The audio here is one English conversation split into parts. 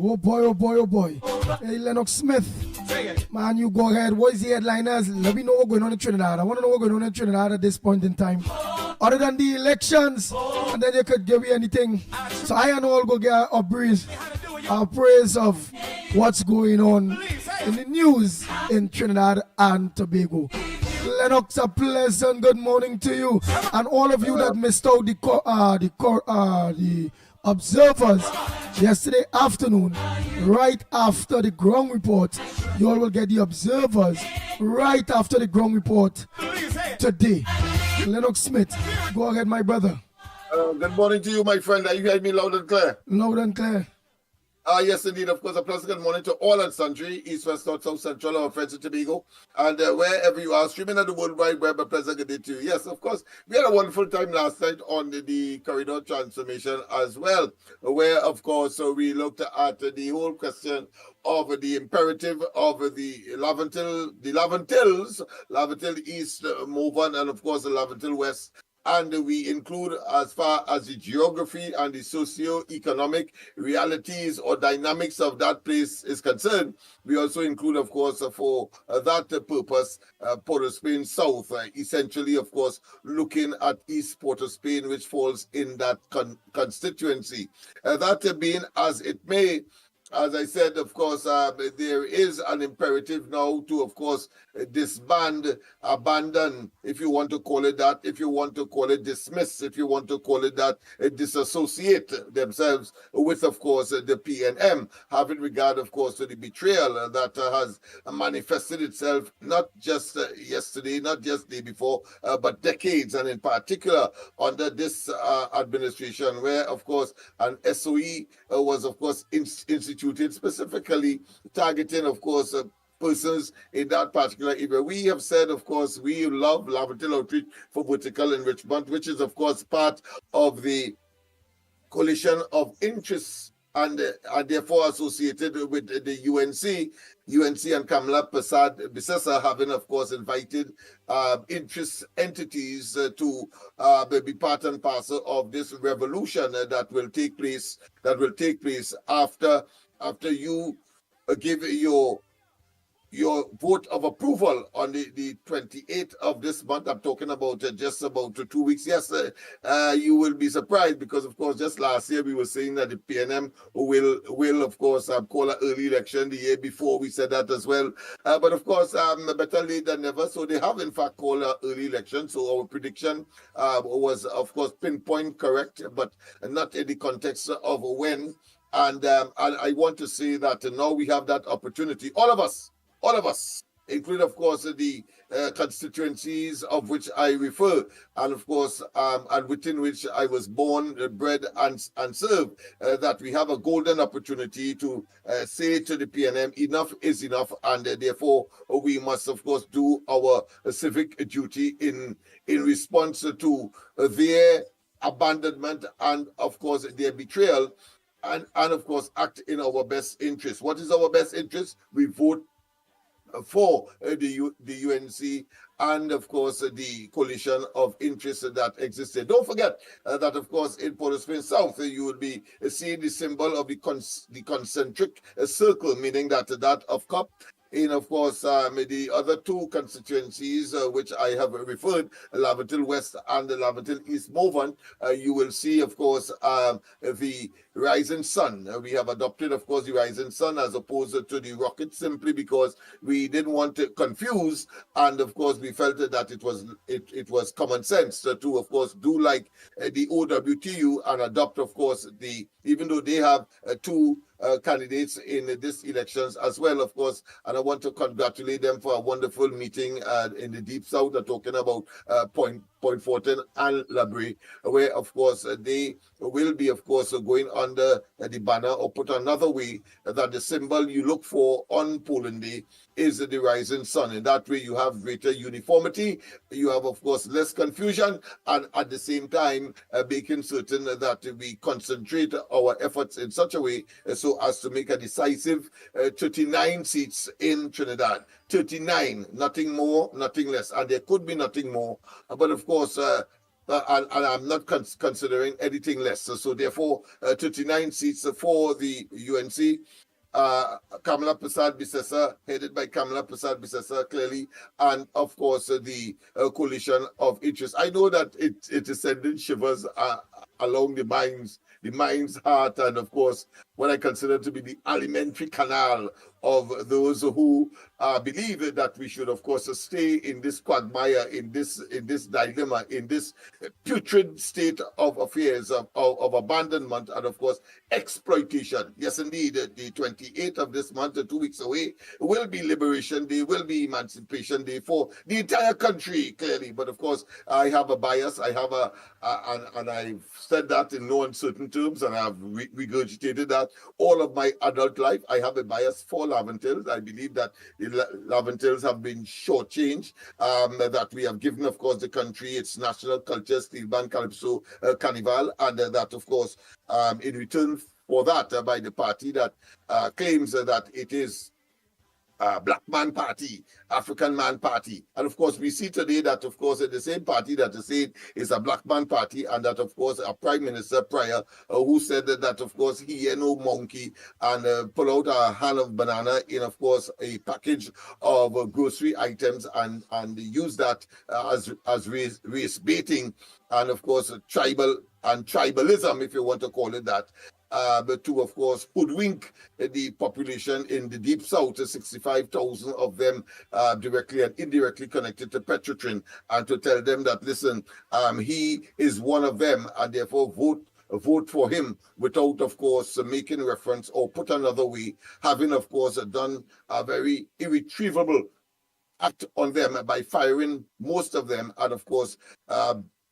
Oh boy, oh boy, oh boy. Hey, Lennox Smith. Man, you go ahead. What is the headliners? Let me know what's going on in Trinidad. I want to know what's going on in Trinidad at this point in time. Other than the elections, and then you could give me anything. So I and all go get a praise of what's going on in the news in Trinidad and Tobago. Lennox, a pleasant good morning to you, and all of you that missed out the observers yesterday afternoon, right after the ground report. You all will get the observers right after the ground report today. Lennox Smith, go ahead, my brother. Good morning to you, my friend. Are you hearing me loud and clear? Loud and clear. Yes, indeed. Of course, a pleasant good morning to all and sundry, East, West, North, South, Central, our friends in Tobago, and wherever you are, streaming at the World Wide Web, a pleasant good day to you. Yes, of course, we had a wonderful time last night on the corridor transformation as well, where, of course, we looked at the whole question of the imperative of the Laventil East movement, and, of course, the Laventil West. And we include, as far as the geography and the socio-economic realities or dynamics of that place is concerned, we also include, of course, for that purpose, Port-of-Spain South, essentially, of course, looking at East Port-of-Spain, which falls in that constituency. That being as it may, as I said, of course, there is an imperative now to, of course, disband, abandon, if you want to call it that, if you want to call it dismiss, if you want to call it that, disassociate themselves with, of course, the PNM, having regard, of course, to the betrayal that has manifested itself not just yesterday, not just the day before, but decades, and in particular under this administration, where, of course, an SOE was, of course, instituted specifically targeting, of course, persons in that particular area. We have said, of course, we love Laventil Outreach for Vertical Enrichment, which is, of course, part of the coalition of interests and therefore associated with the UNC and Kamala Bissessa having, of course, invited interest entities to be part and parcel of this revolution that will take place after you give your vote of approval on the 28th of this month. I'm talking about just about 2 weeks. Yes, you will be surprised because, of course, just last year we were saying that the PNM will of course, call an early election. The year before we said that as well. But, of course, better late than never. So they have, in fact, called an early election. So our prediction was, of course, pinpoint correct, but not in the context of when. And I want to say that now we have that opportunity. All of us, including, of course, the constituencies of which I refer, and, of course, and within which I was born, bred, and served, that we have a golden opportunity to say to the PNM, enough is enough, and therefore we must, of course, do our civic duty in response to their abandonment and, of course, their betrayal, and of course, act in our best interest. What is our best interest? We vote for the UNC and, of course, the coalition of interests that existed. Don't forget that, of course, in Port-of-Spain South, you will be seeing the symbol of the concentric circle, meaning that of cup. In, of course, the other two constituencies, which I have referred, Laventil West and the Laventil East movement, you will see, of course, the rising sun. We have adopted, of course, the rising sun as opposed to the rocket, simply because we didn't want to confuse, and, of course, we felt that it was common sense to, of course, do like the OWTU and adopt, of course, even though they have two candidates in this elections as well, of course, and I want to congratulate them for a wonderful meeting in the Deep South, talking about Point Fortin and Labrie, where, of course, they will be, of course, going under the banner, or put another way, that the symbol you look for on polling day is the rising sun. In that way, you have greater uniformity, you have, of course, less confusion, and at the same time, making certain that we concentrate our efforts in such a way so as to make a decisive 39 seats in Trinidad. 39, nothing more, nothing less, and there could be nothing more, but, of course, and I'm not considering anything less. So therefore, 39 seats for the UNC, Kamala Prasad Bisesa, headed by Kamala Prasad Bisesa, clearly, and of course the coalition of interest. I know that it is sending shivers along the mind's heart, and of course what I consider to be the alimentary canal of those who believe that we should, of course, stay in this quagmire, in this dilemma, in this putrid state of affairs of abandonment and, of course, exploitation. Yes, indeed, the 28th of this month, 2 weeks away, will be Liberation Day, will be Emancipation Day for the entire country, clearly. But, of course, I have a bias. I have and I've said that in no uncertain terms, and I've regurgitated that all of my adult life. I have a bias for Laventils. I believe that the Laventils have been shortchanged, that we have given, of course, the country its national culture, steel band, calypso, carnival, and that, of course, in return for that, by the party that claims that it is Black Man Party, African Man Party. And of course, we see today that, of course, the same party that is saying is a Black Man Party, and that, of course, a Prime Minister prior who said that, of course, he ain't no monkey, and pull out a hand of banana in, of course, a package of grocery items and use that as race baiting, and, of course, tribalism, if you want to call it that. But to, of course, hoodwink the population in the Deep South, 65,000 of them directly and indirectly connected to Petrotrin, and to tell them that, listen, he is one of them, and therefore vote for him, without, of course, making reference, or put another way, having, of course, done a very irretrievable act on them by firing most of them, and, of course,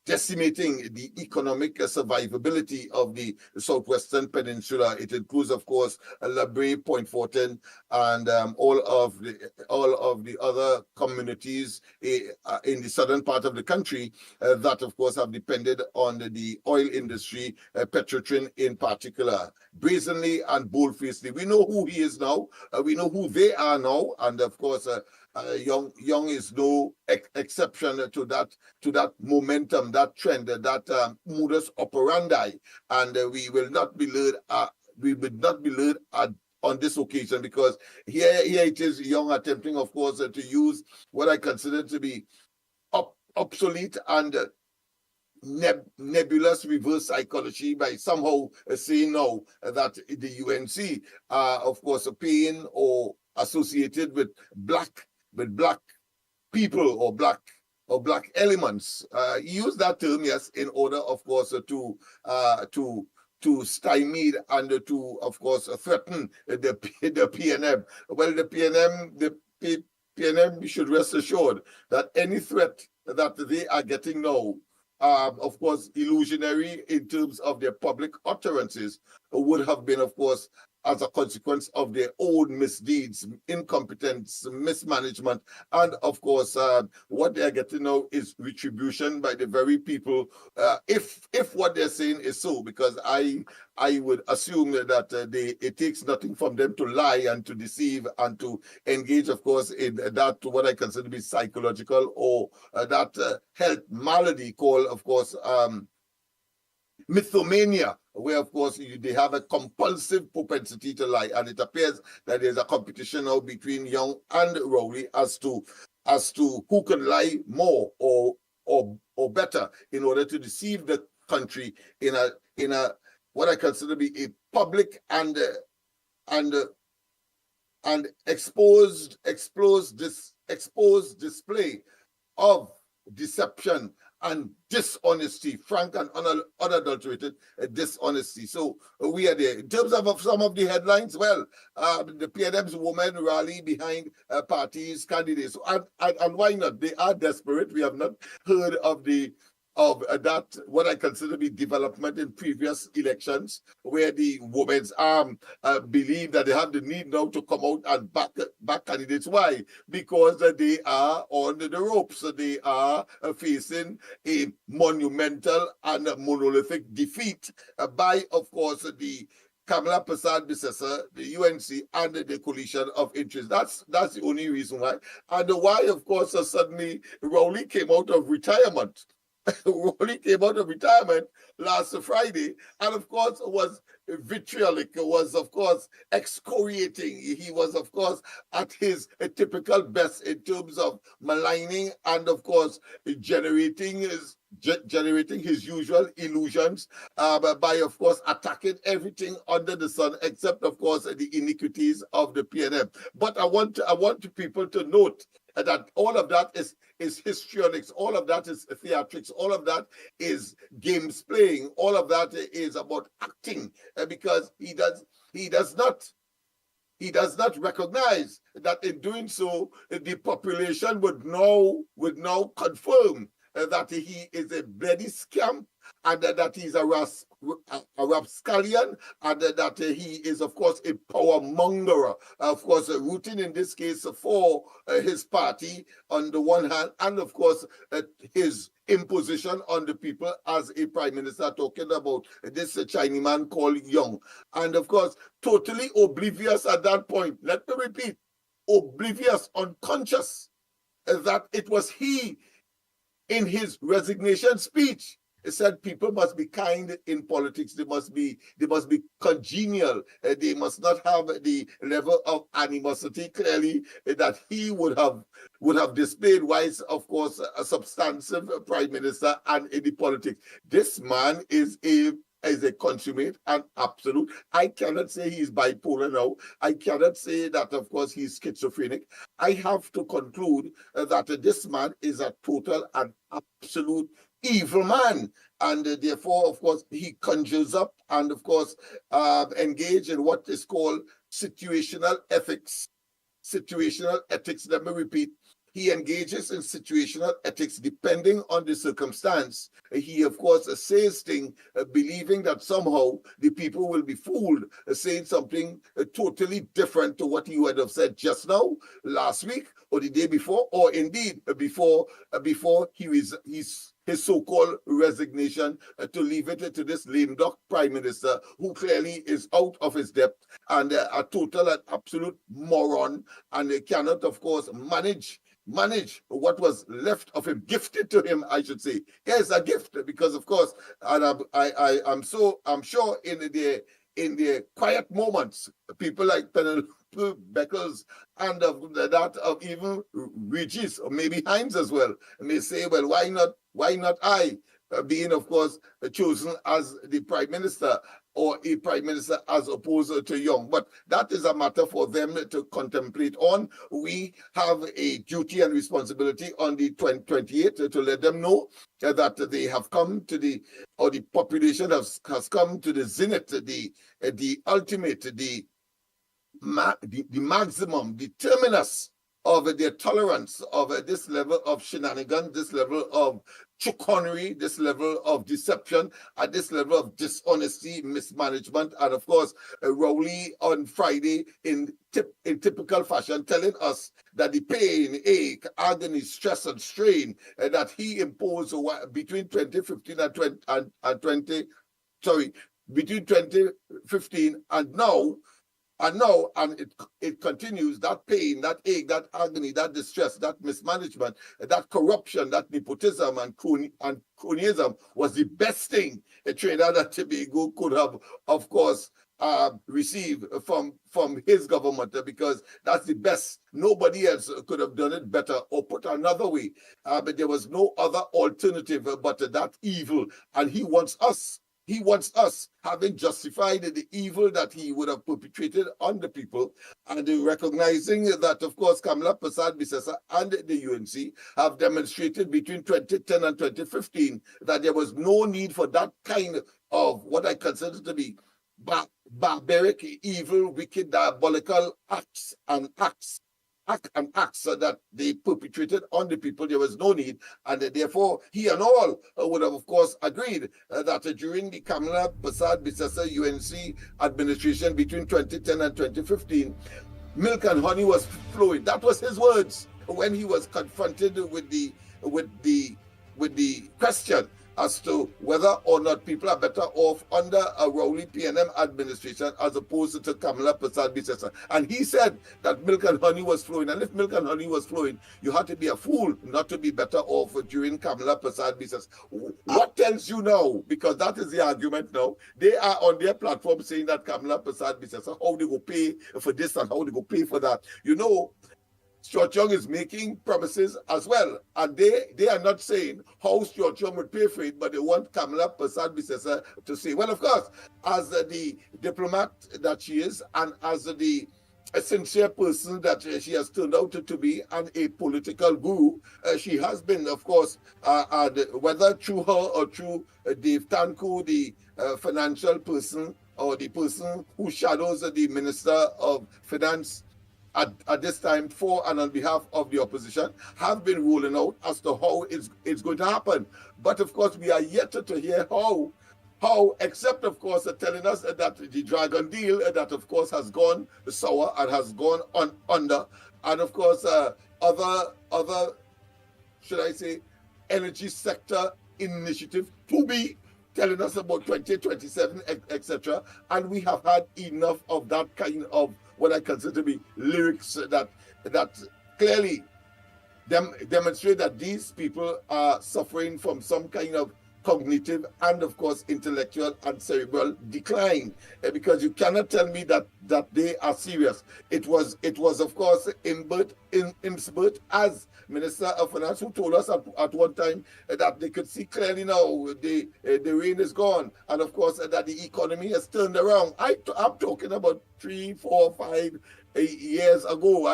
decimating the economic survivability of the Southwestern Peninsula. It includes, of course, Labre, Point Fortin, and all of the other communities in the southern part of the country that, of course, have depended on the oil industry, Petrotrin in particular. Brazenly and boldfacedly, we know who he is now. We know who they are now, and of course, Young is no exception to that momentum, that trend, that modus operandi, and we will not be lured. On this occasion, because here it is, Young attempting, of course, to use what I consider to be obsolete and nebulous reverse psychology by somehow saying now that the UNC are, of course, paying or associated with black people or black elements. Use that term, yes, in order, of course, to stymie and to, of course, threaten the PNM. Well, the PNM should rest assured that any threat that they are getting now, of course, illusionary in terms of their public utterances, would have been, of course, as a consequence of their own misdeeds, incompetence, mismanagement, and, of course, what they are getting now is retribution by the very people, if what they're saying is so, because I would assume that it takes nothing from them to lie and to deceive and to engage, of course, in that what I consider to be psychological or that health malady called, of course, mythomania, where, of course, they have a compulsive propensity to lie, and it appears that there's a competition now between Young and Rowley as to who can lie more or better in order to deceive the country in a what I consider to be a public and exposed display of deception and dishonesty, frank and unadulterated dishonesty. So we are there. In terms of some of the headlines, well, the PNM's women rally behind parties, candidates. And why not? They are desperate. We have not heard of that, what I consider to be development in previous elections, where the women's arm believe that they have the need now to come out and back candidates. Why? Because they are on the ropes. They are facing a monumental and monolithic defeat by, of course, the Kamala Prasad Bisesa, the UNC, and the coalition of interest. That's the only reason why. And why, of course, suddenly Rowley came out of retirement. Rolly came out of retirement last Friday, and of course was vitriolic, was of course excoriating. He was of course at his typical best in terms of maligning and of course generating his usual illusions by of course attacking everything under the sun except of course the iniquities of the PNM. But I want people to note that all of that is histrionics, all of that is theatrics, all of that is games playing, all of that is about acting, because he does not recognize that in doing so, the population would now confirm that he is a bloody scamp, and that he's a rapscallion, and that he is, of course, a power monger, of course, rooting in this case for his party on the one hand, and of course, his imposition on the people as a prime minister, talking about this Chinese man called Young. And of course, totally oblivious at that point, let me repeat, oblivious, unconscious, that it was he in his resignation speech. He said people must be kind in politics. They must be congenial. They must not have the level of animosity clearly that he would have displayed whilst, of course, a substantive prime minister and in the politics. This man is a consummate and absolute. I cannot say he's bipolar now. I cannot say that, of course, he's schizophrenic. I have to conclude that this man is a total and absolute evil man. And therefore, of course, he conjures up and, of course, engage in what is called situational ethics. Situational ethics, let me repeat. He engages in situational ethics depending on the circumstance. He, of course, says things believing that somehow the people will be fooled, saying something totally different to what he would have said just now, last week, or the day before, or indeed before his so-called resignation, to leave it to this lame duck prime minister who clearly is out of his depth and a total and absolute moron, and cannot, of course, manage what was left of him, gifted to him, I should say. Yes, a gift, because of course, and I'm sure in the quiet moments, people like Penelope Beckles and of even Regis, or maybe Hines as well, may say, well, why not I, being of course chosen as the prime minister, or a prime minister as opposed to Young. But that is a matter for them to contemplate on. We have a duty and responsibility on the 28th to let them know that they have come to the population has come to the zenith, the ultimate, the maximum, the terminus of their tolerance of this level of shenanigans, this level of chicanery, this level of deception, at this level of dishonesty, mismanagement, and of course, Rowley on Friday in typical fashion telling us that the pain, ache, agony, stress, and strain that he imposed between 2015 between 2015 and now. And it continues, that pain, that ache, that agony, that distress, that mismanagement, that corruption, that nepotism and cronyism was the best thing Trinidad and Tobago could have, of course, received from his government, because that's the best. Nobody else could have done it better, or put another way. But there was no other alternative but that evil. And he wants us, having justified the evil that he would have perpetrated on the people, and recognizing that, of course, Kamala Persad-Bissessar and the UNC have demonstrated between 2010 and 2015 that there was no need for that kind of what I consider to be barbaric, evil, wicked, diabolical acts that they perpetrated on the people. There was no need, and therefore he and all would have, of course, agreed that during the Kamala Persad-Bissessar UNC administration between 2010 and 2015, milk and honey was flowing. That was his words when he was confronted with the question as to whether or not people are better off under a Rowley PNM administration as opposed to Kamala Prasad Bisesa. And he said that milk and honey was flowing. And if milk and honey was flowing, you had to be a fool not to be better off during Kamala Prasad Bisesa. What tells you now? Because that is the argument now. They are on their platform saying that Kamala Prasad Bisesa, how they go pay for this and how they go pay for that. You know, Stuart Young is making promises as well, and they are not saying how Stuart Young would pay for it, but they want Kamala Prasad Bisesa to say, well, of course, as the diplomat that she is, and as the a sincere person that she has turned out to be, and a political guru, she has been, of course, whether through her or through Dave Tanku, the financial person, or the person who shadows the Minister of Finance at this time for and on behalf of the opposition, have been ruling out as to how it's going to happen. But of course, we are yet to hear how, except of course telling us that the Dragon deal that of course has gone sour and has gone under, and of course other should I say energy sector initiative to be telling us about 2027, etc. And we have had enough of that kind of what I consider to be lyrics that clearly demonstrate that these people are suffering from some kind of cognitive and of course intellectual and cerebral decline, because you cannot tell me that they are serious. It was of course Imsbert as Minister of Finance who told us at one time that they could see clearly now the rain is gone, and of course that the economy has turned around. I'm talking about 3, 4, 5 years ago,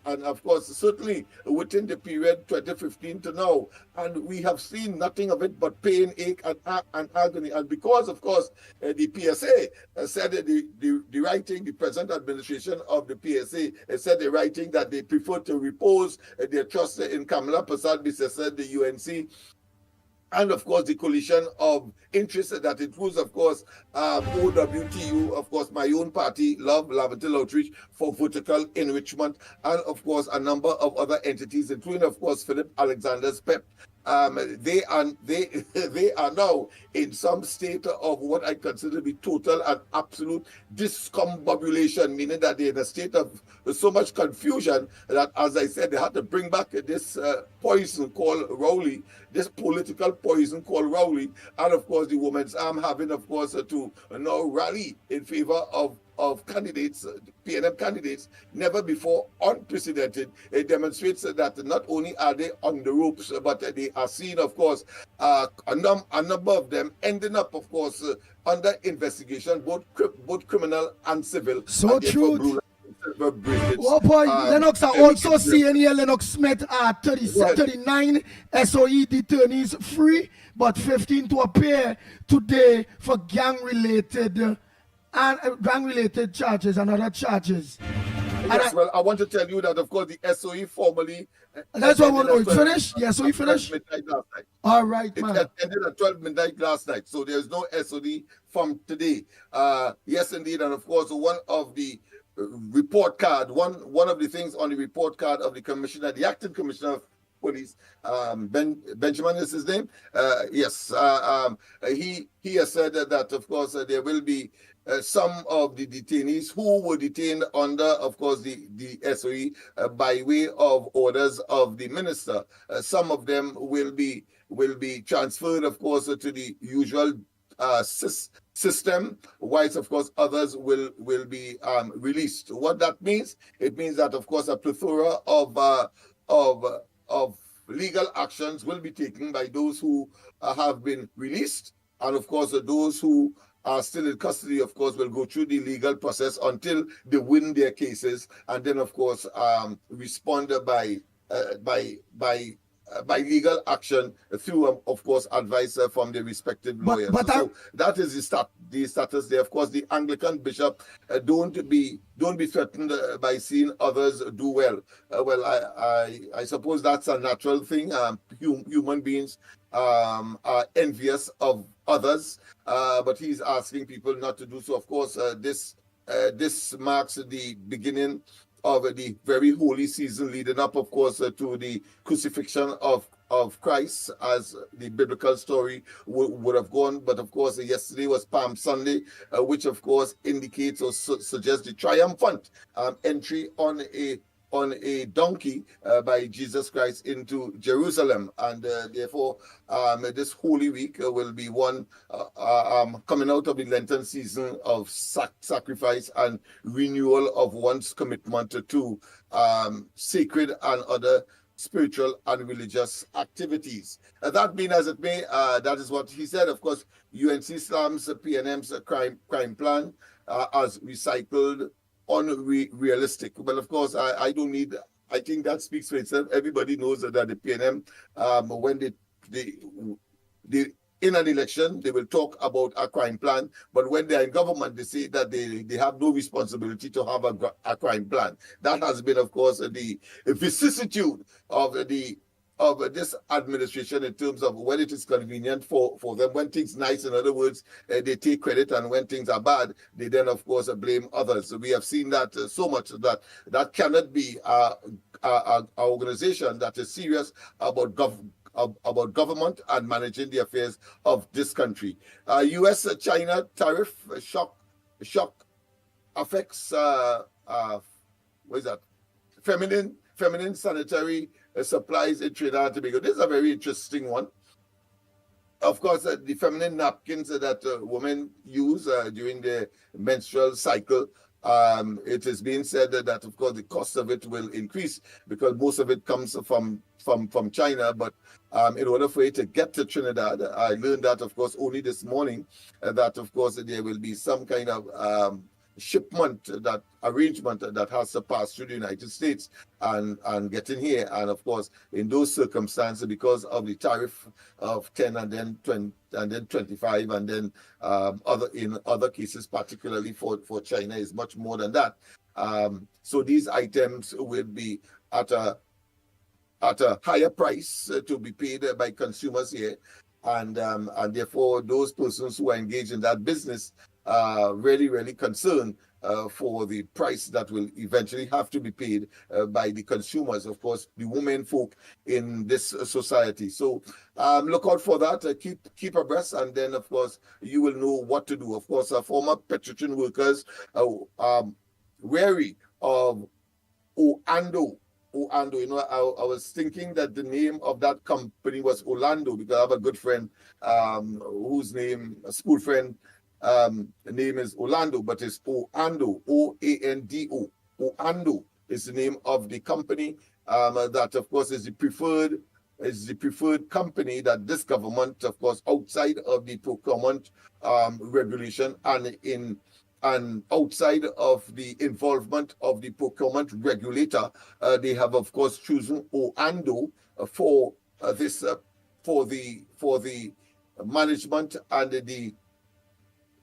and of course certainly within the period 2015 to now, and we have seen nothing of it but pain, ache, and agony. And because of course the PSA said the writing, the present administration of the PSA said the writing that they prefer to repose their trust in Kamala Prasad Bisesa, the UNC, and of course the coalition of interests that includes of course OWTU, of course my own party, Love Lavatil Outreach for Vertical Enrichment, and of course a number of other entities, including of course Philip Alexander's PEP. They are now in some state of what I consider to be total and absolute discombobulation, meaning that they're in a state of so much confusion that, as I said, they had to bring back this poison called Rowley, this political poison called Rowley, and of course the Women's Arm having of course to now rally in favor of candidates, PNM candidates, never before unprecedented. It demonstrates that not only are they on the ropes, but they are seen, of course, a number of them ending up, of course, under investigation, both criminal and civil. So true. Oh boy, Lennox are also seeing here Lennox Smith at 39 SOE detainees free, but 15 to appear today for gang-related charges and other charges. Yes, well, I want to tell you that, of course, the SOE formally... That's what I want to know. It's finished? The SOE finished? Midnight last night. All right, man. It ended at 12 midnight last night, so there's no SOE from today. Yes, indeed, and of course, one of the report card, one of the things on the report card of the commissioner, the acting commissioner of police, Benjamin is his name. Yes, he has said that, of course, there will be some of the detainees who were detained under, of course, the SOE by way of orders of the minister. Some of them will be transferred, of course, to the usual system, whilst of course others will be released. What that means? It means that of course a plethora of legal actions will be taken by those who have been released, and of course those who are still in custody, of course, will go through the legal process until they win their cases, and then of course respond by legal action through, of course, advice from the respective lawyers. So that is the status there. Of course, the Anglican bishop don't be threatened by seeing others do well. Well, I suppose that's a natural thing. Human beings are envious of others, but he's asking people not to do so. Of course, this marks the beginning of the very holy season leading up, of course, to the crucifixion of of Christ, as the biblical story would have gone. But of course, yesterday was Palm Sunday, which of course indicates or suggests the triumphant entry on a donkey by Jesus Christ into Jerusalem. And therefore, this Holy Week will be one coming out of the Lenten season of sacrifice and renewal of one's commitment to sacred and other spiritual and religious activities. That being as it may, that is what he said. Of course, UNC Islam's PNM's crime plan as recycled, unrealistic. Well, of course, I don't need. I think that speaks for itself. Everybody knows that the PNM, when they in an election, they will talk about a crime plan, but when they are in government, they say that they have no responsibility to have a crime plan. That has been, of course, the vicissitude of this administration in terms of when it is convenient for them. When things nice, in other words, they take credit, and when things are bad, they then, of course, blame others. So we have seen that so much that cannot be an organization that is serious about government and managing the affairs of this country. U.S.-China tariff shock affects what is that? Feminine sanitary supplies in Trinidad and Tobago. This is a very interesting one. Of course, the feminine napkins that women use during their menstrual cycle. It is being said that, of course, the cost of it will increase because most of it comes from China. But in order for it to get to Trinidad, I learned that, of course, only this morning, that, of course, there will be some kind of shipment, that arrangement that has to pass through the United States and get in here. And of course, in those circumstances, because of the tariff of 10 and then 20 and then 25, and then in other cases, particularly for China, is much more than that. So these items will be at a higher price to be paid by consumers here, and therefore those persons who are engaged in that business really concerned for the price that will eventually have to be paid by the consumers, of course, the women folk in this society. So look out for that, keep abreast, and then, of course, you will know what to do. Of course, former petroleum workers wary of Oando. You know, I was thinking that the name of that company was Orlando, because I have a good friend whose name, a school friend, name is Orlando, but it's Oando, O-A-N-D-O. Oando is the name of the company that, of course, is the preferred company that this government, of course, outside of the procurement regulation and outside of the involvement of the procurement regulator, they have, of course, chosen Oando for the management and the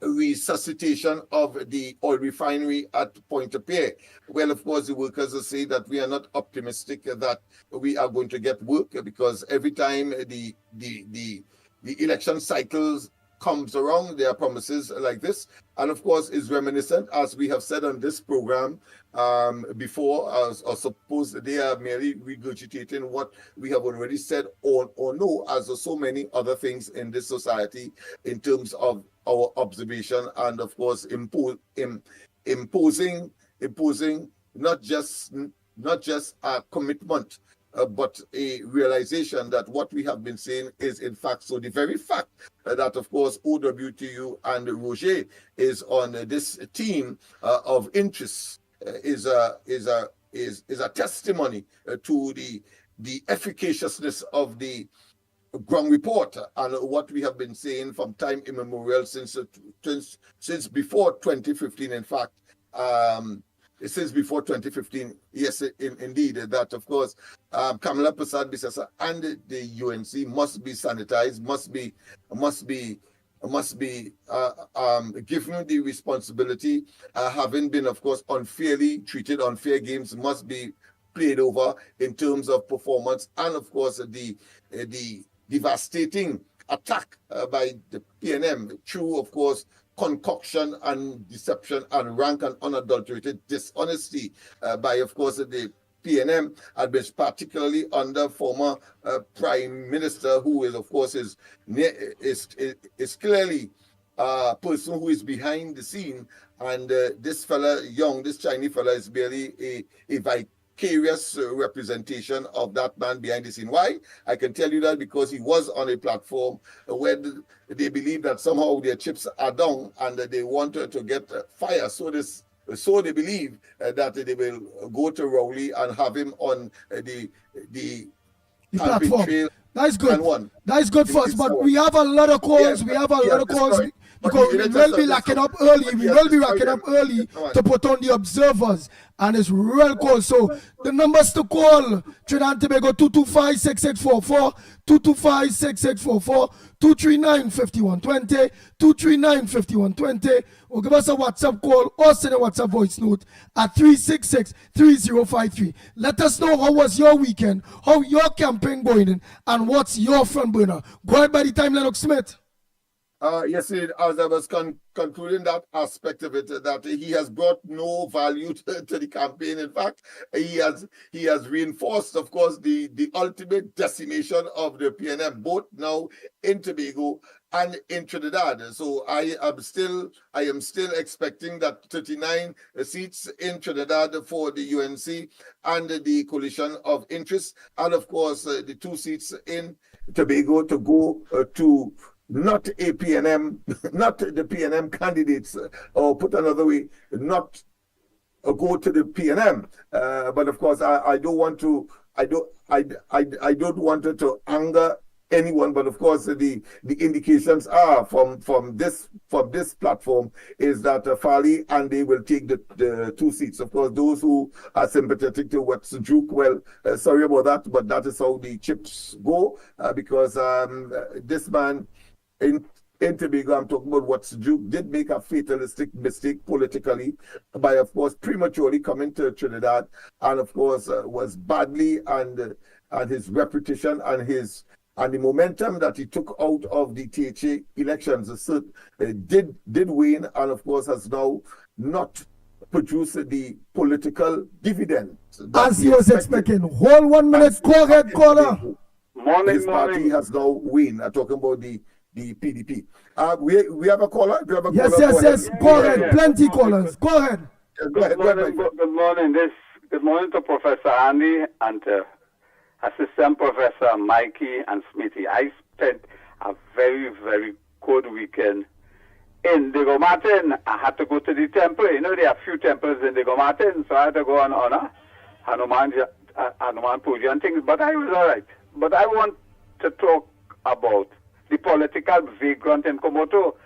resuscitation of the oil refinery at Pointe-a-Pierre. Well, of course, the workers say that we are not optimistic that we are going to get work, because every time the election cycles comes around, there are promises like this. And of course, is reminiscent, as we have said on this program before, or suppose they are merely regurgitating what we have already said or no, as so many other things in this society in terms of our observation, and of course imposing not just a commitment, but a realization that what we have been saying is in fact so. The very fact that, of course, OWTU and Roger is on this team of interests is a testimony to the efficaciousness of the ground report and what we have been saying from time immemorial since before 2015. In fact, since before 2015, yes, indeed, that, of course, Kamala Prasad-Bissessa and the UNC must be sanitized, must be given the responsibility, having been, of course, unfairly treated. Unfair games must be played over in terms of performance, and of course the devastating attack by the PNM through, of course, concoction and deception and rank and unadulterated dishonesty by, of course, the PNM had been particularly under former Prime Minister, who is, of course, is clearly a person who is behind the scene. And this fella, this Chinese fella, is merely a vicarious representation of that man behind the scene. Why? I can tell you that because he was on a platform where they believe that somehow their chips are down and they want to get fire. So they believe that they will go to Rowley and have him on the platform. Trail. That's good. That's good for us. But we have a lot of calls. We have a lot of calls. Because we will be racking up early. We will be racking up early to put on the observers. And it's real cold. So the numbers to call, Trinidad and Tobago, 225-6844, 225-6844, 239-5120, 239-5120. Or give us a WhatsApp call or send a WhatsApp voice note at 366-3053. Let us know how was your weekend, how your campaign going, and what's your front burner. Go ahead by the time, Lennox Smith. Yes, as I was concluding that aspect of it, that he has brought no value to the campaign. In fact, he has reinforced, of course, the ultimate decimation of the PNM, both now in Tobago and in Trinidad. So I am still expecting that 39 seats in Trinidad for the UNC and the coalition of interest, and of course the 2 seats in Tobago to go to not a PNM, not the PNM candidates, or put another way, not go to the PNM. But of course, I don't want to anger anyone. But of course, the indications are from this platform is that Farley and they will take the 2 seats. Of course, those who are sympathetic to what's Duke, well, sorry about that, but that is how the chips go, because this man in Tobago, I'm talking about what's Duke, did make a fatalistic mistake politically by, of course, prematurely coming to Trinidad, and of course was badly, and his reputation and the momentum that he took out of the THA elections did wane, and of course has now not produced the political dividend as he was expecting. Hold 1 minute. Go ahead, caller. His party has now waned. I'm talking about the PDP. We have a caller. Do you have a yes, caller? Yes. Go ahead. Plenty callers. Go ahead. Good morning. Good morning to Professor Andy and to Assistant Professor Mickie and Smithy. I spent a very, very good weekend in Diego Martin. I had to go to the temple. You know, there are a few temples in Diego Martin, so I had to go and honor Hanuman Puja and things, but I was all right. But I want to talk about the political vagrant in Komoto.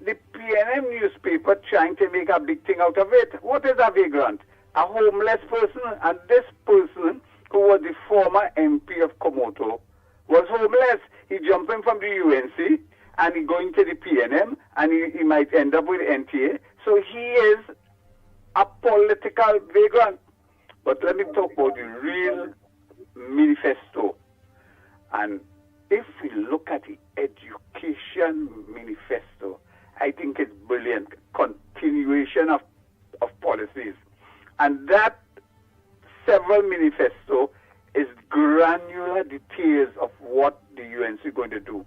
The PNM newspaper trying to make a big thing out of it. What is a vagrant? A homeless person. And this person, who was the former MP of Komoto, was homeless. He jumping from the UNC and he going to the PNM and he might end up with NTA. So he is a political vagrant. But let me talk about the real manifesto. And if we look at the education manifesto, I think it's brilliant. Continuation of policies. And that several manifesto is granular details of what the UNC is going to do.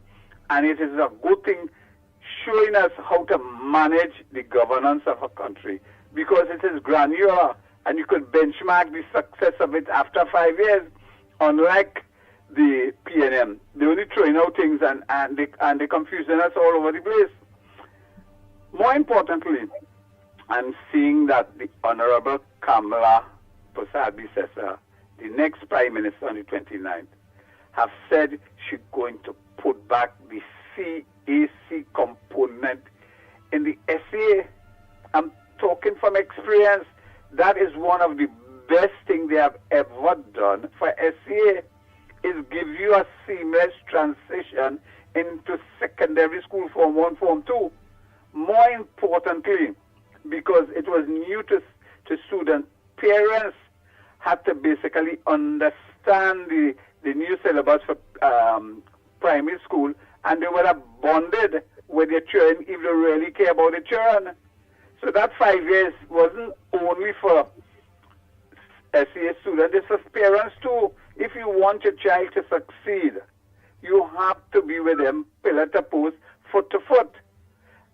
And it is a good thing showing us how to manage the governance of a country, because it is granular and you could benchmark the success of it after 5 years, unlike the PNM. They're only throwing out things and they're confusing us all over the place. More importantly, I'm seeing that the Honorable Kamala Persad-Bissessar, the next Prime Minister on the 29th, have said she's going to put back the CAC component in the SCA. I'm talking from experience. That is one of the best things they have ever done for SCA, is give you a seamless transition into secondary school Form 1, Form 2. More importantly, because it was new to students, parents had to basically understand the new syllabus for primary school, and they would have bonded with their children if they really care about the children. So that 5 years wasn't only for SEA student, it's for parents too. If you want your child to succeed, you have to be with them pillar to post, foot to foot.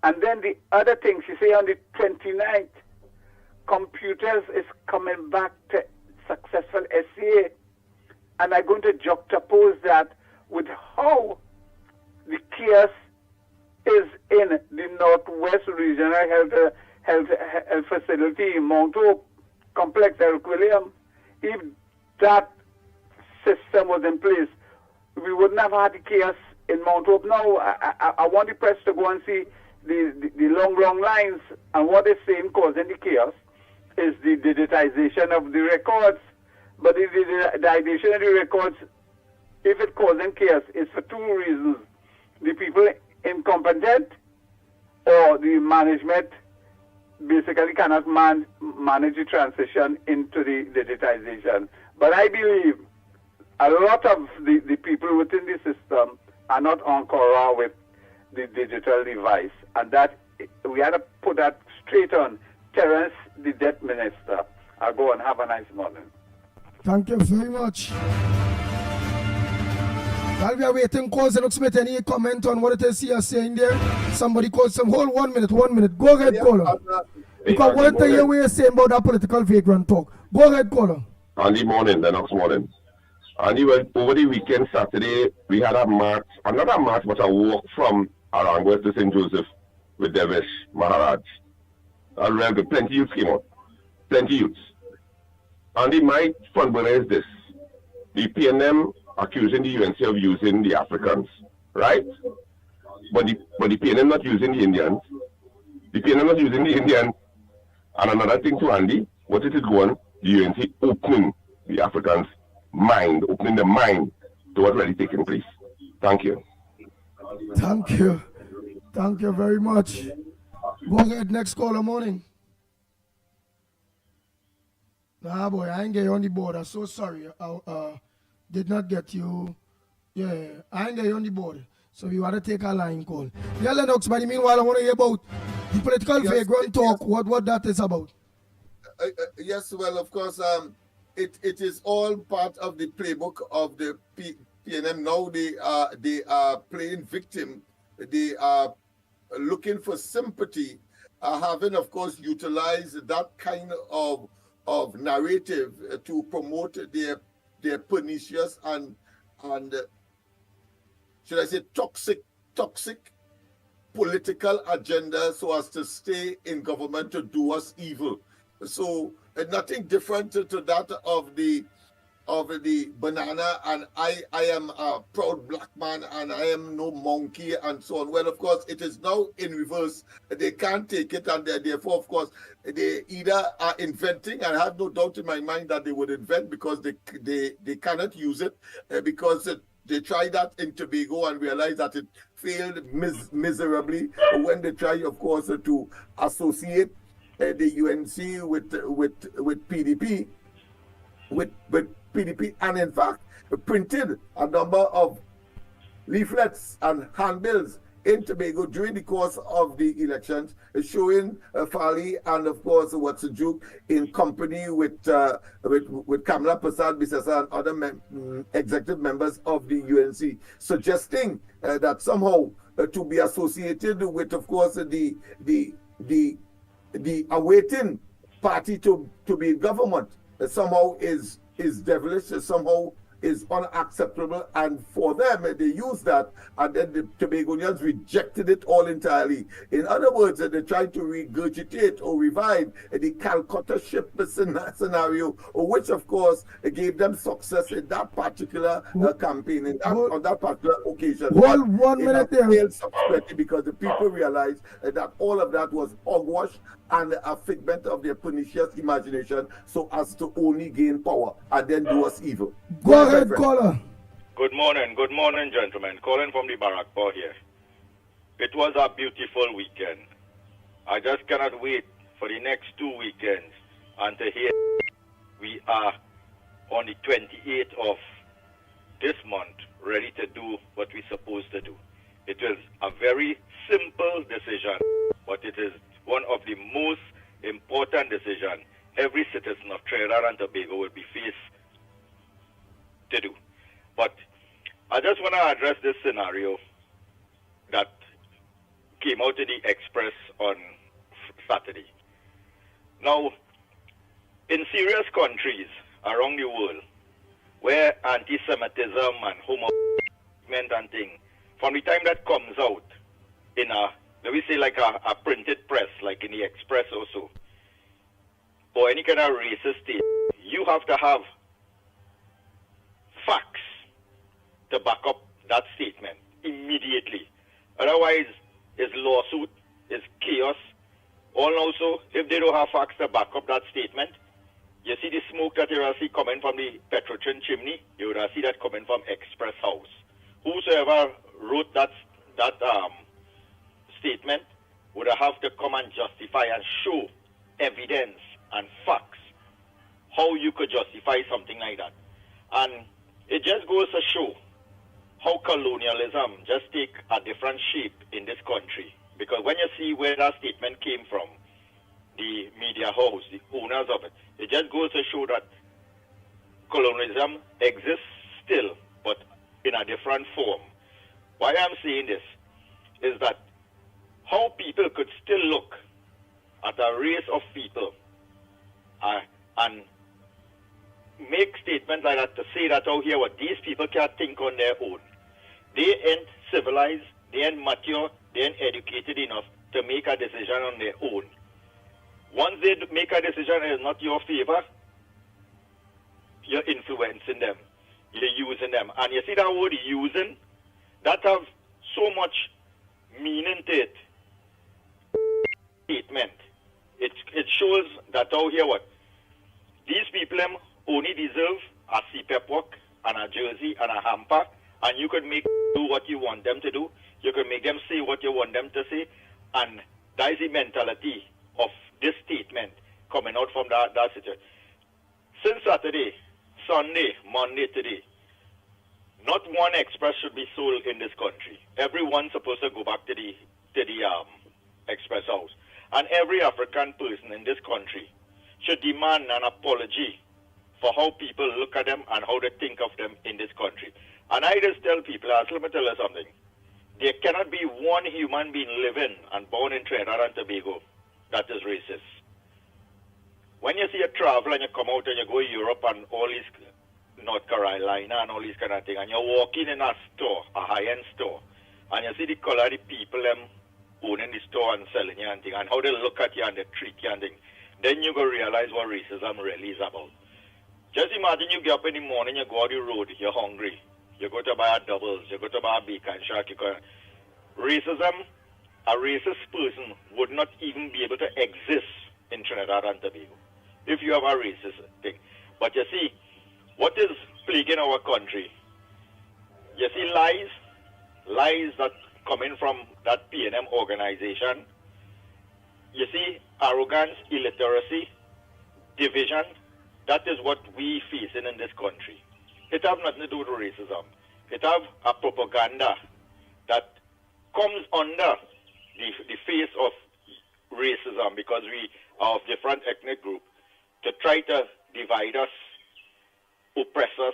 And then the other thing, she say on the 29th, computers is coming back to successful SCA. And I'm going to juxtapose that with how the chaos is in the Northwest Regional Health Facility, Mount Hope Complex, Eric William. If that system was in place, we wouldn't have had the chaos in Mount Hope. Now, I want the press to go and see the long lines, and what is saying causing the chaos is the digitization of the records. But the digitization of the records, if it causing chaos, is for two reasons. The people incompetent, or the management basically cannot manage the transition into the digitization. But I believe a lot of the people within the system are not on Quora with the digital device. And that we had to put that straight on Terence, the debt minister. I'll go and have a nice morning. Thank you very much. While we are waiting, calls and Smith, any comment on what it is you are saying there? Somebody calls some. Hold 1 minute, 1 minute. Go ahead, caller. Because what the hear what you're saying about that political vagrant talk. Go ahead, caller. Andy morning, Lennox morning. Andy, well, over the weekend, Saturday, we had a march, not a march, but a walk from Arangwes to St. Joseph with Devish Maharaj. And plenty youths came out. Plenty youths. Andy, my funburner is this. The PNM accusing the UNC of using the Africans, right? But the PNM not using the Indians. The PNM not using the Indians. And another thing to Andy, what it is going, the UNC opening the Africans' mind, opening the mind to what's really taking place. Thank you. Thank you. Thank you very much. Go ahead, next caller morning. Nah, boy, I ain't get you on the board. I'm so sorry. I did not get you. Yeah, I ain't get you on the board. So you want to take a line call. Yeah, Lennox, but meanwhile, I want to hear about the political vagrant talk, what that is about. Yes, well, of course, it is all part of the playbook of the PNM. Now they are playing victim. They are looking for sympathy, having, of course, utilized that kind of narrative to promote their pernicious and should I say toxic political agenda, so as to stay in government to do us evil. So nothing different to that of the banana, and I am a proud black man and I am no monkey and so on. Well, of course, it is now in reverse. They can't take it, and therefore, of course, they either are inventing, and I have no doubt in my mind that they would invent, because they cannot use it, because they tried that in Tobago and realized that it failed miserably when they try, of course, to associate the UNC with PDP, with PDP, and in fact printed a number of leaflets and handbills in Tobago during the course of the elections, showing Fali and, of course, Watsujuk in company with Kamala Prasad Bisasa and other executive members of the UNC, suggesting that somehow to be associated with, of course, the awaiting party to be in government somehow is devilish, somehow is unacceptable, and for them they use that, and then the Tobagonians rejected it all entirely. In other words, they tried to regurgitate or revive the Calcutta ship scenario, which of course gave them success in that particular campaign, on that particular occasion. Hold 1 minute there. Failed subsequently because the people realized that all of that was hogwash and a figment of their pernicious imagination, so as to only gain power and then do us evil. Go ahead, caller. Good morning, gentlemen. Calling from the Barakpur here. It was a beautiful weekend. I just cannot wait for the next 2 weekends and to hear we are on the 28th of this month ready to do what we're supposed to do. It is a very simple decision, but it is one of the most important decisions every citizen of Trinidad and Tobago will be faced to do. But I just want to address this scenario that came out in the Express on Saturday. Now, in serious countries around the world where anti-Semitism and homophobia and thing, from the time that comes out in a, let me say like a printed press, like in the Express or so, or any kind of racist state, you have to have facts to back up that statement immediately. Otherwise, it's lawsuit, it's chaos. All also, if they don't have facts to back up that statement, you see the smoke that you will see coming from the Petrochin chimney, you will see that coming from Express House. Whosoever wrote that statement would have to come and justify and show evidence and facts how you could justify something like that. And it just goes to show how colonialism just take a different shape in this country. Because when you see where that statement came from, the media house, the owners of it, it just goes to show that colonialism exists still, but in a different form. Why I'm saying this is that how people could still look at a race of people and make statements like that to say that, oh, here, what these people can't think on their own. They ain't civilized, they ain't mature, they ain't educated enough to make a decision on their own. Once they make a decision that is not your favor, you're influencing them. You're using them. And you see that word using, that have so much meaning to it. Statement. It shows that, oh, here what? These people only deserve a CPEP work and a jersey and a hamper, and you could make do what you want them to do. You could make them say what you want them to say, and that is the mentality of this statement coming out from that situation. Since Saturday, Sunday, Monday, today, not one Express should be sold in this country. Everyone's supposed to go back to the Express House. And every African person in this country should demand an apology for how people look at them and how they think of them in this country. And I just tell people, let me tell you something. There cannot be one human being living and born in Trinidad and Tobago that is racist. When you see a traveler and you come out and you go to Europe and all these North Carolina and all these kind of things, and you're walking in a store, a high-end store, and you see the color of the people owning the store and selling you and thing, and how they look at you and they treat you and thing, then you go realize what racism really is about. Just imagine you get up in the morning, you go out the road, you're hungry, you go to buy a doubles, you go to buy a bacon shack, racism, a racist person would not even be able to exist in Trinidad and Tobago if you have a racist thing. But you see, what is plaguing our country? You see lies that coming from that P&M organization. You see arrogance, illiteracy, division. That is what we facing in this country. It have nothing to do with racism. It have a propaganda that comes under the face of racism because we are of different ethnic group to try to divide us, oppress us,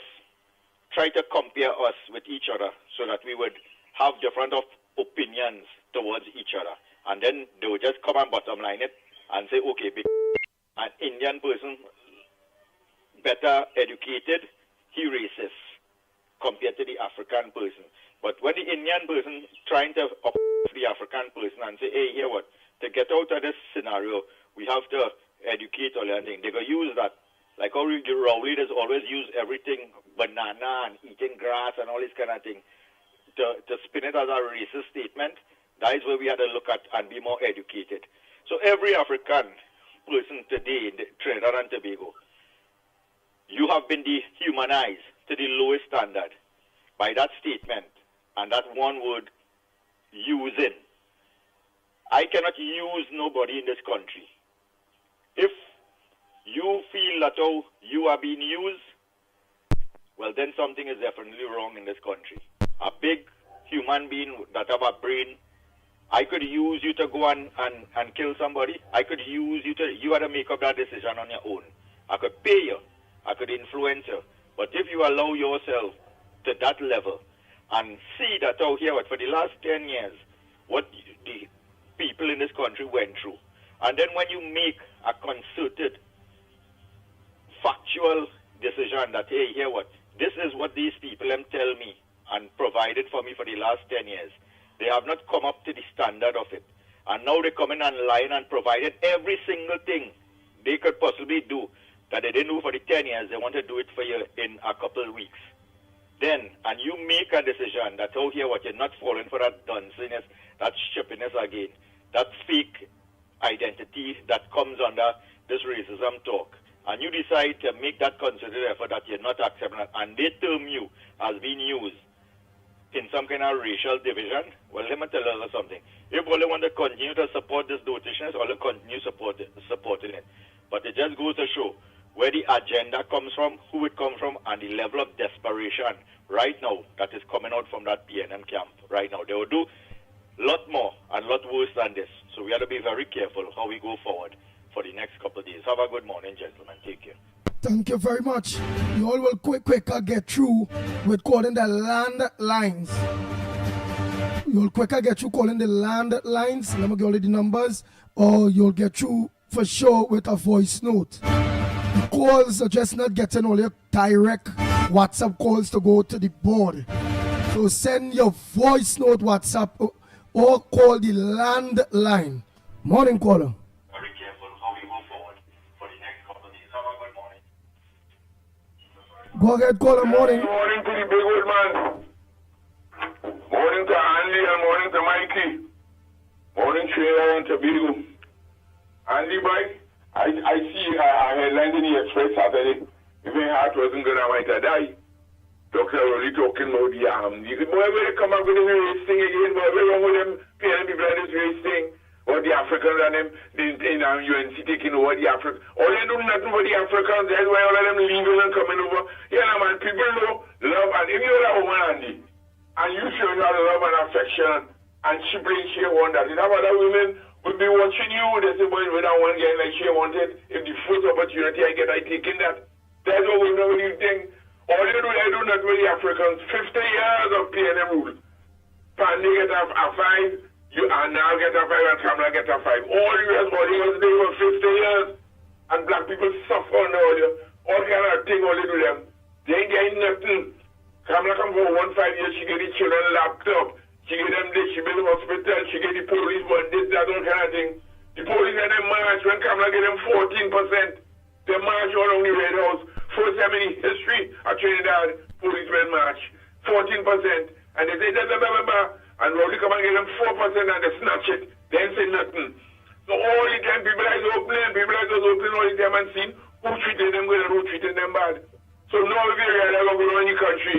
try to compare us with each other so that we would have different opinions towards each other. And then they would just come and bottom line it and say, okay, an Indian person better educated, he racist compared to the African person. But when the Indian person trying to oppress the African person and say, hey, here what, to get out of this scenario, we have to educate all that thing. They're going to use that. Like how Rowley does always use everything, banana and eating grass and all this kind of thing, to spin it as a racist statement. That is where we had to look at and be more educated. So every African person today in Trinidad and Tobago, you have been dehumanized to the lowest standard by that statement and that one word, using. I cannot use nobody in this country. If you feel that you are being used, well, then something is definitely wrong in this country. A big human being that have a brain I could use you to go and kill somebody. I could use you you had to make up that decision on your own. I could pay you. I could influence you. But if you allow yourself to that level and see that out here, for the last 10 years, what the people in this country went through, and then when you make a concerted, factual decision that, hey, here what, this is what these people tell me and provided for me for the last 10 years. They have not come up to the standard of it. And now they come in online and provided every single thing they could possibly do that they didn't do for the 10 years. They want to do it for you in a couple of weeks. Then, and you make a decision that, oh, here what, you're not falling for that dunciness, that shippiness again, that fake identity that comes under this racism talk. And you decide to make that concerted effort that you're not accepting it, and they term you as being used in some kind of racial division, well, let me tell you something. If all they want to continue to support this dotation, all they continue supporting it. But it just goes to show where the agenda comes from, who it comes from, and the level of desperation right now that is coming out from that PNM camp right now. They will do a lot more and a lot worse than this. So we have to be very careful how we go forward for the next couple of days. Have a good morning, gentlemen. Take care. Thank you very much. You all will quicker get through with calling the landlines. You'll quicker get through calling the landlines. Let me give you the numbers, or you'll get through for sure with a voice note. The calls are just not getting all your direct WhatsApp calls to go to the board. So send your voice note WhatsApp or call the landline. Morning caller. Very careful how we go forward for the next couple of days. Have a good morning. Go ahead, caller. Morning. Good morning to the big old man. Morning to Andy and morning to Mikey. Morning Trina and to Bill. Andy, boy, I see a headline in the Express Saturday. If my heart wasn't going to might have died. Doctor really talking about the boy will come up with a race thing again, boy, what's wrong with them paying people on this race thing? Or the Africans and them in UNC taking over the Africans. All they do nothing for the Africans, that's why all of them leaving and coming over. Yeah, man, people know love, and if you're a woman, Andy, and you show her love and affection, and she brings she want that, if other women would be watching you, they say, boy, we don't want to get like she wanted, if the first opportunity I get, I taking that. That's what we know what you think. All they do not with the Africans, 50 years of PNM rule. Pandy get a 5, you and now get a 5 and Kamala get a 5. All US bodies they were 50 years. And black people suffer now. All kind of thing all they do them. They ain't getting nothing. Kamala come for 1 5 years, she get the children laptop. She get them this, she build the hospital, she get the police one, this, that, all kind of thing. The police get them march when Kamala get them 14%. They march all on the Red House. First time in history of Trinidad, policemen march. 14%. And they say, blah, blah, blah, blah. And Rowley come and get them 4% and they snatch it. They ain't say nothing. So all the time people are opening all the time and seeing who treated them good and who treated them bad. So now if you realize what's going on in the country,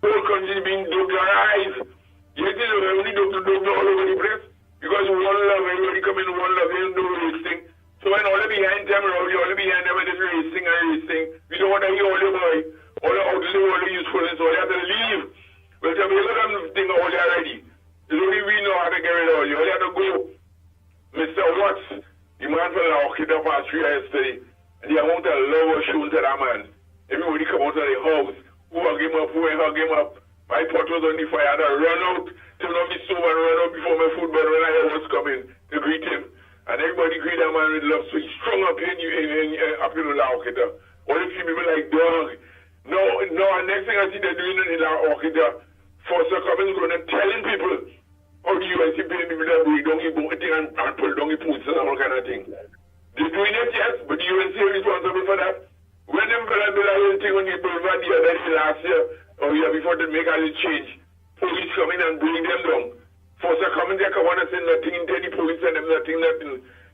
the whole country is being douglarized. You see, they only dog all over the place. Because one love, everybody come in one love, they don't do this thing. So when all behind them, all behind them, this racing and racing, we don't want to hear all the boy, all the out all the usefulness, all they have to leave. Well, tell me, look at them thing all already. It's only we know how to get rid of all you. All you have to go. Mr. Watts, the man from Laukita passed through yesterday, and the amount of love was shown to that man. Everybody come out of the house, who hug him up, who ain't hug him up. My pot was on the fire, I had to run out, turn off the stove and run out before my food, but when I heard was coming to greet him. And everybody greet that man with love, so he's strong up in Laukita. All the few people like dog. No, and next thing I see they're doing in Laukita, for coming going and telling people how the UNC paying people that break down the boat thing and pull down the pools and all kind of thing. They're doing it, yes, but the UNC is responsible for that. When them fellas build a little thing on the boulevard the other day last year, or year before they make a little change, police come in and bring them down. For coming there, come on and say nothing, then the police and them nothing.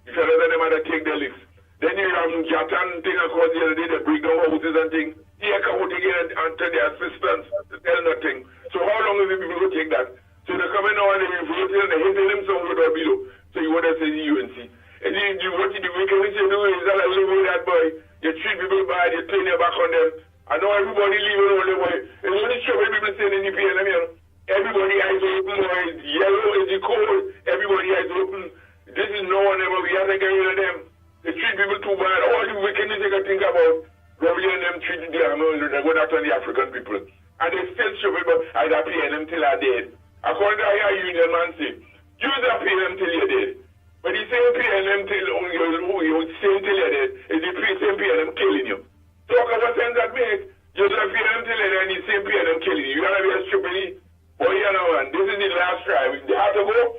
The fellas and them had to take their licks. Then you have Jatan thing across the other day, they bring down houses and things. Here come out again and tell their assistants to tell nothing. So how long is the people going to take that? So they come in now and they vote and they hit them some without below. So you want to say the UNC. And what the wickedness you do is that I live with that boy. You treat people bad, you turn your back on them. I know everybody leaving all the way. It's only trouble people saying in the PNM, you know. Everybody eyes open, or it's yellow, is it cold? Everybody eyes open. This is no one ever. We have to get rid of them. They treat people too bad. All the wickedness they can think about. Probably and them treating the Americans, they go out on the African people. And they still stupid, but I got pay them till I dead. According to our union man say, you don't pay them till you're dead. But the same pay them till you same till you're dead is the same pay them killing you. Talk about sense that makes. You don't pay them till you're dead and the same pay them killing you. You gotta be a stupid. But you know, man, this is the last try. They have to go.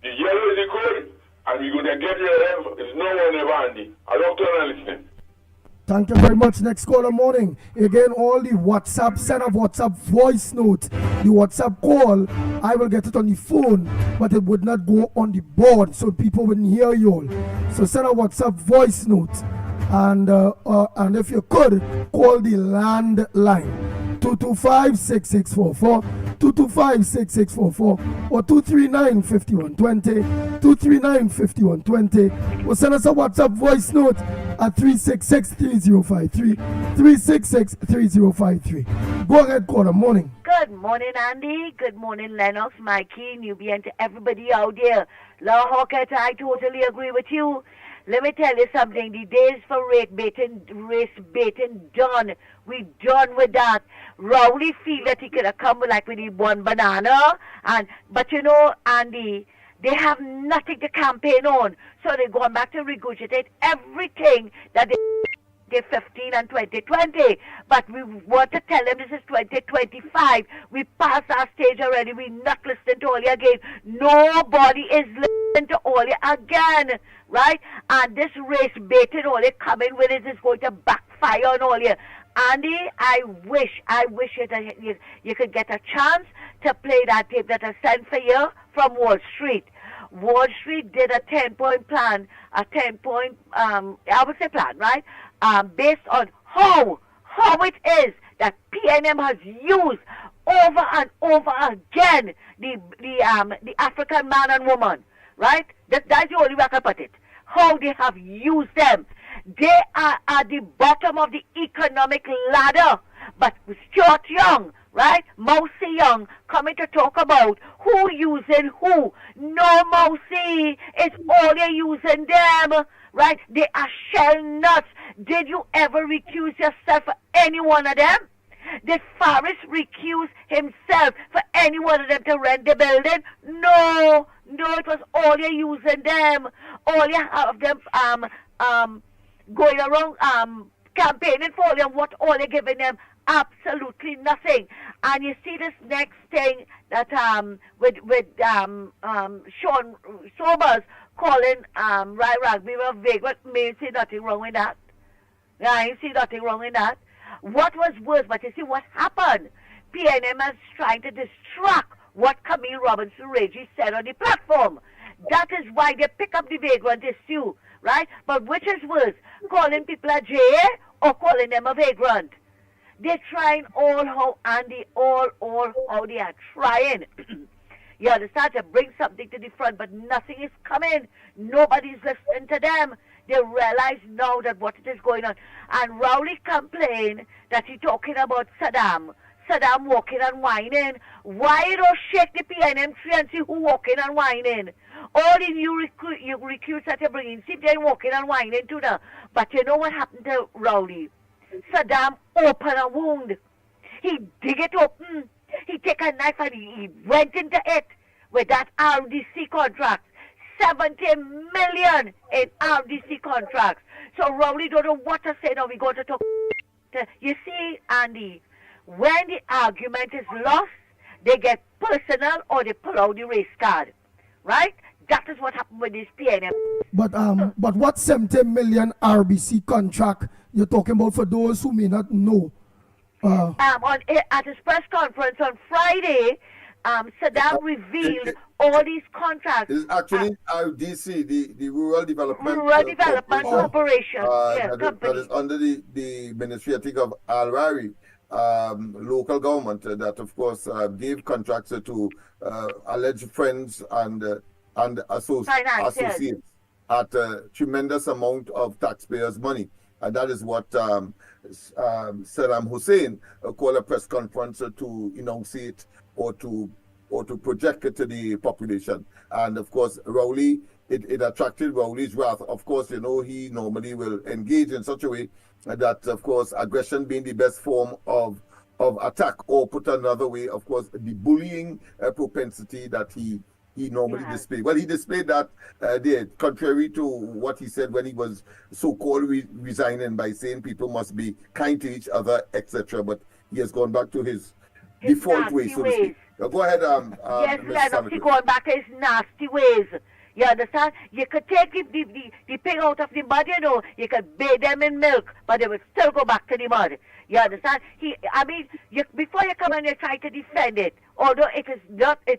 The yellow is the code, and we're gonna get rid of them. There's no one ever handy. I don't turn and listening. Thank you very much. Next caller morning. Again, all the WhatsApp, send a WhatsApp voice note. The WhatsApp call, I will get it on the phone, but it would not go on the board, so people wouldn't hear you all. So send a WhatsApp voice note. And if you could, call the landline. 225-6644, 225-6644, or 239-5120, 239-5120. Or send us a WhatsApp voice note at 366-3053, 366-3053. Go ahead, caller. Morning. Good morning, Andy. Good morning, Lennox, Mickie, newbie, and to everybody out there. La Hawkett, I totally agree with you. Let me tell you something. The days for race baiting done. We done with that. Rowley feel that he could have come with the one banana. But you know, Andy, they have nothing to campaign on. So they're going back to regurgitate everything that they 2015 and 2020, but we want to tell them this is 2025. We passed our stage already. We're not listening to all you again. Nobody is listening to all you again, right? And this race baiting all you coming with it is going to backfire on all you. Andy, I wish you could get a chance to play that tape that I sent for you from Wall Street. Wall Street did a 10-point plan, I would say plan, right? Based on how it is that PNM has used over and over again the African man and woman, right? That's the only way I can put it. How they have used them. They are at the bottom of the economic ladder. But Stuart Young, right? Mousy Young coming to talk about who using who. No, Mousy, it's all you're using them, right? They are shell nuts. Did you ever recuse yourself for any one of them? Did Faris recuse himself for any one of them to rent the building? No, it was all you're using them. All you have them going around campaigning for them. What all you're giving them? Absolutely nothing. And you see this next thing that with Sean Sobers calling Rai Rugby a vagrant. Me see nothing wrong with that. I see nothing wrong with that. What was worse, but you see what happened? PNM is trying to distract what Camille Robinson-Reggie said on the platform. That is why they pick up the vagrant issue, right? But which is worse, calling people a J or calling them a vagrant? They're trying all how they are trying. You understand, to bring something to the front, but nothing is coming. Nobody's listening to them. They realize now that what is going on. And Rowley complained that he's talking about Saddam walking and whining. Why you don't shake the PNM tree and see who walking and whining? All the new recruits that you're bringing, see if they're walking and whining too now. But you know what happened to Rowley? Saddam opened a wound. He dig it open. He take a knife and he went into it with that RDC contract. 70 million in RDC contracts. So Rowley don't know what to say now. We got to talk. You see, Andy, when the argument is lost, they get personal or they pull out the race card. Right? That is what happened with this PNM. But what 70 million RBC contract you're talking about for those who may not know? At his press conference on Friday, Saddam revealed all these contracts. It's actually RDC, the Rural Development Corporation. That is under the Ministry, I think, of Al-Rari, local government that, of course, gave contracts to alleged friends and associates at a tremendous amount of taxpayers' money. And that is what Saddam Hussein called a press conference to enunciate to project it to the population. And of course, Rowley, it attracted Rowley's wrath. Of course, he normally will engage in such a way that, of course, aggression being the best form of attack, or put another way, of course, the bullying propensity that he normally displayed. Well, he displayed that there, contrary to what he said when he was so-called resigning by saying people must be kind to each other, etc. But he has gone back to his default way, so to speak. Go ahead, yes, Ms. Lennox, he going back to his nasty ways. You understand? You could take the pig out of the mud, you could bathe them in milk, but they would still go back to the mud. You understand? Before you come and you try to defend it, although it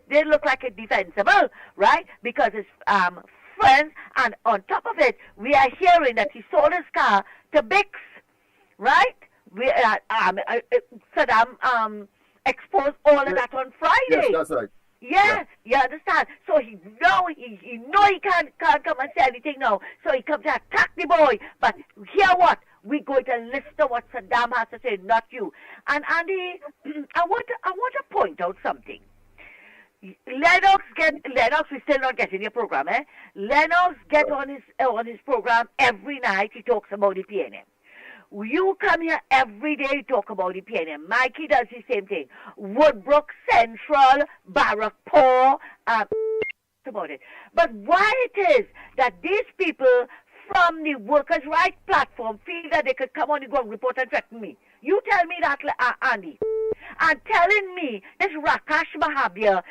did look like it's defensible, right? Because it's friends, and on top of it, we are hearing that he sold his car to Bix, right? Saddam exposed all of that on Friday. Yes, that's right. Yeah, you understand? So he can't come and say anything now. So he comes to attack the boy. But hear what? We're going to listen to what Saddam has to say, not you. And Andy, I want to point out something. Lennox, we're still not getting your program, eh? Lennox get on his program every night. He talks about the PNM. You come here every day to talk about the PNM. Mickie does the same thing. Woodbrook Central, Barrackpore, about it. But why it is that these people from the workers' rights platform feel that they could come on the ground report and threaten me? You tell me that, Andy. And telling me this Rakash Mahabir,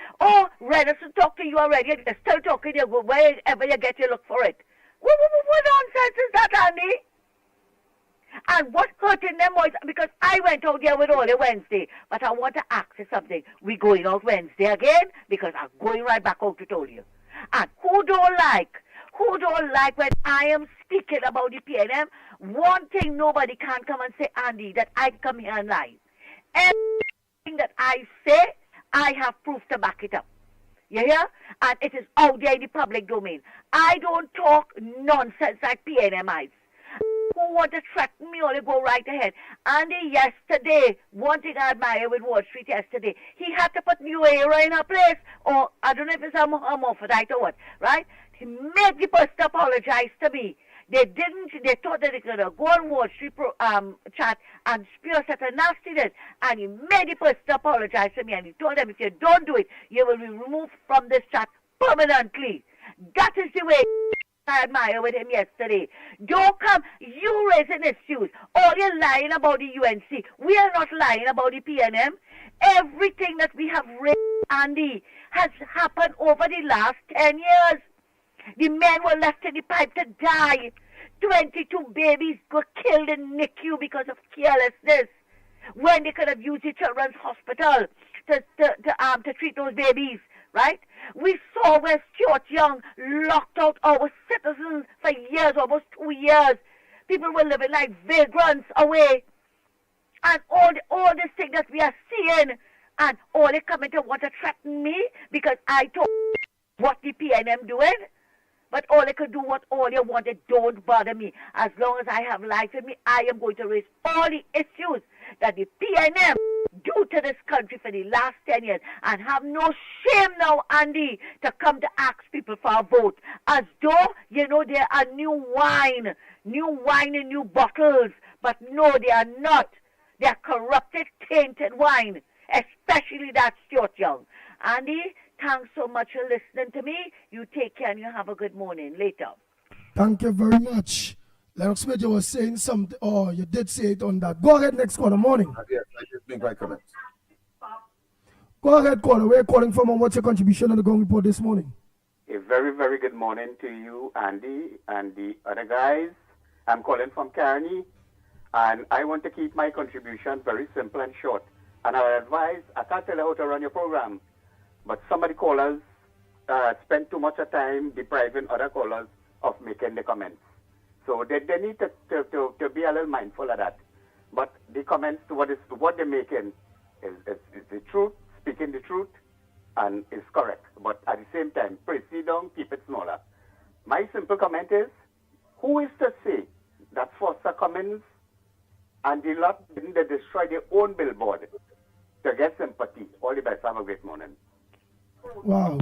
Renus talk to you already, they're still talking to you, wherever you get, you look for it. What nonsense is that, Andy? And what's hurting them was, because I went out there with all the Wednesday, but I want to ask you something. We going out Wednesday again? Because I'm going right back out to tell you. And who don't like when I am speaking about the PNM? One thing nobody can come and say, Andy, that I come here and lie. Everything that I say, I have proof to back it up. You hear? And it is out there in the public domain. I don't talk nonsense like PNMites. Who want to threaten me or go right ahead. Andy, yesterday, one thing I admire with Wall Street yesterday, he had to put new era in her place, or I don't know if it's a hermaphrodite or what, right? He made the person apologize to me. They thought that they could go on Wall Street chat and spew such a nastiness, and he made the person apologize to me, and he told them, if you don't do it, you will be removed from this chat permanently. That is the way I admire with him yesterday. Don't come, you raising issues. All you're lying about the UNC. We are not lying about the PNM. Everything that we have raised, Andy, has happened over the last 10 years. The men were left in the pipe to die. 22 babies were killed in NICU because of carelessness, when they could have used the children's hospital to treat those babies. Right? We saw where Stuart Young locked out our citizens for years, almost 2 years. People were living like vagrants away. And all this thing that we are seeing, and all they coming to want to threaten me because I told what the PNM doing. But all they could do what all they wanted, don't bother me. As long as I have life in me, I am going to raise all the issues that the PNM do to this country for the last 10 years, and have no shame now, Andy, to come to ask people for a vote. As though, there are new wine in new bottles. But no, they are not. They are corrupted, tainted wine, especially that Stuart Young. Andy, thanks so much for listening to me. You take care and you have a good morning. Later. Thank you very much. Lennox Major was saying something. Oh, you did say it on that. Go ahead, next caller. Morning. Yes, I just make my comments. Go ahead, caller. Where are you calling from, and what's your contribution on the Gong Report this morning? A very, very good morning to you, Andy, and the other guys. I'm calling from Kearney, and I want to keep my contribution very simple and short. And I advise, I can't tell you how to run your program, but some of the callers spend too much of time depriving other callers of making the comments. So they need to be a little mindful of that. But the comments to what they're making is the truth, speaking the truth, and is correct. But at the same time, proceed on, keep it smaller. My simple comment is, who is to say that Foster Cummins and the lot didn't destroy their own billboard to get sympathy. All the best. Have a great morning. Wow.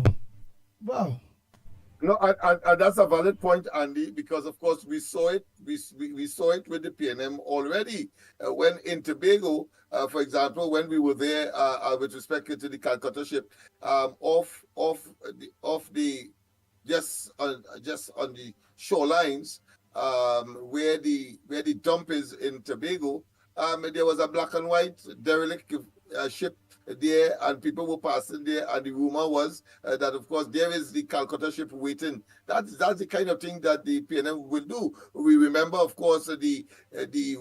No, and that's a valid point, Andy, because of course we saw it. We saw it with the PNM already. When in Tobago, for example, when we were there with respect to the Calcutta ship, off the just on the shorelines, where the dump is in Tobago, there was a black and white derelict ship there, and people were passing there, and the rumor was that of course there is the Calcutta ship waiting. That's the kind of thing that the PNM will do. We remember, of course, the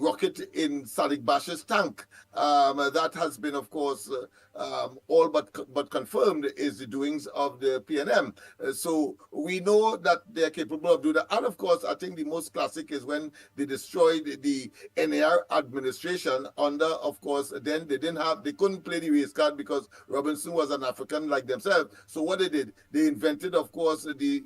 rocket in Sadiq Bash's tank. That has been, of course, all but confirmed is the doings of the PNM. So we know that they're capable of doing that. And of course, I think the most classic is when they destroyed the NAR administration under, of course, then they couldn't play the race card because Robinson was an African like themselves. So what they did, they invented, of course, the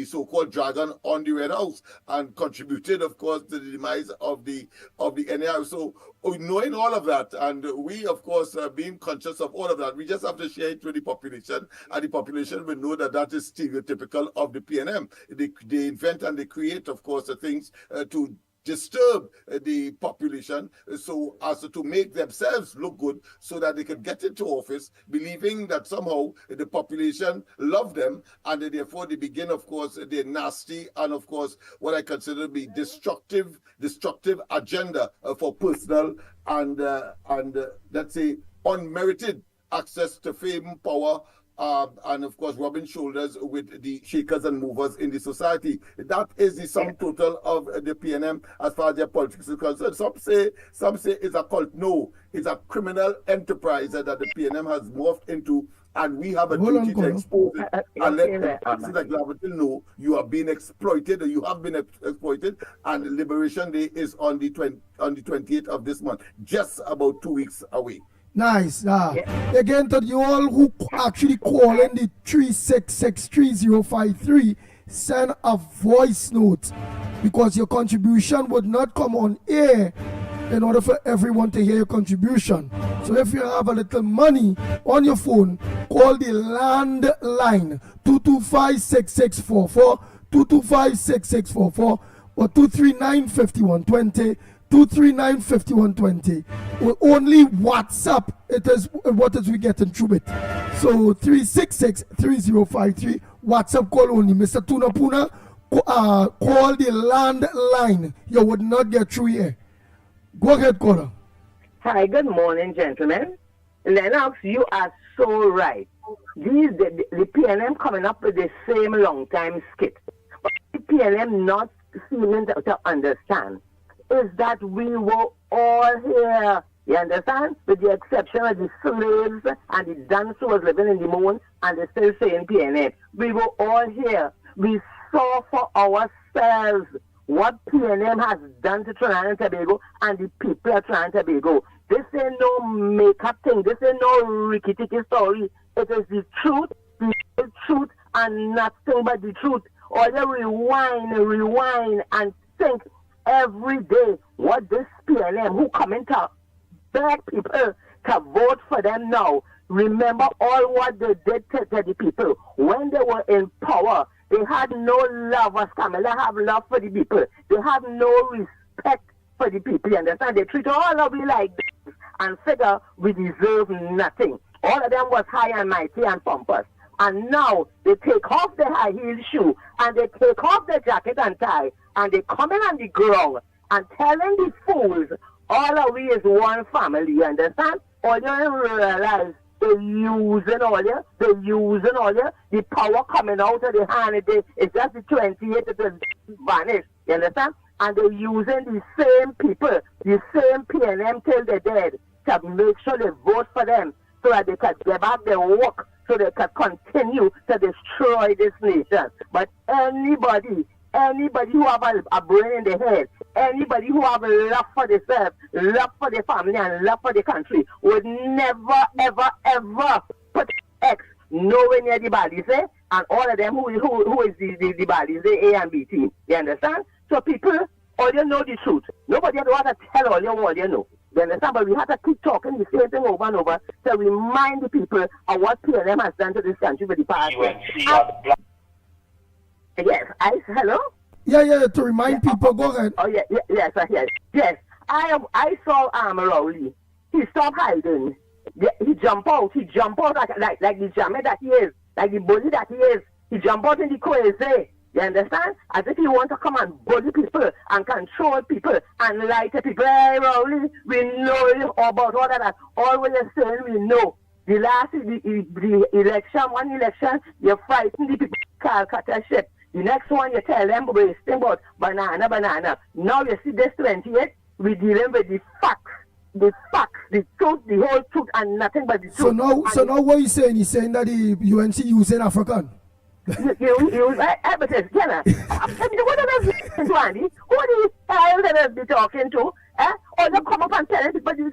so-called dragon on the Red House and contributed, of course, to the demise of the NAR. So knowing all of that, and we, of course, being conscious of all of that, we just have to share it with the population, and the population will know that that is stereotypical of the PNM. They invent and they create, of course, the things to disturb the population so as to make themselves look good so that they can get into office believing that somehow the population love them, and therefore they begin, of course, their nasty and, of course, what I consider to be destructive agenda for personal and let's say unmerited access to fame, power, and of course rubbing shoulders with the shakers and movers in the society. That is the sum total of the PNM as far as their politics is concerned. Some say it's a cult. No, it's a criminal enterprise that the PNM has morphed into, and we have a duty to expose it and let the person like Lavatil know you are being exploited, or you have been exploited, and Liberation Day is on the 28th of this month, just about 2 weeks away. Nice. Again, to you all who actually call in the 3663053, send a voice note, because your contribution would not come on air in order for everyone to hear your contribution. So if you have a little money on your phone, call the landline 225-6644, 225-6644, or 239-5120. 239-5120. Well, only WhatsApp it is what is we getting through it. So 366-3053, WhatsApp call only. Mr. Tunapuna, call the landline. You would not get through here. Go ahead, caller. Hi, good morning, gentlemen. Lennox, you are so right. The PNM coming up with the same long time skit. But the PNM not seeming to understand is that we were all here, you understand? With the exception of the slaves and the dancers living in the moon, and they still saying PNM. We were all here. We saw for ourselves what PNM has done to Trinidad and Tobago and the people of Trinidad and Tobago. This ain't no make-up thing. This ain't no rickety story. It is the truth, and nothing but the truth. All you rewind, and think every day what this PNM who coming to beg people to vote for them now. Remember all what they did to the people when they were in power. They had no love, as Camilla have love for the people. They have no respect for the people. You understand? They treat all of we like this and figure we deserve nothing. All of them was high and mighty and pompous. And now they take off the high heel shoe and they take off the jacket and tie and they coming on the ground and telling the fools all of we is one family. You understand? All you realize they're using all you. The power coming out of the hand, it's just the 28th, it will vanish. You understand? And they're using the same people, the same PNM till they're dead, to make sure they vote for them so that they can get back their work, so they can continue to destroy this nation. But anybody who have a brain in the head, anybody who have love for themselves, love for their family, and love for the country would never, ever, ever put X nowhere near the bodies, and all of them who is the bodies, the A and B team. You understand? So people, all you know the truth. Nobody don't want to tell all you know. You understand? But we have to keep talking the same thing over and over to remind the people of what PLM has done to this country for the past. Hello? Yeah, to remind people, go ahead. Oh, yes. I saw Rowley. He stopped hiding. He jumped out like the jammer that he is, like the bully that he is. He jumped out in the crazy. You understand? As if he want to come and bully people and control people and lie to people. Hey, Rowley, we know about all of that. All what you're saying, we know. The one election, you're fighting the people, Calcutta ship. The next one, you tell them, wasting about banana. Now you see this 28, we're dealing with the facts, the truth, the whole truth, and nothing but the truth. So now what he's saying? He's saying that the UNC using African. You but it's Jenna. What are those to Andy? Who the hell that has been talking to? Or you come up and tell everybody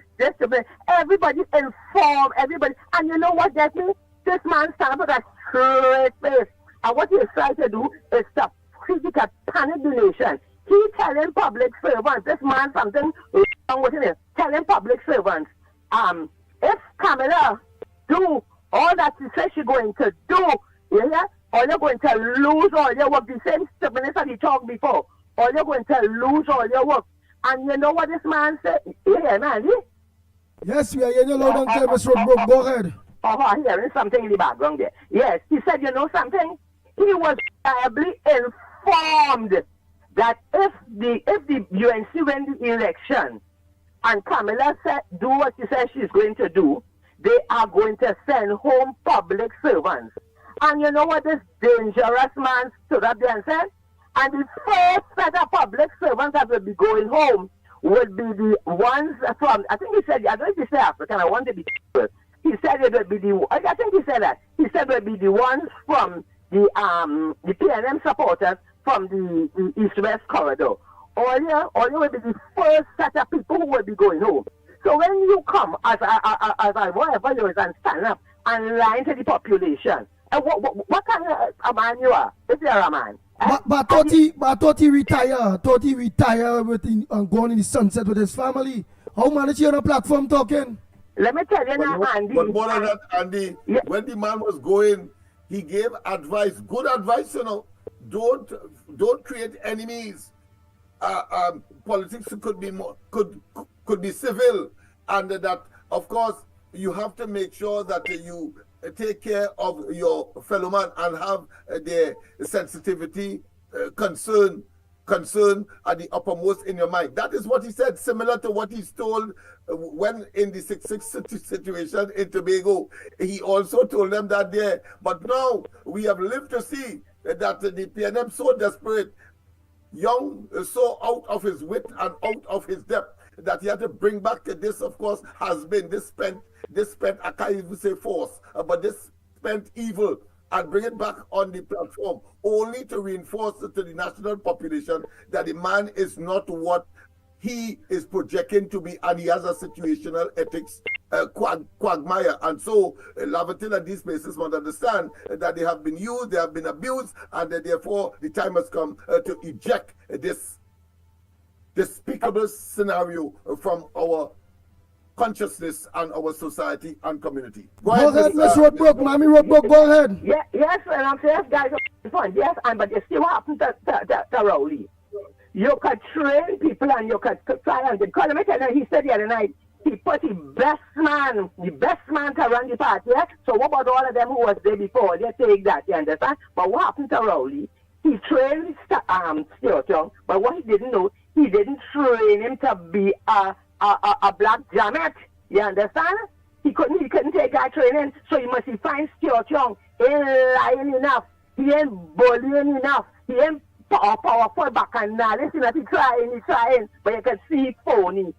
everybody inform everybody. And you know what that means? This man stand up with a straight face. And what he's trying to do is to critical panic the nation. He's telling public servants, this man something wrong with him. Telling public servants, if Camilla do all that she says she's going to do, or you're going to lose all your work. The same stubbornness that he talked before. Or you're going to lose all your work. And you know what this man said? Yeah, man. Yes, we are hearing you loud and clear, Mr. Roadbrook. Go ahead. I'm hearing something in the background there. Yes, he said, you know something? He was reliably informed that if the UNC win the election and Camilla said do what she says she's going to do, they are going to send home public servants. And you know what this dangerous man stood up there and said? And the first set of public servants that will be going home would be the ones from, I think he said, I don't know if he said African, I want to be sure. He said it would be I think he said that. He said it would be the ones from the PNM supporters from the East-West corridor. All you will be the first set of people who will be going home. So when you come as whatever you is and stand up and lie to the population, what kind of a man you are? If you're a man. But I thought he retired. With going in the sunset with his family. How man is he on a platform talking? Let me tell you now, Andy. But more than that, Andy, when the man was going, he gave advice, good advice, Don't create enemies. Politics could be civil, and that, of course, you have to make sure that you take care of your fellow man and have their sensitivity, concern at the uppermost in your mind. That is what he said, similar to what he's told when in the 6-6 situation in Tobago. He also told them that there. But now we have lived to see that the PNM so desperate, Young so out of his wit and out of his depth that he had to bring back this, of course, has been this spent, I can't even say force, but this spent evil, and bring it back on the platform, only to reinforce to the national population that the man is not what he is projecting to be, and he has a situational ethics quagmire. And so Laverton and these places must understand that they have been used, they have been abused, and that therefore the time has come to eject this despicable scenario from our consciousness and our society and community. Go ahead, Miss Roadbrook, Mammy Roadbrook, go ahead. Yes, and I'm saying, guys, fun. Yes, but you see what happened to Rowley. You could train people and you could try and because let me tell you, he said the other night, he put the best man to run the party. Yeah? So what about all of them who was there before? They take that, you understand? But what happened to Rowley? He trained Stuart Young, but what he didn't know, he didn't train him to be a black jamet. You understand? He couldn't take that training, so you must find Stuart Young ain't lying enough. He ain't bullying enough. He ain't powerful back and now. Listen, he's trying, but you can see phony.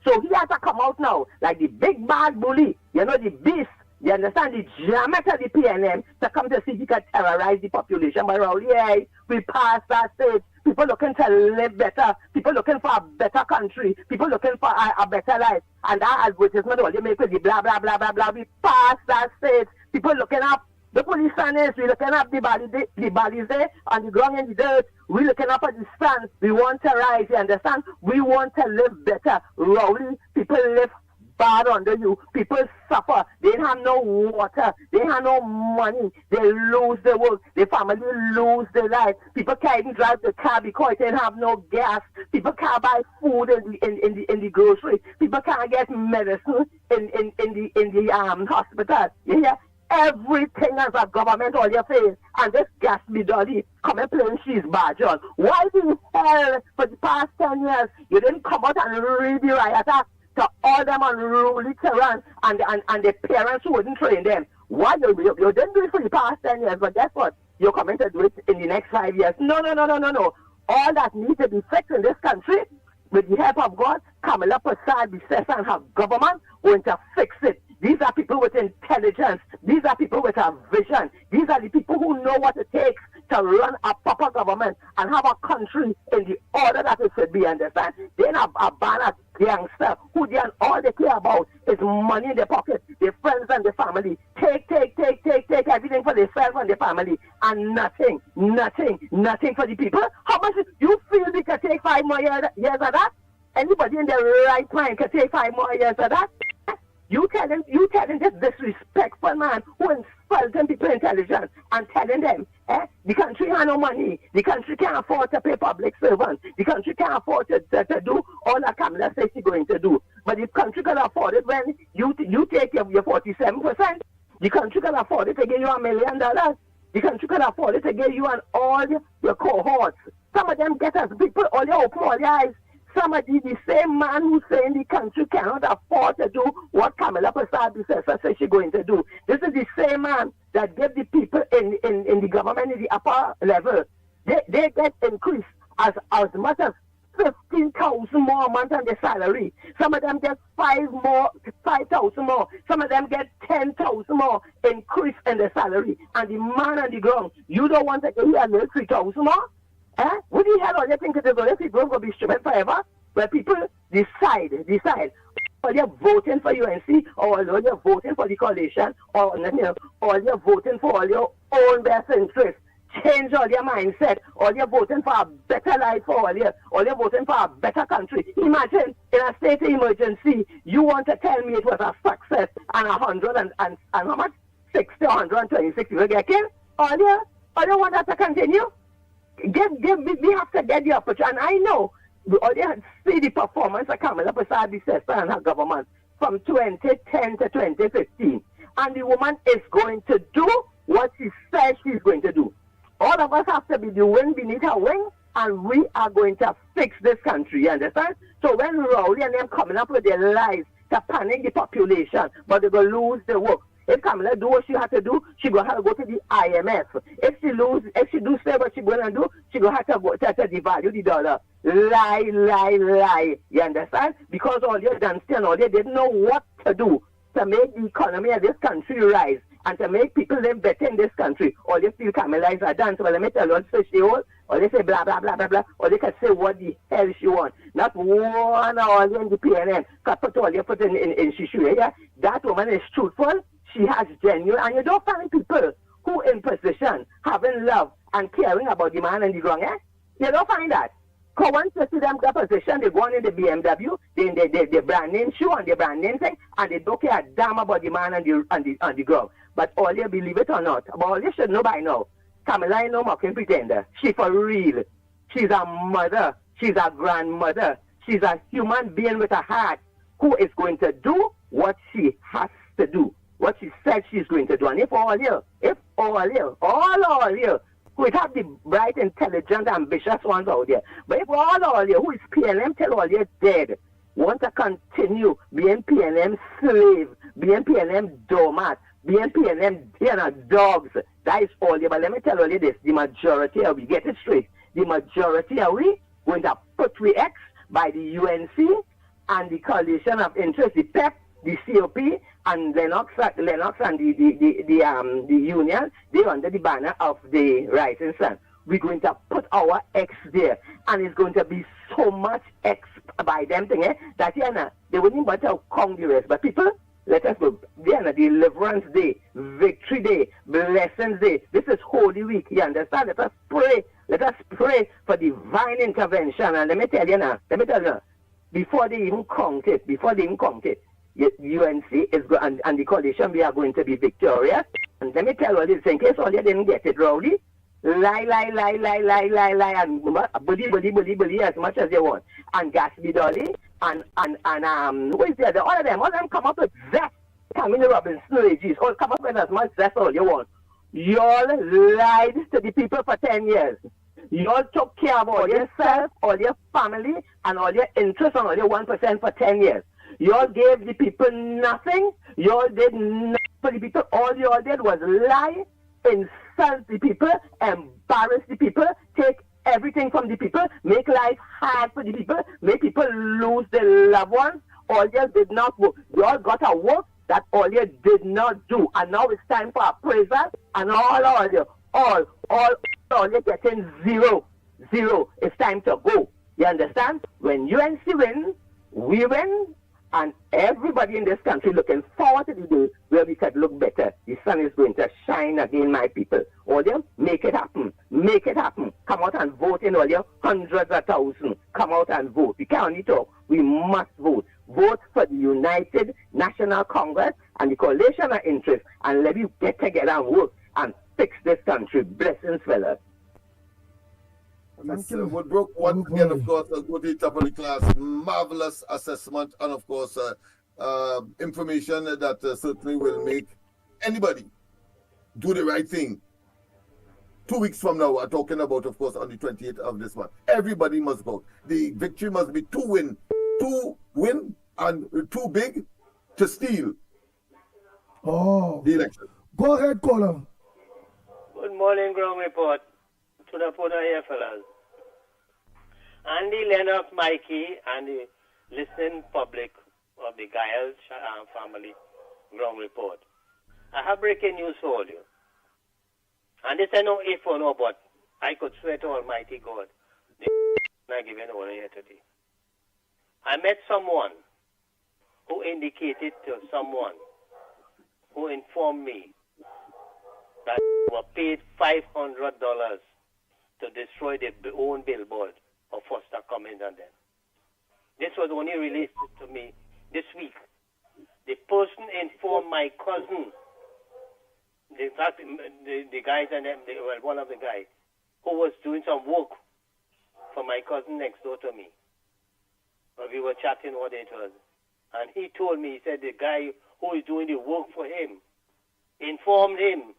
So he has to come out now, like the big bad bully, the beast. You understand? The jamet of the PNM to come to see if he can terrorize the population. But Rowley, we passed that stage. People looking to live better. People looking for a better country. People looking for a better life. And that advertisement all you make with the blah, blah, blah, blah, blah. We passed that stage. People looking up The police stand is, we looking up the bodies there on the ground in the dirt. We looking up at the stand. We want to rise, you understand? We want to live better. Rowley, people live bad under you. People suffer. They have no water. They have no money. They lose their work. Their family lose their life. People can't even drive the car because they have no gas. People can't buy food in the grocery. People can't get medicine in the hospital. You hear? Everything as a government on your face, and this gas me dolly come and playing she's badge on. Why the hell for the past 10 years you didn't come out and read the riot act to all them unruly Tehran and the parents who wouldn't train them? Why you didn't do it for the past 10 years, but guess what? You're coming to do it in the next 5 years. No. All that needs to be fixed in this country, with the help of God, Kamala Prasad, Bissessa, and her government going to fix it. These are people with intelligence. These are people with a vision. These are the people who know what it takes to run a proper government and have a country in the order that it should be, understand? They have a band of gangsters who all they care about is money in their pocket, their friends and their family. Take everything for themselves and their family, and nothing for the people. How much you feel they can take 5 more years of that? Anybody in their right mind can take 5 more years of that? You telling this disrespectful man who insulting people intelligence and telling them, the country has no money, the country can't afford to pay public servants, the country can't afford to do all that Kamala says she's going to do. But the country can afford it when you take your 47%. The country can afford it to give you $1 million. The country can afford it to give you and all your cohorts. Some of them get us people, all your open all your eyes. Some of the same man who's saying the country cannot afford to do what Kamala Prasad says she's going to do. This is the same man that gave the people in the government in the upper level. They get increased as much as 15,000 more a month on their salary. Some of them get 5,000 more. Some of them get 10,000 more increase in their salary. And the man on the ground, you don't want to get here a little 3,000 more? What the hell are you thinking is only people going to be streaming forever? Where people decide. Or you're voting for UNC, or you're voting for the coalition, or you're voting for all your own best interests. Change all your mindset, or you're voting for a better life for all you, or you're voting for a better country. Imagine in a state of emergency, you want to tell me it was a success and 100 and how much? 60 or 126 people get killed? All you want that to continue? We have to get the opportunity. And I know we already see the performance of Kamala Prasad and her government from 2010 to 2015. And the woman is going to do what she says she's going to do. All of us have to be the wind beneath her wing, and we are going to fix this country, you understand? So when Rowley and them coming up with their lies to panic the population, but they're going to lose their work. If Kamala do what she had to do, she going to have to go to the IMF. If she do say what she going to do, she going to have to go to devalue the dollar. Lie. You understand? Because all you done still, all they didn't know what to do to make the economy of this country rise and to make people live better in this country. All they feel Kamala is a dance. Well, let me tell you, so she hold, or they say blah, blah, blah, blah, blah, or they can say what the hell she wants. Not one all in the PNM. Put all your foot in Shishu. Yeah? That woman is truthful. She has genuine, and you don't find people who in position having love and caring about the man and the ground, You don't find that. Because once you see them get position, they go on in the BMW, they brand name shoe and the brand name thing, and they don't care a damn about the man and the ground. But all you believe it or not, but all you should know by now, Kamala is no mocking pretender. She's for real. She's a mother. She's a grandmother. She's a human being with a heart who is going to do what she has to do. What she said she's going to do. And if all you, who have the bright, intelligent, ambitious ones out there, but if all you, who is PNM, tell all you dead, want to continue being PNM slave, being PNM doormat, being PNM dogs, that is all you. But let me tell all you this, the majority of we, get it straight, the majority of we going to put we X by the UNC and the coalition of interest, the PEP, the COP, and Lennox and the union, they under the banner of the Rising Sun. We're going to put our X there, and it's going to be so much X by them thing, that they wouldn't want to Congress. But people, Let us go. Then Deliverance Day, Victory Day, Blessings Day. This is Holy Week. You understand? Let us pray. Let us pray for divine intervention. And let me tell you now, before they even count it, UNC is and the coalition, we are going to be victorious. And let me tell you this, in case all you didn't get it, Rowdy, lie, and bully as much as you want. And Gatsby Dolly, and who is there? All of them come up with zest. Camille Robinson, Regis, all come up with as much zest all you want. Y'all lied to the people for 10 years. Y'all took care of all yourself, all your family, and all your interest on all your 1% for 10 years. Y'all gave the people nothing. Y'all did nothing for the people. All y'all did was lie, insult the people, embarrass the people, take everything from the people, make life hard for the people, make people lose their loved ones. All you did not work. Y'all got a work that all you did not do. And now it's time for appraisal, and all you're getting zero. It's time to go. You understand? When UNC win, we win, and everybody in this country looking forward to the day where we could look better. The sun is going to shine again, my people. All them, make it happen. Make it happen. Come out and vote in all your hundreds of thousands. Come out and vote. We can't only talk. We must vote. Vote for the United National Congress and the coalition of interest, and let you get together and work and fix this country. Blessings, fellas. Woodbrook, once again, of course, go to the top of the class. Marvelous assessment, and of course, information that certainly will make anybody do the right thing. 2 weeks from now, we're talking about, of course, on the 28th of this month. Everybody must vote. The victory must be two win and too big to steal the election. Go ahead, caller. Good morning, Ground Report. To the put here, fellas. Andy, Lennox, Mickie, and the listening public of the Giles family Ground Report. I have breaking news for all you. And this is no if or no but. I could swear to Almighty God. Not giving order here today. I met someone who indicated to someone who informed me that they were paid $500 to destroy their own billboard of Foster Cummings and them. This was only released to me this week. The person informed my cousin, the guys and them, one of the guys, who was doing some work for my cousin next door to me. We were chatting what it was. And he told me, he said the guy who is doing the work for him informed him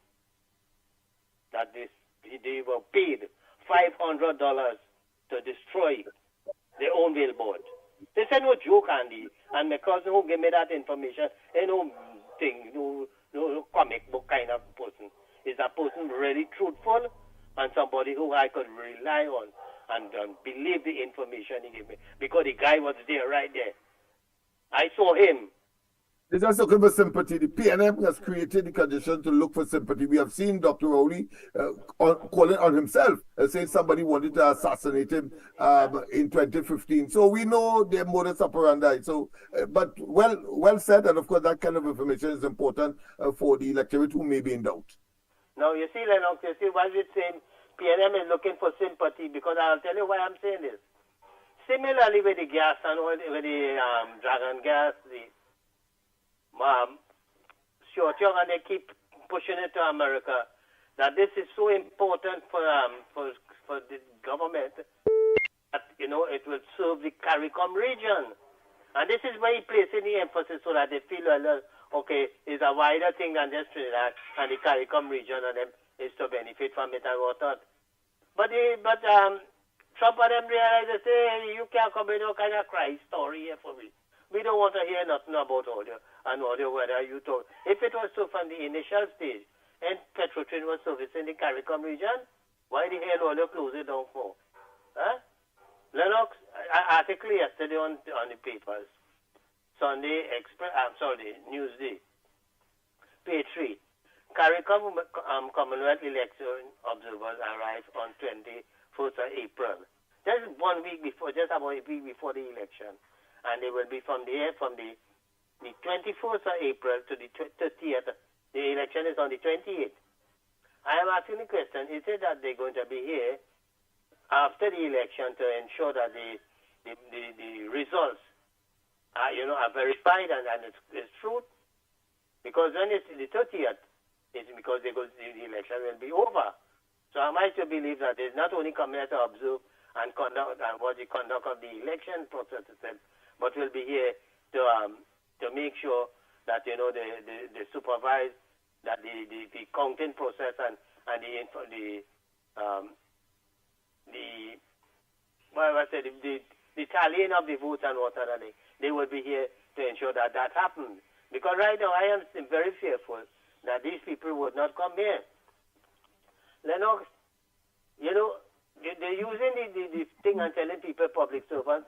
that they were paid $500 to destroy their own billboard. This is no joke, Andy. And my cousin who gave me that information, no comic book kind of person. Is a person really truthful and somebody who I could rely on and believe the information he gave me. Because the guy was there, right there. I saw him. They're just looking for sympathy. The PNM has created the condition to look for sympathy. We have seen Dr. Rowley calling on himself, saying somebody wanted to assassinate him in 2015. So we know their modus operandi. So, but well said, and of course that kind of information is important for the electorate who may be in doubt. Now you see, Lennox, why is it saying PNM is looking for sympathy? Because I'll tell you why I'm saying this. Similarly with the gas and with the dragon gas, short young, and they keep pushing it to America, that this is so important for the government that, it will serve the CARICOM region. And this is why he's placing the emphasis so that they feel, okay, it's a wider thing than just Trinidad and the CARICOM region, and them is to benefit from it and whatnot. But Trump and them realize, they say, hey, you can't come with no kind of cry story here for me. We don't want to hear nothing about audio and audio whether you talk. If it was so from the initial stage and Petrotrin was servicing the CARICOM region, why the hell all you close it down for? Huh? Lennox, article yesterday on the papers, Sunday Express, Newsday, page 3. CARICOM Commonwealth election observers arrive on 21st of April. Just 1 week before, just about a week before the election. And they will be from the the 24th of April to the 30th. The election is on the 28th. I am asking the question, is it that they're going to be here after the election to ensure that the results are verified and it's true? Because when it's the 30th, it's because the election will be over. So am I to believe that they're not only coming here to observe and conduct and what the conduct of the election process is, but will be here to make sure that they supervise that the counting process and the tallying of the votes and what other thing, they will be here to ensure that happens. Because right now I am very fearful that these people would not come here. Lennox, they're using the thing and telling people public servants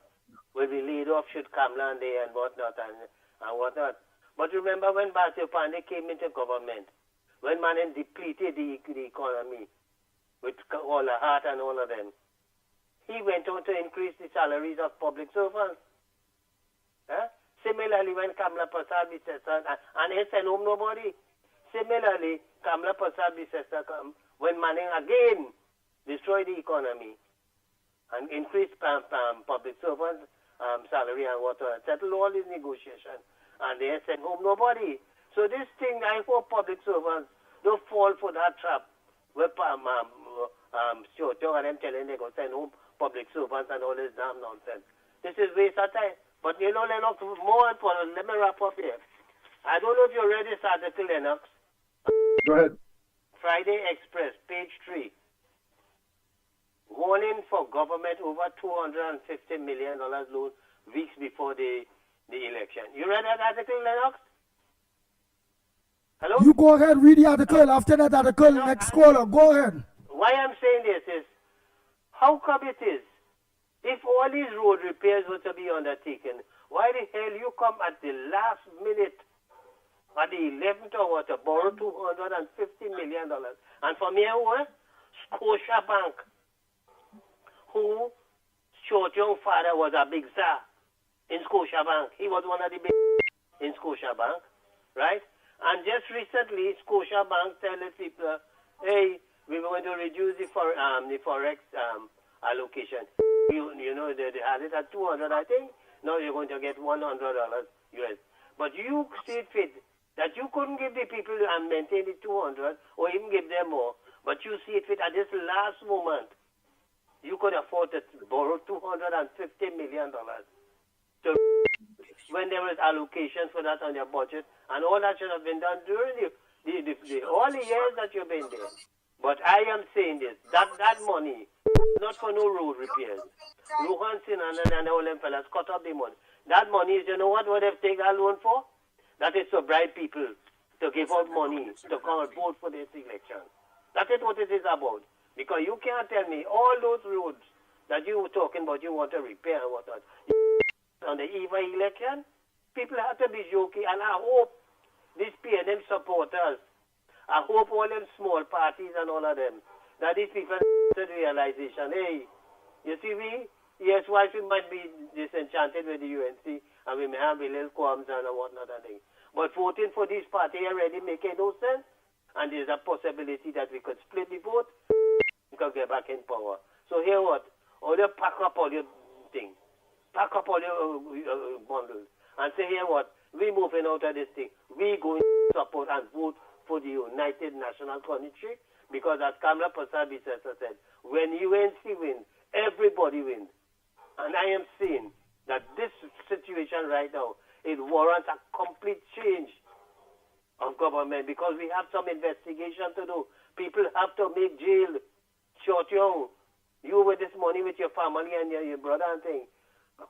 will be laid off should Kamla and whatnot and whatnot. But remember when Basil Pandey came into government, when Manin depleted the economy with all the heart and all of them, he went on to increase the salaries of public servants. Similarly, when Kamla Prasad Bisesa, and he sent home nobody. Similarly, Kamla Prasad Bisesa, when Manning again destroyed the economy and increased public servants' salary and whatever, settled all these negotiations, and they sent home nobody. So this thing, I hope public servants don't fall for that trap where Chotong and them telling they go send home public servants and all this damn nonsense. This is waste of time. But Lennox, more important, let me wrap up here. I don't know if you read this article, Lennox. Go ahead. Friday Express, page 3. Warning for government over $250 million loan weeks before the election. You read that article, Lennox? Hello? You go ahead, read the article. After that article, next caller, go ahead. Why I'm saying this is, how come it is, if all these road repairs were to be undertaken, why the hell you come at the last minute, at the 11th hour, to borrow $250 million? And from here, what? Scotia Bank, who Cho Chong's father was a big star in Scotia Bank. He was one of the big in Scotia Bank, right? And just recently, Scotia Bank tell the people, hey, we're going to reduce the forex allocation. They had it at 200, I think. Now you're going to get $100 US. But you see fit that you couldn't give the people and maintain the 200 or even give them more. But you see it fit at this last moment, you could afford to borrow $250 million. So when there was allocation for that on your budget, and all that should have been done during all the years that you've been there. But I am saying this, that money, not for no road repairs. Rohan Sin and all them fellas cut up the money. That money is, what they've taken a loan for? That is to bribe people to give out money to come and vote for this election. That is what it is about. Because you can't tell me all those roads that you were talking about you want to repair and whatnot. On the eve of election, people have to be joking, and I hope these PNM supporters, I hope all them small parties and all of them, that these people have the realization, hey, you see yes, while we might be disenchanted with the UNC, and we may have a little qualms and whatnot and things, but voting for this party already making no sense, and there's a possibility that we could split the vote, we could get back in power. So here what? All you pack up all your things. Pack up all your bundles and say, here what? We moving out of this thing. We going to support and vote for the United National Country, because as Kamla Prasad Bisesa said, when UNC wins, everybody wins. And I am saying that this situation right now, it warrants a complete change of government, because we have some investigation to do. People have to make jail. Short young, you with this money with your family and your brother and thing.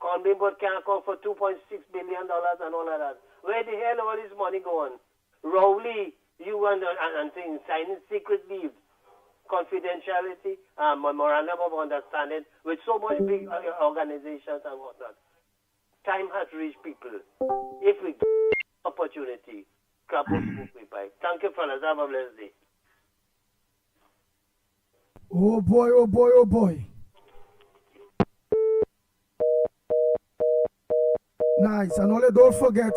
Conway Board can't come for $2.6 billion and all of that. Where the hell all this money going? Rowley, you and things, signing secret deals, confidentiality, memorandum of understanding with so much big organizations and whatnot. Time has reached people. If we get opportunity, we buy. Thank you, fellas. Have a blessed day. Oh boy, oh boy, oh boy. Nice. And only don't forget,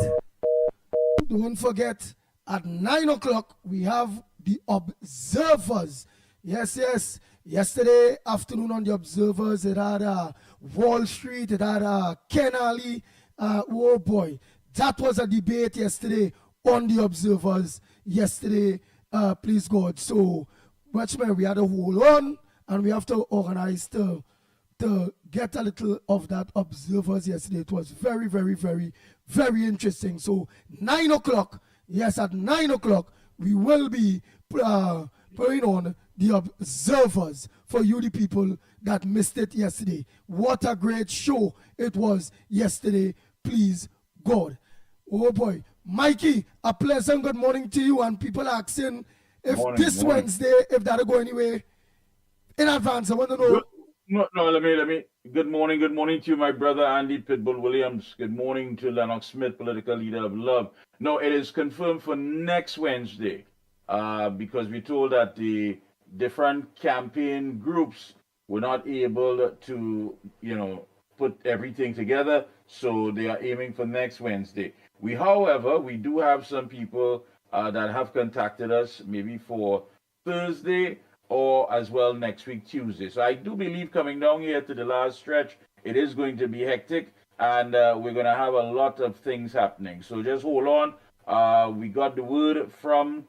don't forget, at 9 o'clock, we have the Observers. Yes. Yesterday afternoon on the Observers, it had Wall Street, it had Ken Ali. Oh boy, that was a debate yesterday on the Observers. Yesterday, please God. So, watchmen, we had a whole on, and we have to organize to get a little of that Observers yesterday. It was very, very, very, very interesting. So 9 o'clock, yes, at 9 o'clock, we will be putting on the Observers for you, the people that missed it yesterday. What a great show it was yesterday, please God. Oh boy. Mikey, a pleasant good morning to you, and people asking if Wednesday, if that'll go anyway. In advance, I want to know. Let me. Good morning to you, my brother Andy Pitbull Williams. Good morning to Lennox Smith, political leader of Love. No, it is confirmed for next Wednesday, because we told that the different campaign groups were not able to, put everything together, so they are aiming for next Wednesday. However, we do have some people that have contacted us, maybe for Thursday or as well next week, Tuesday. So I do believe coming down here to the last stretch, it is going to be hectic, and we're going to have a lot of things happening. So just hold on. We got the word from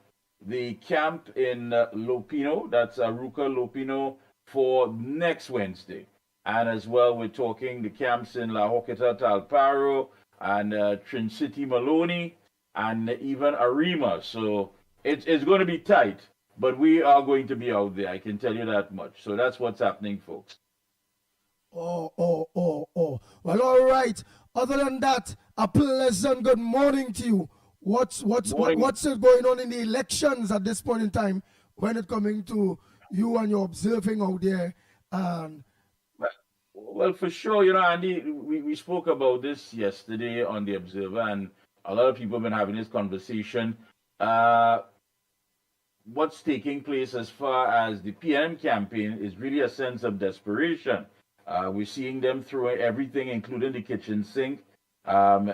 the camp in Lopino, that's Aruca Lopino, for next Wednesday. And as well, we're talking the camps in La Joqueta, Talparo, and Trincity Maloney, and even Arima. So it's going to be tight, but we are going to be out there. I can tell you that much. So that's what's happening, folks. Oh. Well, all right. Other than that, a pleasant good morning to you. What's going on in the elections at this point in time when it coming to you and you're observing out there? Well, for sure, Andy, we spoke about this yesterday on The Observer, and a lot of people have been having this conversation. What's taking place as far as the PNM campaign is really a sense of desperation. We're seeing them throw everything, including the kitchen sink,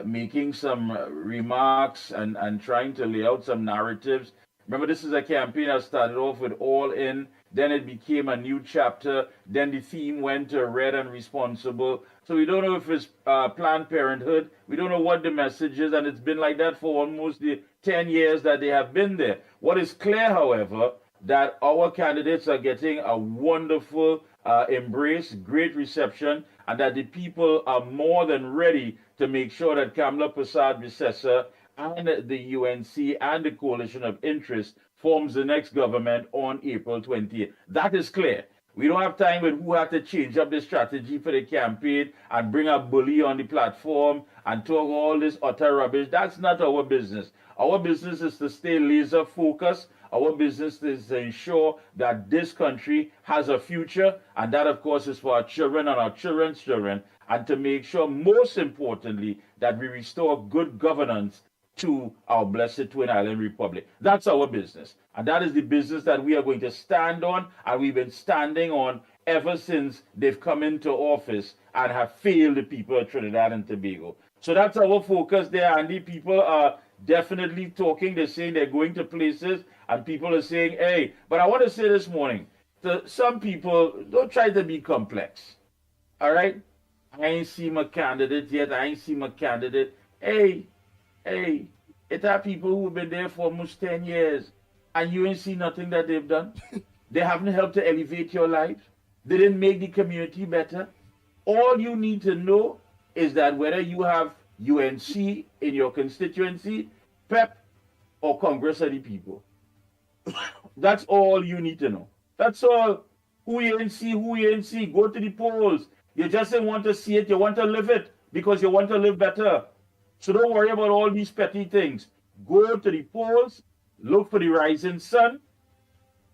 making some remarks and trying to lay out some narratives. Remember, this is a campaign that started off with all in, then it became a new chapter, then the theme went to red and responsible. So we don't know if it's Planned Parenthood, we don't know what the message is, and it's been like that for almost the 10 years that they have been there. What is clear, however, that our candidates are getting a wonderful embrace, great reception, and that the people are more than ready to make sure that Kamla Prasad-Visesa and the UNC and the coalition of interest forms the next government on April 20th. That is clear. We don't have time with who have to change up the strategy for the campaign and bring a bully on the platform and talk all this utter rubbish. That's not our business. Our business is to stay laser focused. Our business is to ensure that this country has a future, and that, of course, is for our children and our children's children, and to make sure, most importantly, that we restore good governance to our blessed Twin Island Republic. That's our business. And that is the business that we are going to stand on, and we've been standing on ever since they've come into office and have failed the people of Trinidad and Tobago. So that's our focus there, and the people are definitely talking. They're saying they're going to places, and people are saying, hey, but I want to say this morning, to some people, don't try to be complex. All right? I ain't seen my candidate yet. Hey, it are people who've been there for almost 10 years, and you ain't seen nothing that they've done. They haven't helped to elevate your life. They didn't make the community better. All you need to know is that whether you have UNC in your constituency, PEP, or Congress of the People. That's all you need to know. That's all. Who you ain't see, go to the polls. You just don't want to see it, you want to live it, because you want to live better. So don't worry about all these petty things. Go to the polls, look for the rising sun,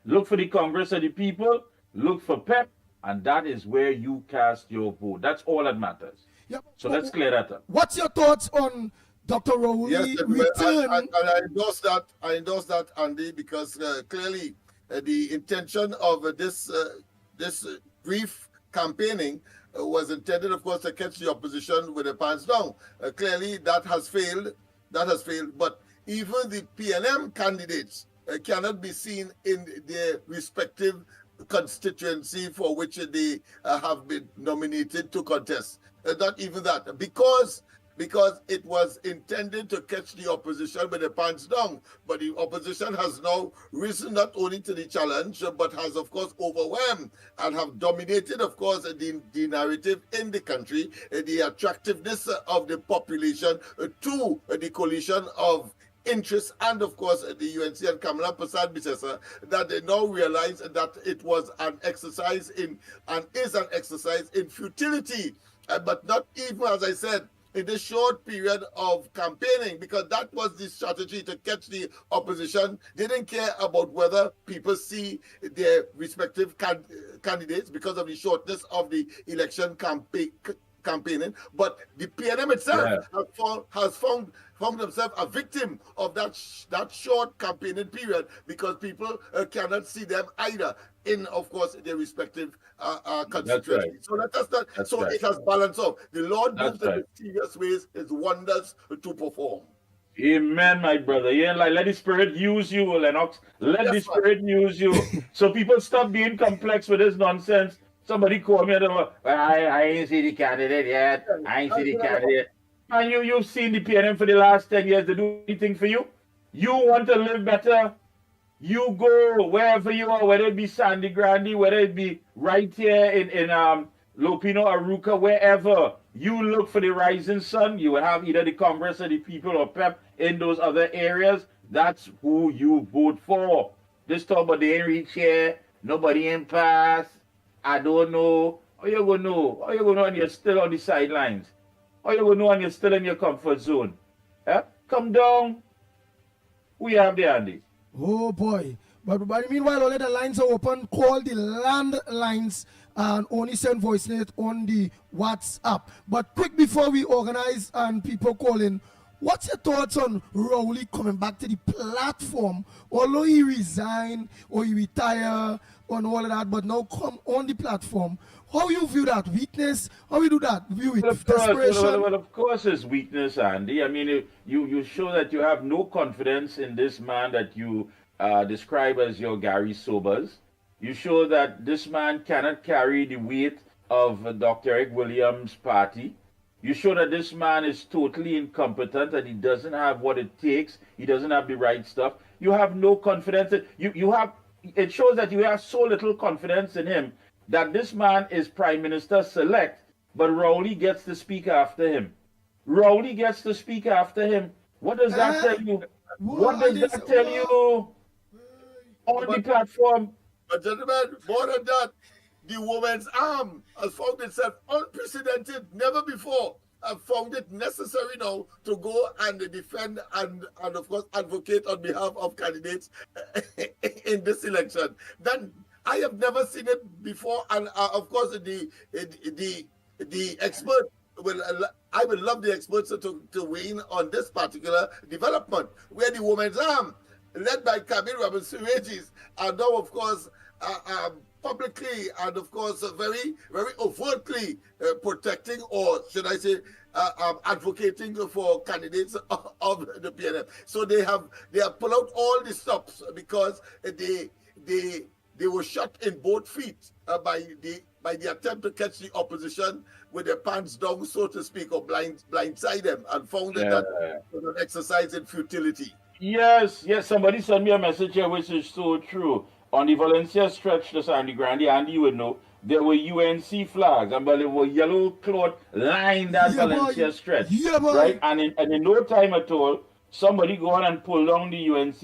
look for the Congress of the People, look for PEP, and that is where you cast your vote. That's all that matters. Yep. So let's clear that up. What's your thoughts on Dr. Rowley return? I endorse that, Andy, because clearly the intention of this brief campaigning was intended, of course, to catch the opposition with their pants down. Clearly, that has failed. But even the PNM candidates cannot be seen in their respective constituency for which they have been nominated to contest. Not even that, because it was intended to catch the opposition with their pants down. But the opposition has now risen not only to the challenge, but has, of course, overwhelmed and have dominated, of course, the narrative in the country, the attractiveness of the population to the coalition of interest, and of course the UNC and Kamala Prasad Bisesa, that they now realize that it was an exercise in, and is an exercise in futility, but not even, as I said, in this short period of campaigning, because that was the strategy to catch the opposition. They didn't care about whether people see their respective candidates because of the shortness of the election campaigning, but the PNM itself has found themselves a victim of that short campaigning period, because people cannot see them either in, of course, their respective constituencies. Right. So let us not. That's so right. It has balanced out. The Lord moves in mysterious ways His wonders to perform. Amen, my brother. Yeah, like let the Spirit use you, Lennox. Let the Spirit use you. So people stop being complex with this nonsense. Somebody called me and well, I ain't see the candidate yet. I ain't see the candidate. And you've seen the PNM for the last 10 years. They do anything for you? You want to live better? You go wherever you are, whether it be Sandy Grande, whether it be right here in Lopino, Aruca, wherever. You look for the rising sun. You will have either the Congress or the People or PEP in those other areas. That's who you vote for. This talk about they ain't reach here. Nobody ain't pass. I don't know. How you gonna know? How you gonna know when you're still on the sidelines? How you gonna know when you're still in your comfort zone? Come down. We have the Andy. Oh boy. But meanwhile, all the lines are open. Call the landlines and only send voice note on the WhatsApp. But quick before we organize and people call in, what's your thoughts on Rowley coming back to the platform? Although he resigned or he retire and all of that, but now come on the platform. How you view that? Weakness? How you do that? View it? Desperation? Well, of course it's weakness, Andy. I mean, you show that you have no confidence in this man that you describe as your Gary Sobers. You show that this man cannot carry the weight of Dr. Eric Williams' party. You show that this man is totally incompetent and he doesn't have what it takes. He doesn't have the right stuff. You have no confidence. It shows that you have so little confidence in him that this man is Prime Minister select, but Rowley gets to speak after him. Rowley gets to speak after him. What does that tell you? What does that tell you on the platform? But gentlemen, more than that, the woman's arm has found itself unprecedented, never before. Have found it necessary now to go and defend and of course advocate on behalf of candidates in this election. Then I have never seen it before, and of course the expert will. I would love the experts to weigh in on this particular development, where the woman's arm, led by Camille Robinson Regis, are now of course publicly and of course very, very overtly protecting, or should I say advocating for candidates of the PNM. So they have pulled out all the stops because they were shot in both feet by the attempt to catch the opposition with their pants down, so to speak, or blindside them, and found that was an exercise in futility. Yes, somebody sent me a message here which is so true. On the Valencia stretch to Sandy Grande, Andy would know, there were UNC flags, and there were yellow cloth lined that Valencia stretch, right? And in no time at all, somebody go on and pull down the UNC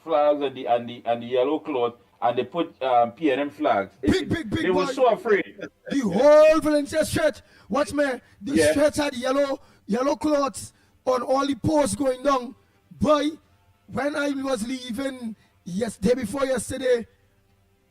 flags and the yellow cloth, and they put PNM flags. They were so afraid. The whole Valencia stretch, watch me, the stretch had yellow cloths on all the posts going down. Boy, when I was leaving day before yesterday,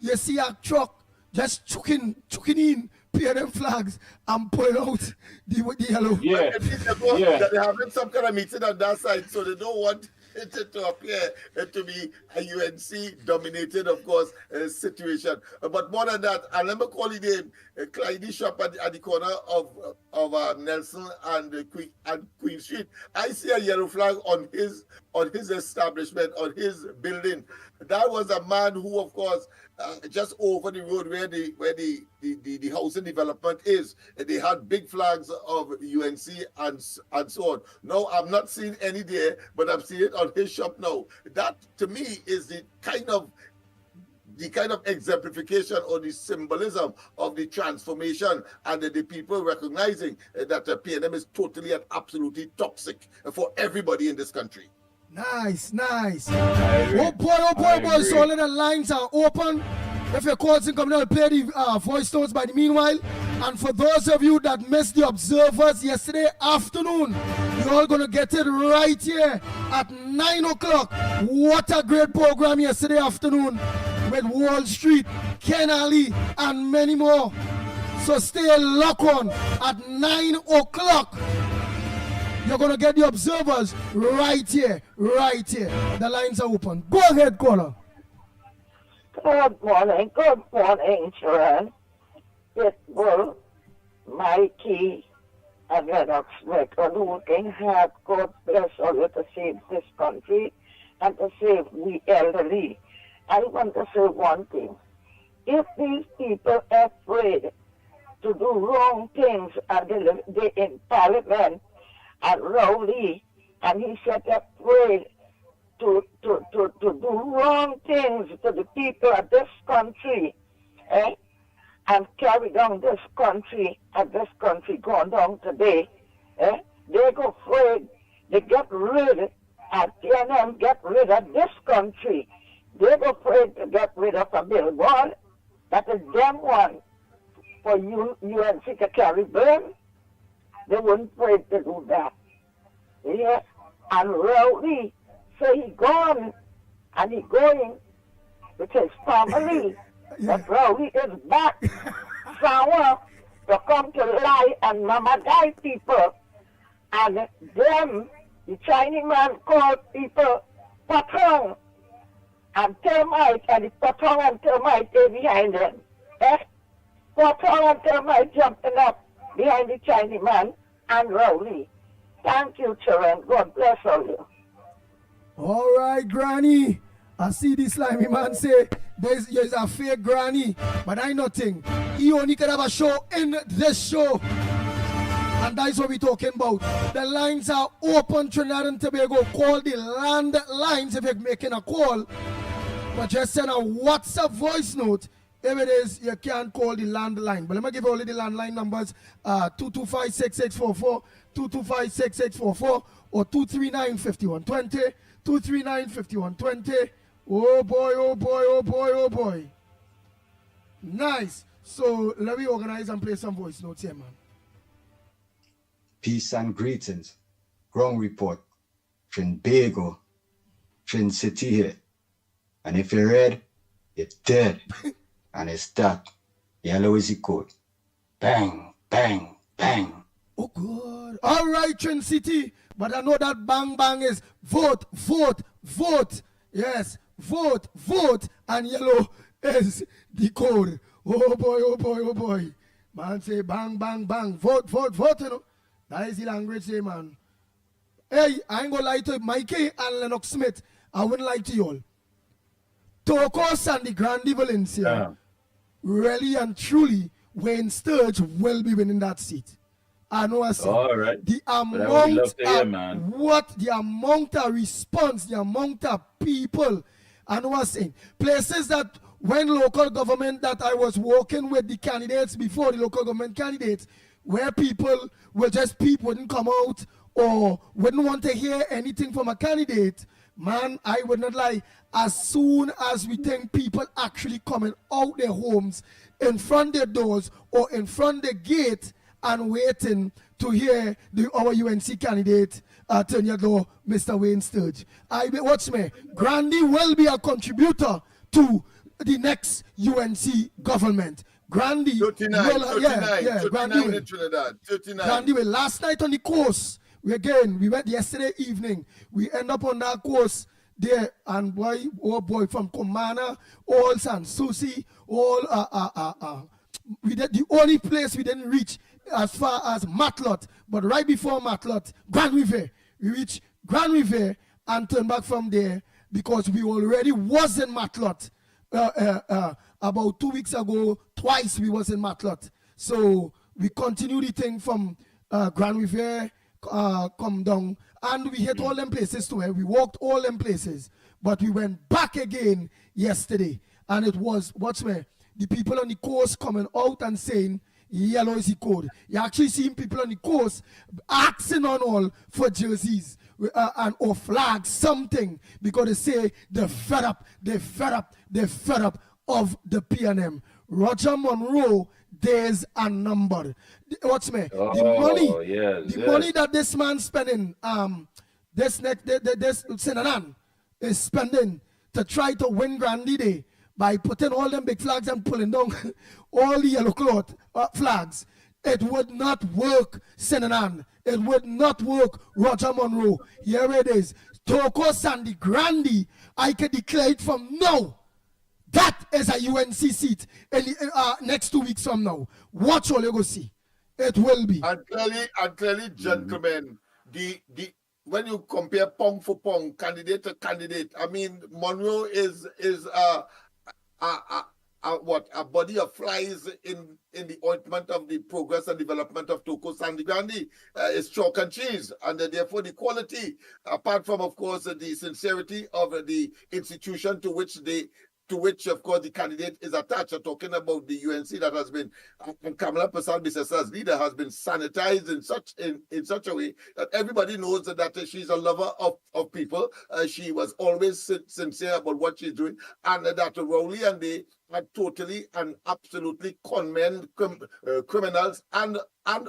you see a truck just chucking in PNM flags and pulling out the yellow. They're having some kind of meeting on that side, so they don't want to appear to be a UNC dominated, of course, situation. But more than that, I remember calling him Clyde shop at the corner of Nelson and Queen Street. I see a yellow flag on his establishment, on his building. That was a man who, of course, just over the road where the housing development is, they had big flags of UNC and so on. No, I'm not seeing any there, but I'm seeing it on his shop now. That to me is the kind of exemplification or the symbolism of the transformation and the people recognizing that the PNM is totally and absolutely toxic for everybody in this country. Nice. Oh boy. So all of the lines are open. If your calls in coming, I'll play the voice notes by the meanwhile. And for those of you that missed the observers yesterday afternoon, you're all going to get it right here at 9 o'clock. What a great program yesterday afternoon with Wall Street, Ken Ali, and many more. So stay locked on at 9 o'clock. You're going to get the observers right here. The lines are open. Go ahead, caller. Good morning, Sharon. Pitbull, Mikey, and Lennox are working hard. God bless all you to save this country and to save we elderly. I want to say one thing. If these people are afraid to do wrong things and they in Parliament and Rowley, and he said afraid to do wrong things to the people of this country, and carry down this country, and this country going down today, they go afraid they get rid of PNM, get rid of this country. They go afraid to get rid of a billboard that is them one for UNC to carry burn. They weren't afraid to do that. Yeah. And Rowley say he gone and he going with his family. But Rowley is back somewhere to come to lie and mama die people. And them, the Chinese man called people patron and termite, and the patron and termite are behind them. Patron and termite jumping up behind the Chinese man and Rowley. Thank you, children. God bless all you. All right, Granny. I see this slimy man say there's a fake Granny, but I nothing. He only can have a show in this show. And that's what we're talking about. The lines are open, Trinidad and Tobago. Call the land lines if you're making a call. But just send a WhatsApp voice note. If it is, you can't call the landline. But let me give you all the landline numbers. 225-6644, 225-6644, or 239-5120, 239-5120. Oh boy. Nice. So let me organize and play some voice notes here, man. Peace and greetings. Ground report. Trinbago. Trin City here. And if you're red, you're dead. And it's that. Yellow is the code. Bang, bang, bang. Oh, good. All right, Trin City. But I know that bang, bang is vote. Yes, vote. And yellow is the code. Oh, boy. Man say bang, bang, bang. Vote, you know. That is the language, say, man. Hey, I ain't gonna lie to Mickie and Lennox Smith. I wouldn't lie to you all. Tokos and the Grande Valencia, really and truly, Wayne Sturge will be winning that seat. I know I said. All right. The amount of response, the amount of people, I know I saying. Places that when local government that I was working with the candidates before, the local government candidates, where people wouldn't come out or wouldn't want to hear anything from a candidate, man, I would not lie. As soon as we think people actually coming out their homes, in front their doors or in front the gate and waiting to hear our UNC candidate turn your door, Mr. Wayne Sturge. Watch me. Grandy will be a contributor to the next UNC government. Grandy 39 in Trinidad. 39. Grandy will. Last night on the course, we went yesterday evening. We end up on that course there, and boy, oh boy, from Comana, all San Souci, all we did the only place we didn't reach as far as Matlot, but right before Matlot, Grand River. We reached Grand River and turned back from there because we already was in Matlot. About 2 weeks ago, twice we was in Matlot. So we continued the thing from Grand River, come down, and we hit all them places too. We walked all them places, but we went back again yesterday, and it was, watch me, the people on the coast coming out and saying, yellow is the code. You're actually seeing people on the coast asking on all for jerseys and or flags, something, because they say they're fed up of the PNM. Roger Monroe, days are numbered. Watch me. The money that this man spending, this Senanan is spending to try to win Grandy Day by putting all them big flags and pulling down all the yellow cloth flags. It would not work, Senanan. It would not work, Roger Monroe. Here it is. Toko Sandy Grandy, I can declare it from now. That is a UNC seat in next 2 weeks from now. Watch all you go see. It will be. And clearly, gentlemen, the when you compare pong for pong, candidate to candidate, I mean, Monroe is a body of flies in the ointment of the progress and development of Toko Sandy Gandhi. It's chalk and cheese, and therefore the quality, apart from, of course, the sincerity of the institution to which, of course, the candidate is attached. I'm talking about the UNC that has been, and Kamala Prasad-Bissasa's leader has been sanitized in such a way that everybody knows that she's a lover of people. She was always sincere about what she's doing, and that Rowley and they are totally and absolutely conmen criminals and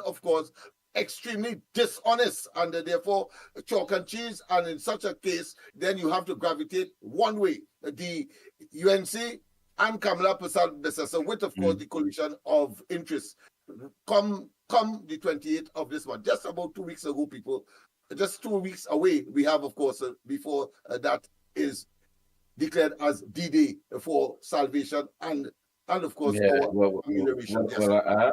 of course, extremely dishonest, and therefore chalk and cheese. And in such a case, then you have to gravitate one way, the UNC and Kamala Prasad-Bissasa, with, of course, the coalition of interests. Come the 28th of this month, just about 2 weeks ago, people, just 2 weeks away, we have, of course, before that is declared as D-Day for salvation and of course, I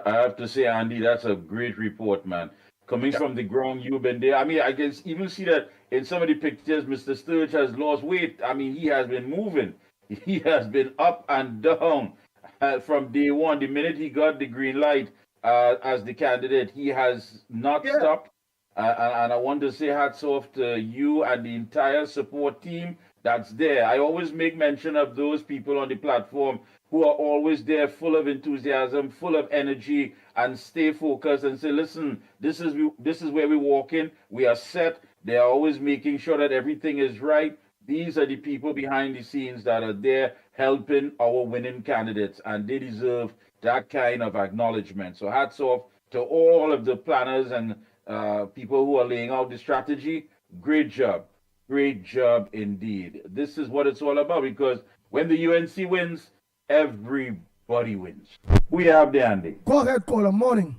have to say, Andy, that's a great report, man. Coming from the ground, you've been there. I mean, I can even see that in some of the pictures, Mr. Sturge has lost weight. I mean, he has been moving. He has been up and down from day one. The minute he got the green light as the candidate, he has not stopped. And I want to say hats off to you and the entire support team that's there. I always make mention of those people on the platform who are always there, full of enthusiasm, full of energy, and stay focused and say, listen, this is where we're walking. We are set. They are always making sure that everything is right. These are the people behind the scenes that are there helping our winning candidates, and they deserve that kind of acknowledgement. So hats off to all of the planners and people who are laying out the strategy. Great job. Great job indeed. This is what it's all about, because when the UNC wins, everybody wins. We have the Andy. Go ahead, caller. Morning.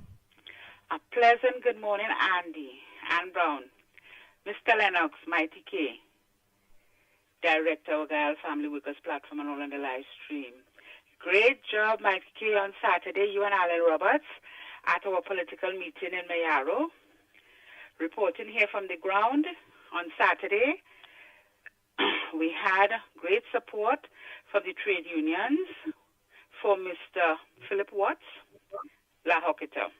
A pleasant good morning, Andy and Brown. Mr. Lennox, Mickie K, Director of the Family Workers Platform and all on the live stream. Great job, Mickie K, on Saturday, you and Alan Roberts at our political meeting in Mayaro. Reporting here from the ground on Saturday, we had great support from the trade unions for Mr. Philip Watts, La Hocketa.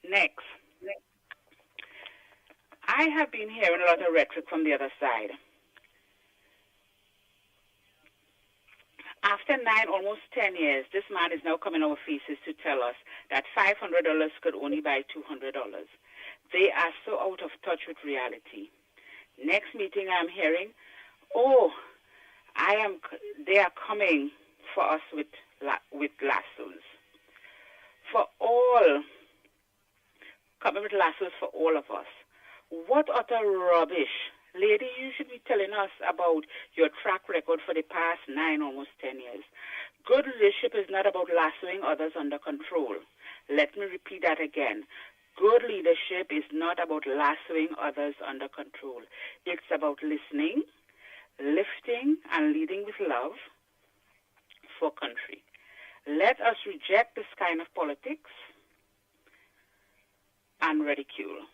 Next, I have been hearing a lot of rhetoric from the other side. After almost 10 years, this man is now coming our faces to tell us that $500 could only buy $200. They are so out of touch with reality. Next meeting I'm hearing, they are coming for us with lassos. Coming with lassos for all of us. What utter rubbish. Lady, you should be telling us about your track record for the past almost 10 years. Good leadership is not about lassoing others under control. Let me repeat that again. Good leadership is not about lassoing others under control. It's about listening, lifting, and leading with love for country. Let us reject this kind of politics and ridicule.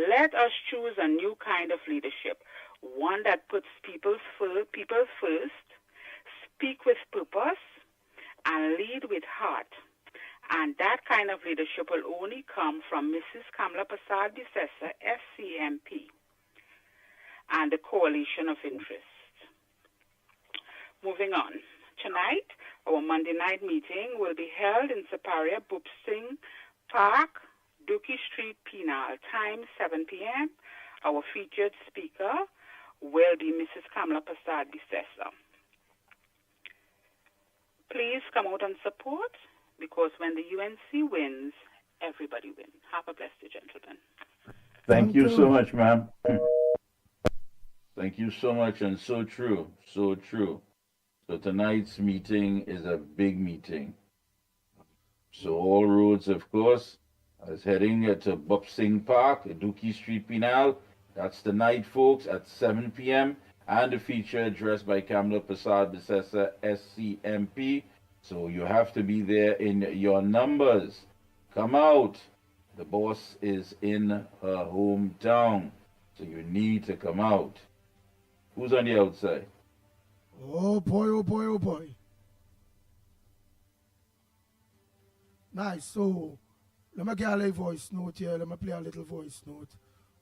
Let us choose a new kind of leadership, one that puts people first, speak with purpose, and lead with heart. And that kind of leadership will only come from Mrs. Kamla Persad-Bissessar, SCMP, and the Coalition of Interest. Moving on. Tonight, our Monday night meeting will be held in Saparia Boop Singh Park, Dookie Street, Penal. Time 7 p.m. Our featured speaker will be Mrs. Kamla Persad-Bissessar. Please come out and support, because when the UNC wins, everybody wins. Have a blessed day, gentlemen. Thank you so much, ma'am. Thank you so much, and so true, so true. So tonight's meeting is a big meeting. So all roads, of course, is heading to Boop Singh Park, Dookie Street, Penal. That's tonight, folks, at 7 p.m. And a feature addressed by Kamla Persad-Bissessar, SCMP. So you have to be there in your numbers. Come out. The boss is in her hometown. So you need to come out. Who's on the outside? Oh boy, oh boy, oh boy. Nice. So let me get a little voice note here. Let me play a little voice note.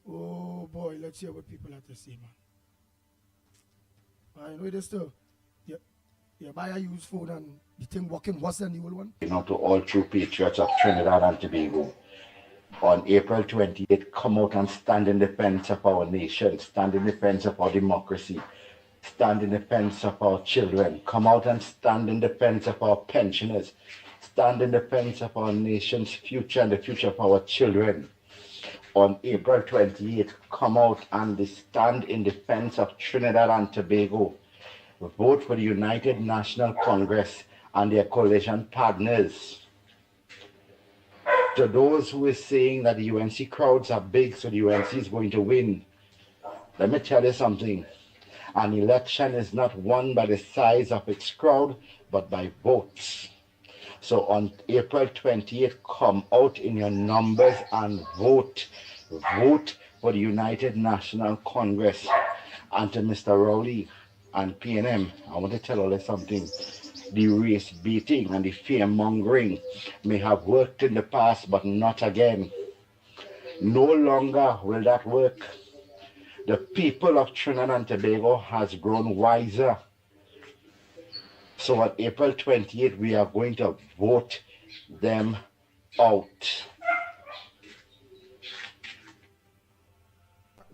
Oh boy, let's hear what people have to say, man. I know this too. Yeah, buy a used phone and the thing working worse than the old one. You know, to all true patriots of Trinidad and Tobago, on April 28th, come out and stand in defense of our nation, stand in defense of our democracy, stand in defense of our children. Come out and stand in defense of our pensioners, stand in defense of our nation's future and the future of our children. On April 28th, come out and stand in defense of Trinidad and Tobago. Vote for the United National Congress and their coalition partners. To those who are saying that the UNC crowds are big, so the UNC is going to win, let me tell you something. An election is not won by the size of its crowd, but by votes. So on April 28th, come out in your numbers and vote. Vote for the United National Congress. And to Mr. Rowley and PNM, I want to tell you something. The race baiting and the fear mongering may have worked in the past, but not again. No longer will that work. The people of Trinidad and Tobago has grown wiser. So on April 28th, we are going to vote them out.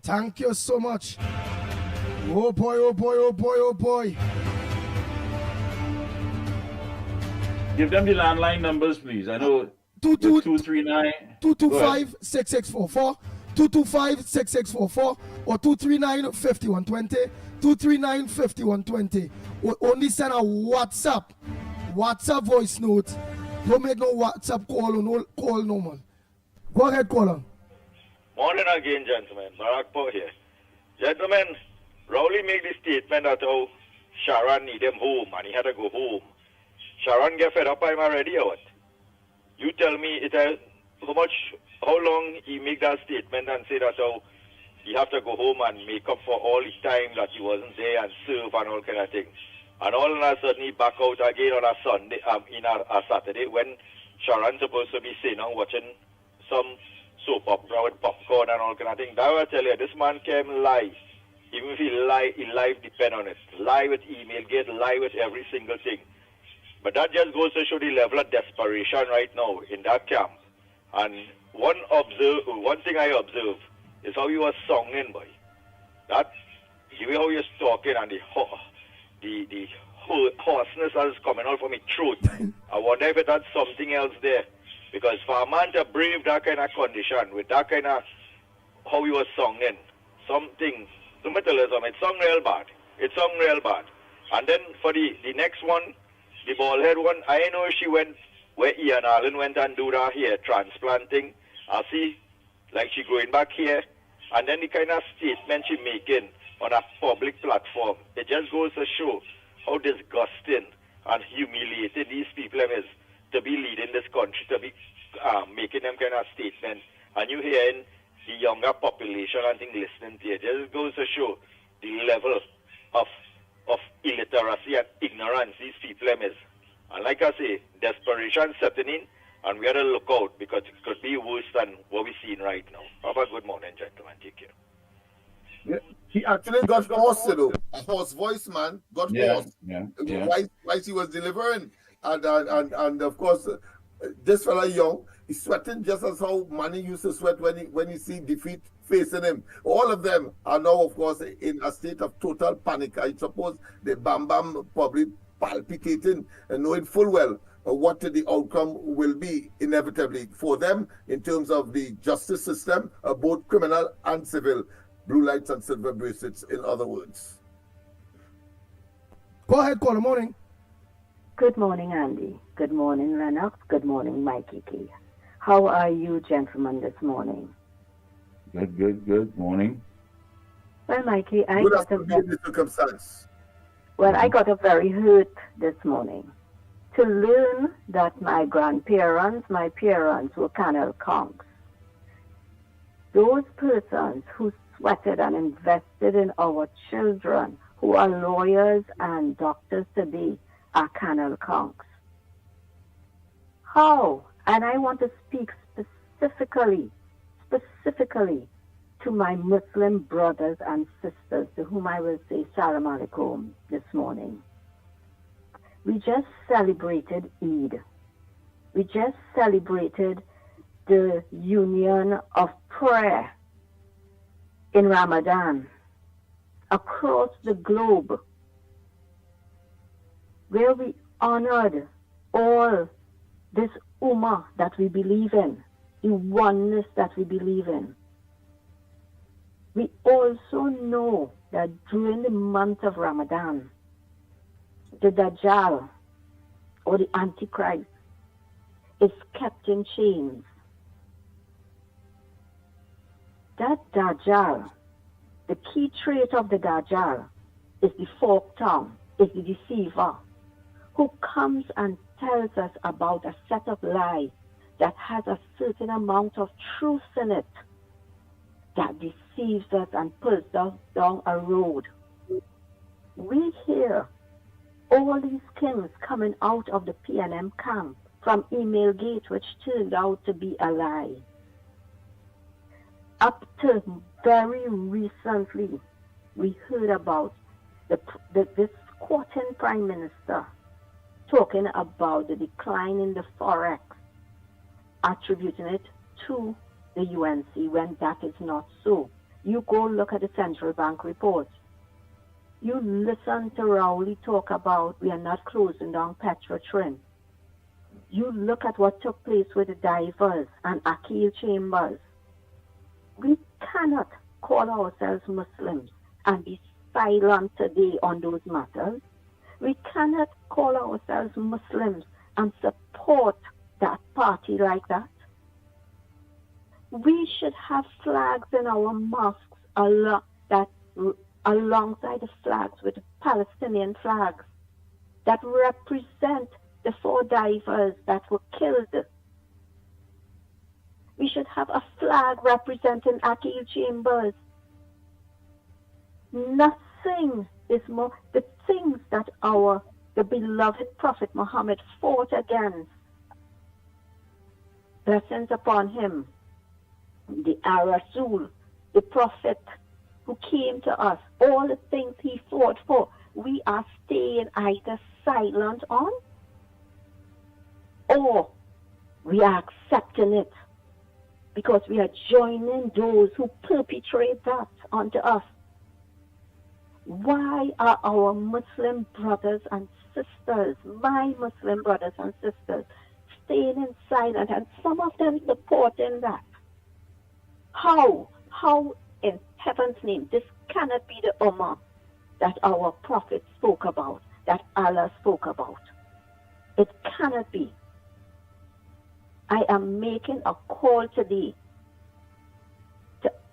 Thank you so much. Oh boy, oh boy, oh boy, oh boy. Give them the landline numbers, please. I know 239 225 6644, 225 6644, or 239 5120, 239 5120. Only send a WhatsApp voice note. Don't make no WhatsApp call or no call no man. Go ahead, caller. Morning again, gentlemen. Barack Poe here. Gentlemen, Rowley made the statement that Sharon need him home and he had to go home. Sharon get fed up by him already or what? You tell me how long he make that statement and say that he have to go home and make up for all the time that he wasn't there and serve and all kind of things. And all of a sudden he back out again on a Sunday, a Saturday when Sharon's supposed to be sitting and watching some soap opera with popcorn and all kind of things. That will tell you, this man came live. Even if he live depend on it. Lie with email, get lie with every single thing. But that just goes to show the level of desperation right now in that camp. And one thing I observe is how he was songing, boy. That the way how he was talking and the hoarseness that is coming out from his throat. I wonder if that's something else there. Because for a man to brave that kind of condition with that kind of how he was singing, something, let me tell you something, it sung real bad. It sung real bad. And then for the next one, the bald head one, I know she went where Ian Allen went and do that hair transplanting. I see like she going back here, and then the kind of statement she making on a public platform, it just goes to show how disgusting and humiliating these people is to be leading this country, to be making them kind of statements. And you hearing the younger population and things listening to it, just goes to show the level of illiteracy and ignorance these people is. And like I say, desperation setting in, and we have to look out because it could be worse than what we're seeing right now. Have a good morning, gentlemen. Take care. Yeah. He actually got hoarse, you know. A hoarse voice, man. Got hoarse. Yeah. While he was delivering. And of course, this fella young, he's sweating just as how Manny used to sweat when he see defeat facing him. All of them are now, of course, in a state of total panic. I suppose the Bam Bam probably palpitating and knowing full well what the outcome will be inevitably for them in terms of the justice system, both criminal and civil. Blue lights and silver bracelets, in other words. Go ahead, caller. Morning. Good morning, Andy. Good morning, Lennox. Good morning, Mickie. How are you, gentlemen, this morning? Good. Morning. Well, Mickie, I got a very hurt this morning to learn that my parents were canal conks. Those persons who sweated and invested in our children, who are lawyers and doctors today, are canal conks. How? And I want to speak specifically to my Muslim brothers and sisters, to whom I will say Salam Alaikum this morning. We just celebrated Eid. We just celebrated the union of prayer in Ramadan across the globe, where we honored all this ummah that we believe in, the oneness that we believe in. We also know that during the month of Ramadan, the Dajjal, or the Antichrist, is kept in chains. That Dajjal, the key trait of the Dajjal is the forked tongue, is the deceiver, who comes and tells us about a set of lies that has a certain amount of truth in it, that deceives us and pulls us down a road. We hear all these kings coming out of the PNM camp from Email Gate, which turned out to be a lie. Up to very recently, we heard about this squatting prime minister talking about the decline in the forex, attributing it to the UNC when that is not so. You go look at the central bank report. You listen to Rowley talk about we are not closing down Petrotrin. You look at what took place with the divers and Akil Chambers. We cannot call ourselves Muslims and be silent today on those matters. We cannot call ourselves Muslims and support that party like that. We should have flags in our mosques alongside the flags with the Palestinian flags that represent the 4 divers that were killed. We should have a flag representing Akil Chambers. Nothing is more. The things that the beloved Prophet Muhammad fought against, blessings upon him, the Rasul, the Prophet who came to us, all the things he fought for, we are staying either silent on or we are accepting it because we are joining those who perpetrate that onto us. Why are our Muslim brothers and sisters, my Muslim brothers and sisters, staying in silence and some of them supporting that? How in heaven's name? This cannot be the Ummah that our Prophet spoke about, that Allah spoke about. It cannot be. I am making a call today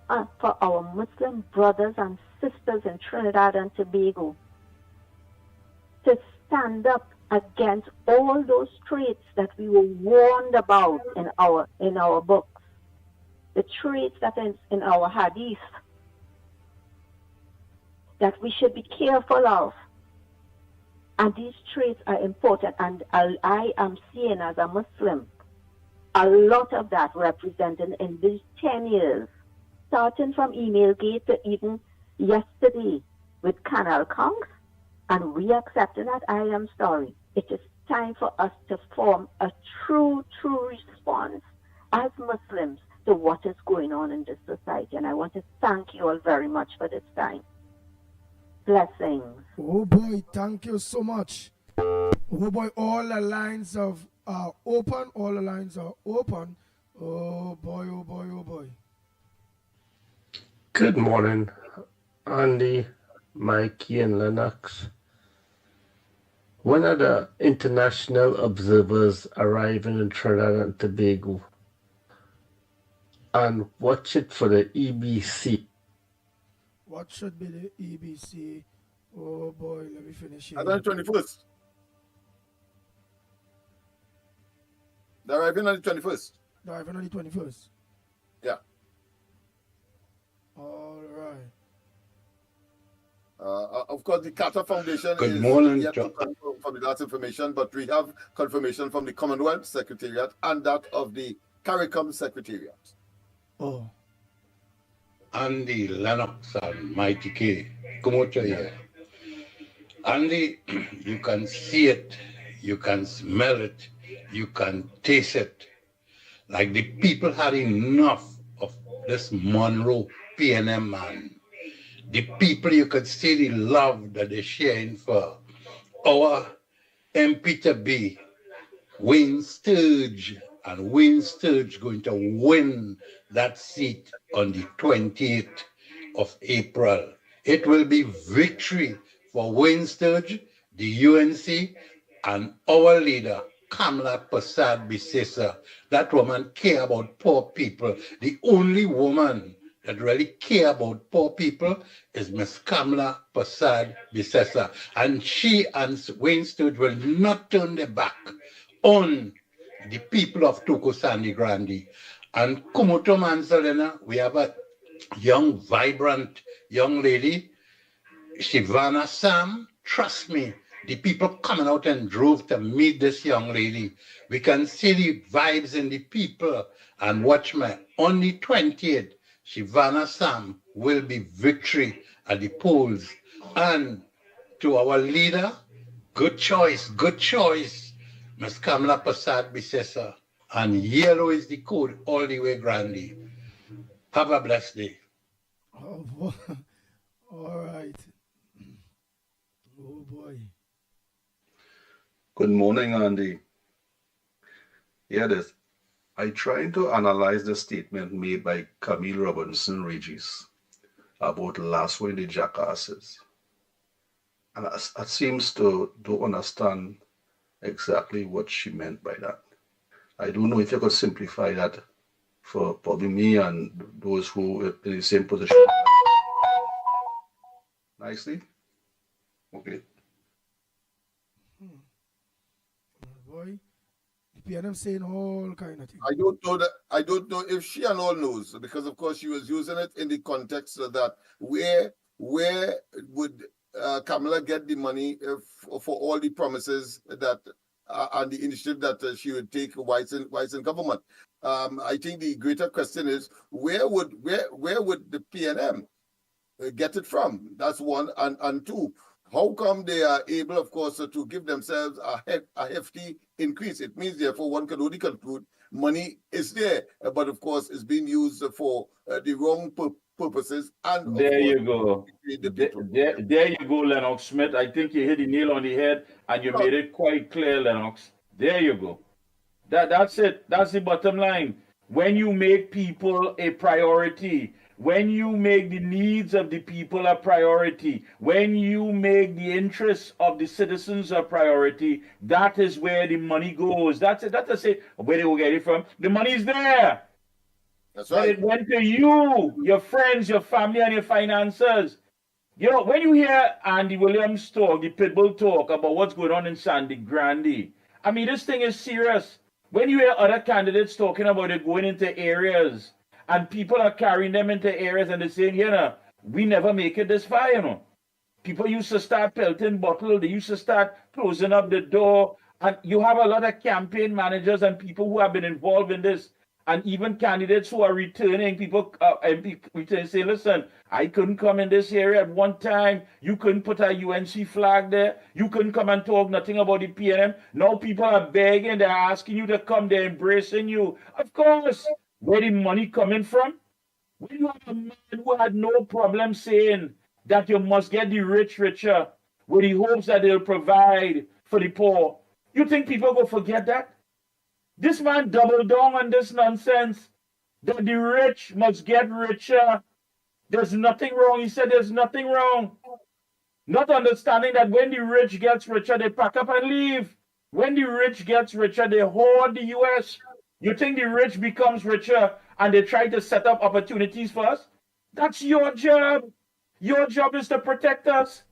for our Muslim brothers and sisters in Trinidad and Tobago to stand up against all those traits that we were warned about in our books, the traits that is in our hadith that we should be careful of. And these traits are important, and I am seeing as a Muslim a lot of that represented in these 10 years, starting from email gate to even yesterday with Canal Conks, and we accepting that I am sorry. It is time for us to form a true response as Muslims to what is going on in this society. And I want to thank you all very much for this time. Blessings. Oh boy, thank you so much. Oh boy, all the lines are open. All the lines are open. Oh boy, oh boy, oh boy. Good morning, Andy, Mikey, and Lennox. When are the international observers arriving in Trinidad and Tobago? And watch it for the EBC. What should be the EBC? Oh boy, let me finish here. And then 21st. They're arriving on the 21st. They're arriving on the 21st. Yeah. All right. Of course, the Carter Foundation Good morning, yet to confirm from the last information, but we have confirmation from the Commonwealth Secretariat and that of the CARICOM Secretariat. Oh. Andy, Lennox, and Mickie K. Come out here. Andy, you can see it, you can smell it, you can taste it. Like the people had enough of this Monroe PNM man. The people, you could see the love that they're sharing for our MP to be Wayne Sturge, and Wayne Sturge going to win that seat on the 28th of April. It will be victory for Wayne Sturge, the UNC, and our leader, Kamala Prasad Bisesa. That woman care about poor people. The only woman that really care about poor people is Miss Kamala Prasad Bisesa. And she and Wayne Sturge will not turn their back on the people of Toko Sandy Grande. And Kumoto Mansalena, we have a young, vibrant young lady, Shivana Sam. Trust me, the people coming out and drove to meet this young lady. We can see the vibes in the people. And watch me, on the 20th, Shivana Sam will be victory at the polls. And to our leader, good choice, Ms. Kamala Prasad Bisesa. And yellow is the code all the way Grande. Have a blessed day. Oh boy. All right. Oh boy. Good morning, Andy. Hear this. I tried to analyze the statement made by Camille Robinson Regis about lassoing the jackasses. And I seems to don't understand exactly what she meant by that. I don't know if you could simplify that for probably me and those who are in the same position. Nicely? Okay. Boy, the PNM saying all kind of things. I don't know if she and all knows, because of course she was using it in the context of that where would Kamala get the money for all the promises that and the initiative that she would take whilst in government. I think the greater question is where would the PNM get it from? That's one, and two. How come they are able, of course, to give themselves a hefty increase? It means, therefore, one can only conclude money is there, but of course, it's being used for the wrong purposes. And there you go. There you go, Lennox Smith. I think you hit the nail on the head, and you made it quite clear, Lennox. There you go. That's it. That's the bottom line. When you make people a priority, when you make the needs of the people a priority, when you make the interests of the citizens a priority, that is where the money goes. That's it. That's it. Where they will get it from. The money is there. That's But right. it went to you, your friends, your family, and your finances. You know, when you hear Andy Williams talk, the Pitbull talk about what's going on in Sandy Grande, I mean, this thing is serious. When you hear other candidates talking about it going into areas and people are carrying them into areas and they're saying, you know, we never make it this far, you know. People used to start pelting bottles, they used to start closing up the door. And you have a lot of campaign managers and people who have been involved in this, and even candidates who are returning, people return say, listen, I couldn't come in this area at one time. You couldn't put a UNC flag there. You couldn't come and talk nothing about the PNM. Now people are begging, they're asking you to come, they're embracing you. Of course, where the money coming from? When you have a man who had no problem saying that you must get the rich richer with the hopes that they'll provide for the poor, you think people will forget that? This man doubled down on this nonsense that the rich must get richer. There's nothing wrong. He said there's nothing wrong. Not understanding that when the rich gets richer, they pack up and leave. When the rich gets richer, they hoard the U.S. You think the rich becomes richer and they try to set up opportunities for us? That's your job. Your job is to protect us.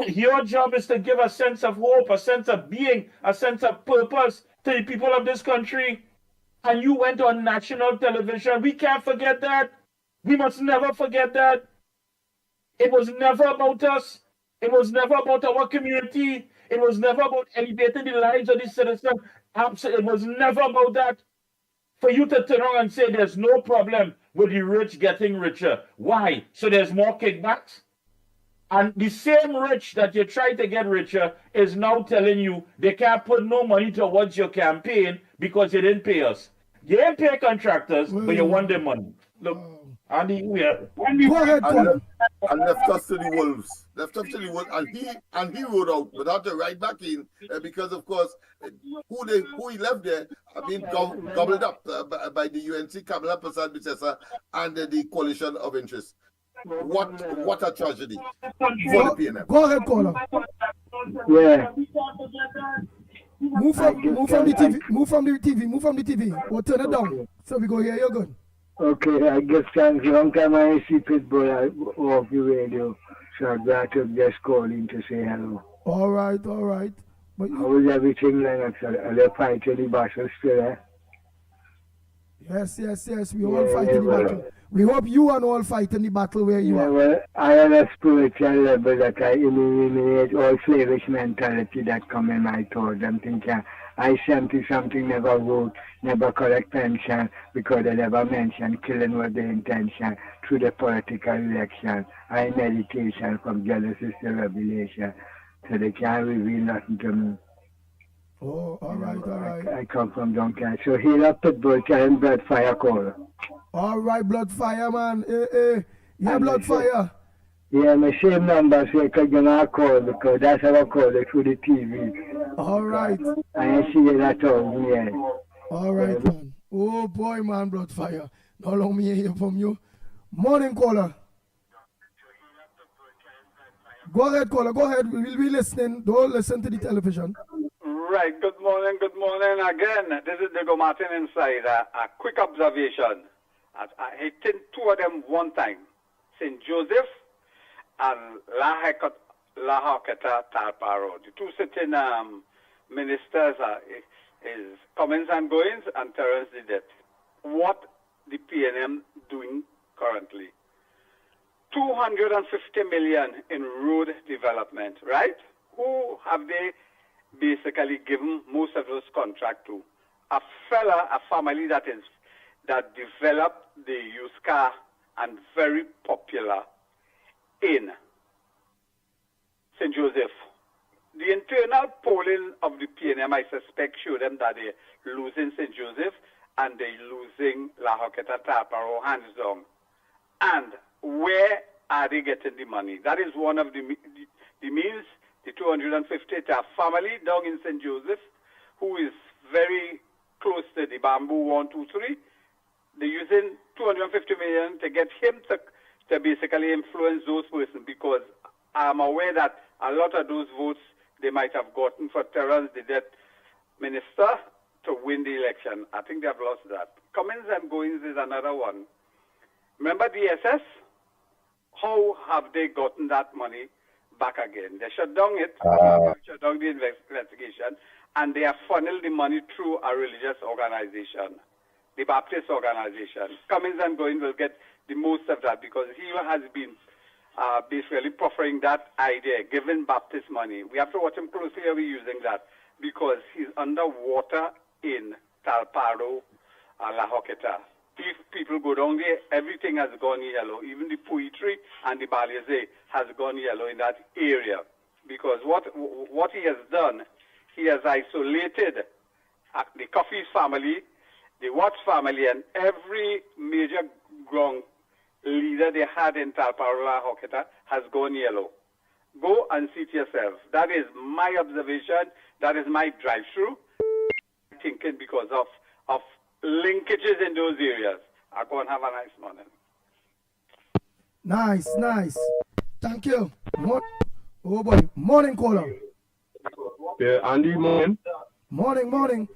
Your job is to give a sense of hope, a sense of being, a sense of purpose to the people of this country. And you went on national television. We can't forget that. We must never forget that. It was never about us. It was never about our community. It was never about elevating the lives of the citizens. It was never about that. For you to turn around and say there's no problem with the rich getting richer. Why? So there's more kickbacks? And the same rich that you try to get richer is now telling you they can't put no money towards your campaign because you didn't pay us. You didn't pay contractors, but you want their money. Look, Andy, we are. Go ahead, Colin. And left us to the wolves. Left us to the wolves, and he rode out without the right back in because, of course, who he left there, I mean, gobbled up by the UNC, Kamala Prasad Bissessa, and the coalition of interest. What a tragedy for the PNM. Go ahead, caller. Yeah. Move from the TV. Move from the TV. Or turn it down so we go hear you good. Okay, I guess thanks. Long time I see Pitbull off the radio, so I got to just call in to say hello. All right. But how is everything, Lennox? Are they fighting the battle still, eh? Yes. We all fighting the battle. We hope you and all fighting the battle where you are. Well, I on a spiritual level that I eliminate all slavish mentality that come in my thoughts. I'm thinking I 70-something never vote, never collect pension because they never mention killing was the intention through the political election. I meditation from Genesis to Revelation, so they can't reveal nothing to me. Oh, all right. I come from Duncan. So heal up Pitbull, tell him blood fire call. All right, blood fire, man. Yeah, blood fire. Yeah, my same number, so I can get a call because that's how I call it through the TV. All right. I ain't see it at all, yeah. All right, man. Oh, boy, man, blood fire. Not long me hear from you. Morning, caller. Go ahead, caller. Go ahead. We will be listening. Don't listen to the television. Right. Good morning again. This is Diego Martin inside. A quick observation. I hit two of them one time. St. Joseph and La Hoqueta Tarparo. The two sitting ministers is comings and goings and Terence did it. What the PNM doing currently? 250 million in road development, right? Who have they basically given most of those contracts to? A family that developed the used car and very popular in St. Joseph. The internal polling of the PNM, I suspect, showed them that they're losing St. Joseph and they're losing La Hoqueta Tarparo hands down. And where are they getting the money? That is one of the means, the 250, to a family down in St. Joseph who is very close to the Bamboo 1, 2, 3. They're using 250 million to get him to basically influence those persons because I'm aware that a lot of those votes they might have gotten for Terence, the debt minister, to win the election. I think they have lost that. Comings and goings is another one. Remember DSS? How have they gotten that money back again? They shut down it, shut down the investigation, and they have funneled the money through a religious organization, the Baptist organization. Comings and goings will get the most of that because he has been basically proffering that idea, giving Baptist money. We have to watch him closely how he's using that because he's underwater in Talparo, La Hoqueta. If people go down there, everything has gone yellow. Even the poetry and the Balize has gone yellow in that area. Because what he has done, he has isolated the Coffee's family, the Watts family, and every major ground leader they had in Talparola Hoqueta has gone yellow. Go and see it yourself. That is my observation. That is my drive-through. Thinking because of linkages in those areas. I go and have a nice morning. Nice, nice. Thank you. Oh boy. Morning, caller. Yeah, Andy, morning. Morning.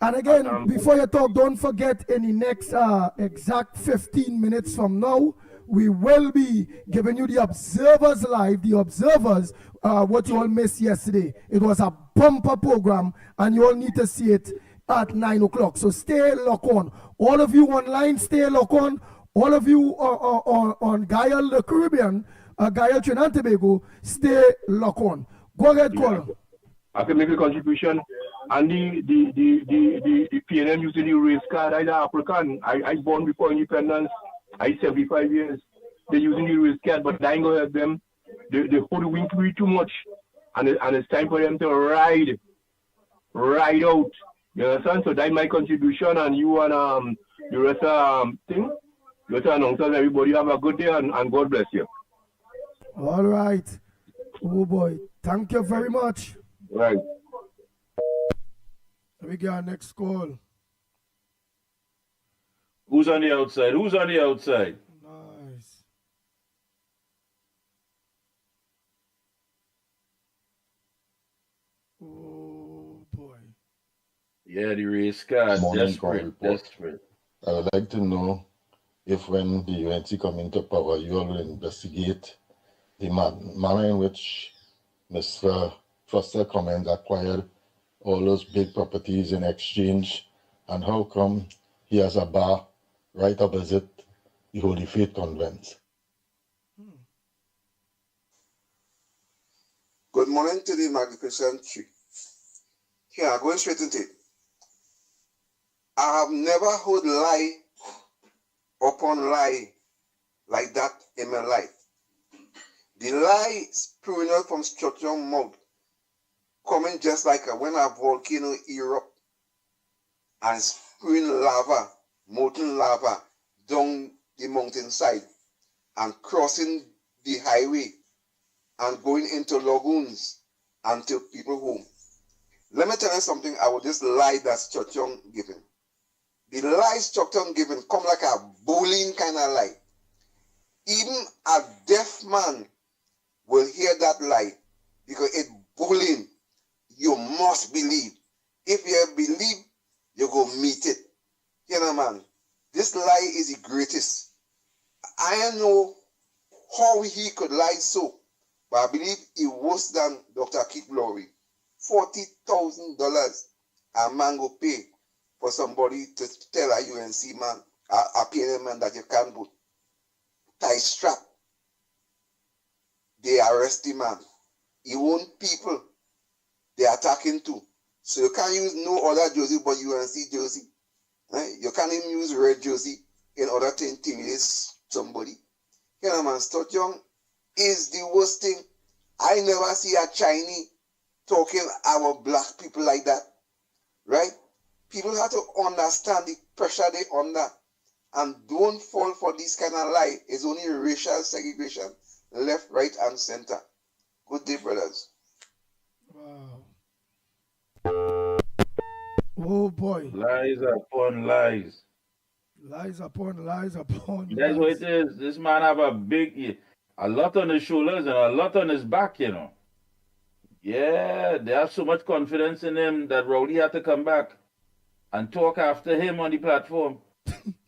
And again, before you talk, don't forget in the next exact 15 minutes from now, we will be giving you the Observers Live, the Observers, what you all missed yesterday. It was a bumper program, and you all need to see it at 9 o'clock. So stay locked on. All of you online, stay locked on. All of you on Guyal, the Caribbean, Guyal, Trinidad and Tobago, stay locked on. Go ahead, caller. I can make a contribution. And the PNM using the race card, I'm African. I born before independence. I 75 years. They're using the race card, but I ain't gonna help them. They hold the wing too much. And it's time for them to ride out. You understand? So that's my contribution, and you and the rest of thing. You have to announce everybody have a good day and God bless you. All right. Oh boy. Thank you very much. Right. Let me get our next call. Who's on the outside? Nice. Oh boy. Yeah, the race car. Desperate. I would like to know if when the UNC come into power, you all will investigate the manner in which Mr. Foster Cummings acquired all those big properties in exchange, and how come he has a bar right opposite the Holy Faith Convent. Good morning to the Magnificent Tree. Here, going straight into it. I have never heard lie upon lie like that in my life. The lie spewing out from structure mouth, coming just like when a volcano erupt and spewing lava, molten lava down the mountainside and crossing the highway and going into lagoons and to people home. Let me tell you something about this lie that Stockton given. The lie Stockton given come like a bowling kind of lie. Even a deaf man will hear that lie because it's bowling. You must believe. If you believe, you go meet it. You know, man, this lie is the greatest. I don't know how he could lie so, but I believe it worse than Dr. Keith Lowry. $40,000 a man go pay for somebody to tell a UNC man, a PNM man that you can't put tie strap. They arrest the man. He own people they attacking too. So you can't use no other jersey but UNC jersey. Right? You can't even use red jersey in order to intimidate somebody. You know, man, Stott Young is the worst thing. I never see a Chinese talking about black people like that. Right? People have to understand the pressure they under and don't fall for this kind of lie. It's only racial segregation, left, right, and center. Good day, brothers. Wow. Oh boy. Lies upon lies. Lies upon lies upon That's lies. what it is. This man have a lot on his shoulders and a lot on his back, you know. Yeah, they have so much confidence in him that Rowdy had to come back. and talk after him on the platform.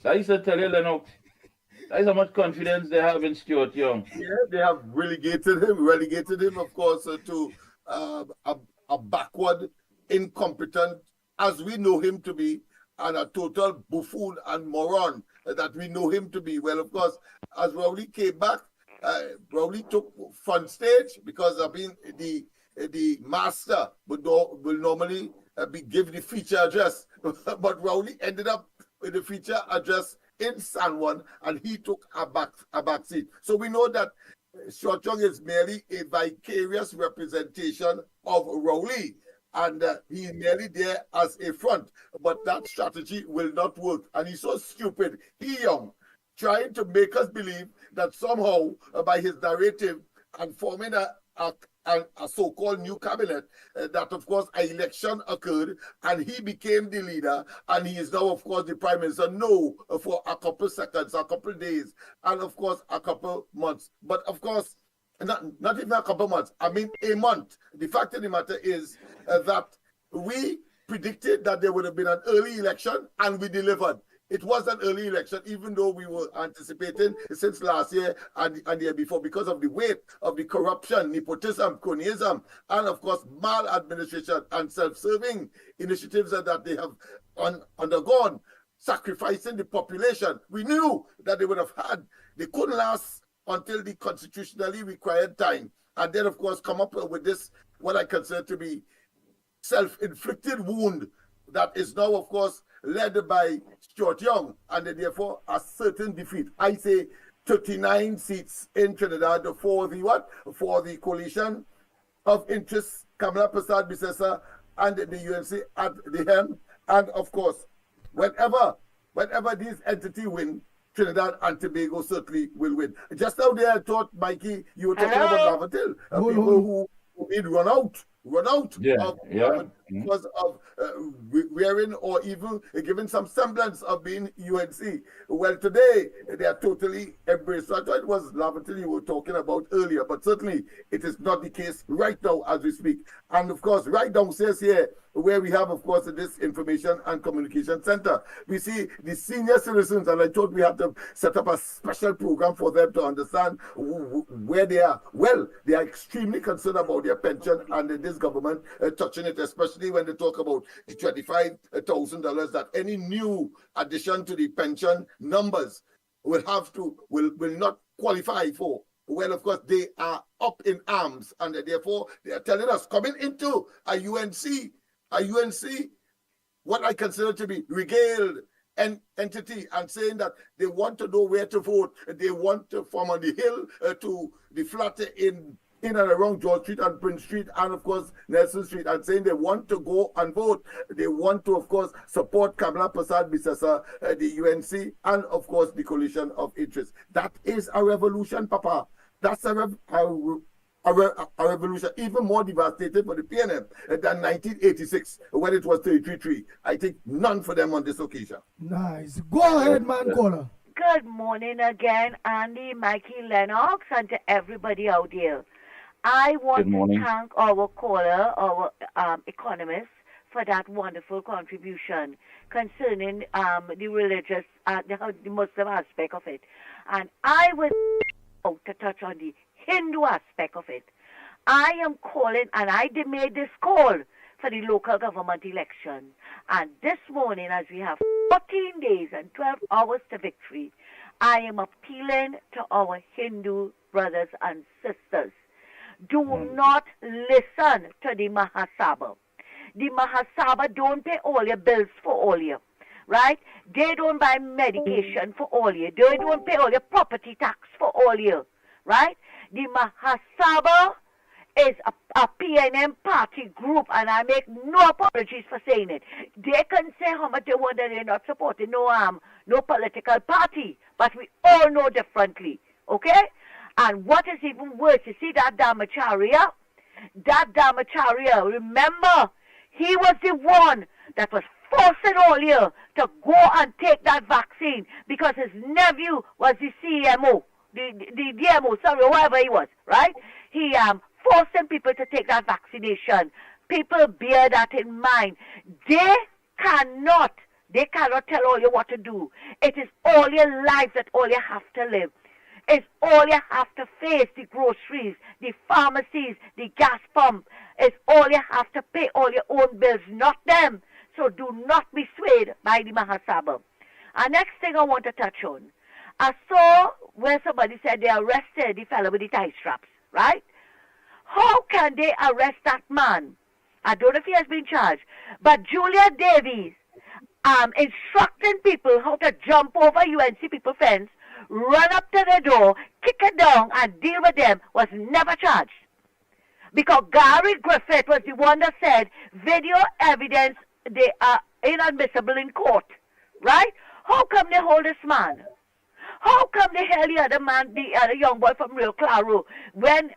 That is to tell you, Lennox. That is how much confidence they have in Stuart Young. Yeah, they have relegated him, of course, to a backward, incompetent, as we know him to be, and a total buffoon and moron that we know him to be. Well, of course, as Rowley came back, Rowley took front stage because I mean the master will normally give the feature address, but Rowley ended up with the feature address in San Juan, and he took a back seat. So we know that Stuart Young is merely a vicarious representation of Rowley, and he's merely there as a front. But that strategy will not work, and he's so stupid. He Young, trying to make us believe that somehow by his narrative and forming a so-called new cabinet, that of course an election occurred and he became the leader and he is now of course the prime minister. No, for a couple seconds, a couple days, and of course a couple months. But of course, not even a couple months, I mean a month. The fact of the matter is that we predicted that there would have been an early election and we delivered. It was an early election, even though we were anticipating since last year and the year before, because of the weight of the corruption, nepotism, cronyism, and of course maladministration and self-serving initiatives that they have undergone, sacrificing the population. We knew that they would have they couldn't last until the constitutionally required time. And then, of course, come up with this, what I consider to be self-inflicted wound that is now, of course, led by Stuart Young, and therefore a certain defeat. I say 39 seats in Trinidad for the what? For the coalition of interests, Kamala Prasad Bisesa and the UNC at the helm. And of course, whenever these entities win, Trinidad and Tobago certainly will win. Just now there, I thought, Mikey, you were talking about Lavatil, people who did run out because of wearing or even giving some semblance of being UNC. Well, today they are totally embraced. So I thought it was Lavatil you were talking about earlier, but certainly it is not the case right now as we speak. And of course, right downstairs here, where we have, of course, this information and communication center, we see the senior citizens, and I thought we had to set up a special program for them to understand where they are. Well, they are extremely concerned about their pension and this government touching it, especially when they talk about the $25,000 that any new addition to the pension numbers will not qualify for. Well, of course, they are up in arms, and therefore they are telling us coming into a UNC, what I consider to be regaled entity, and saying that they want to know where to vote. They want to, from on the hill to the flat in and around George Street and Prince Street and of course Nelson Street, and saying they want to go and vote. They want to, of course, support Kamala Prasad Bisesa, the UNC, and of course the coalition of interests. That is a revolution, Papa. That's a revolution even more devastating for the PNM than 1986 when it was 33-3. I think none for them on this occasion. Nice. Go ahead, man, caller. Good morning again, Andy, Mikey, Lennox, and to everybody out there. I want to thank our caller, our economist, for that wonderful contribution concerning the religious, the Muslim aspect of it. And I would like to touch on the Hindu aspect of it. I am calling, and I made this call for the local government election. And this morning, as we have 14 days and 12 hours to victory, I am appealing to our Hindu brothers and sisters. Do not listen to the Mahasabha. The Mahasabha don't pay all your bills for all you, right? They don't buy medication for all you. They don't pay all your property tax for all you, right? The Mahasabha is a PNM party group, and I make no apologies for saying it. They can say how much they want that they're not supporting no political party, but we all know differently, okay? And what is even worse, you see that Dharmacharya, remember, he was the one that was forcing all you to go and take that vaccine because his nephew was the CMO, the DMO, sorry, whoever he was, right? He forcing people to take that vaccination. People bear that in mind. They They cannot tell all you what to do. It is all your life that all you have to live. It's all you have to face, the groceries, the pharmacies, the gas pump. It's all you have to pay, all your own bills, not them. So do not be swayed by the Mahasabha. And next thing I want to touch on. I saw where somebody said they arrested the fellow with the tie straps, right? How can they arrest that man? I don't know if he has been charged. But Julia Davies instructing people how to jump over UNC people fence, run up to the door, kick it down, and deal with them was never charged. Because Gary Griffith was the one that said video evidence, they are inadmissible in court, right? How come they hold this man? How come they held the other man, the other young boy from Rio Claro, when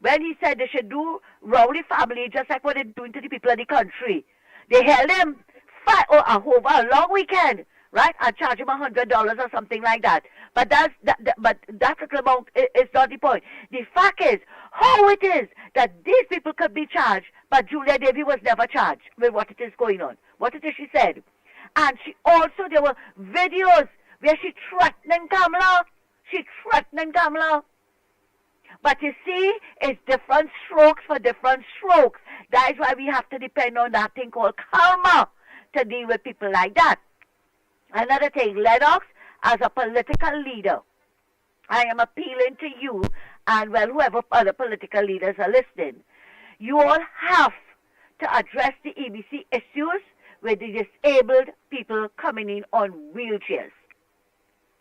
he said they should do Rowley family just like what they're doing to the people of the country? They held him over a long weekend, right? And charge him $100 or something like that. But that little amount is not the point. The fact is how it is that these people could be charged, but Julia Davy was never charged with what it is going on. What it is she said. And she also, there were videos where she threatening Kamala. But you see, it's different strokes for different strokes. That is why we have to depend on that thing called karma to deal with people like that. Another thing, Lennox, as a political leader, I am appealing to you and, well, whoever other political leaders are listening. You all have to address the EBC issues with the disabled people coming in on wheelchairs.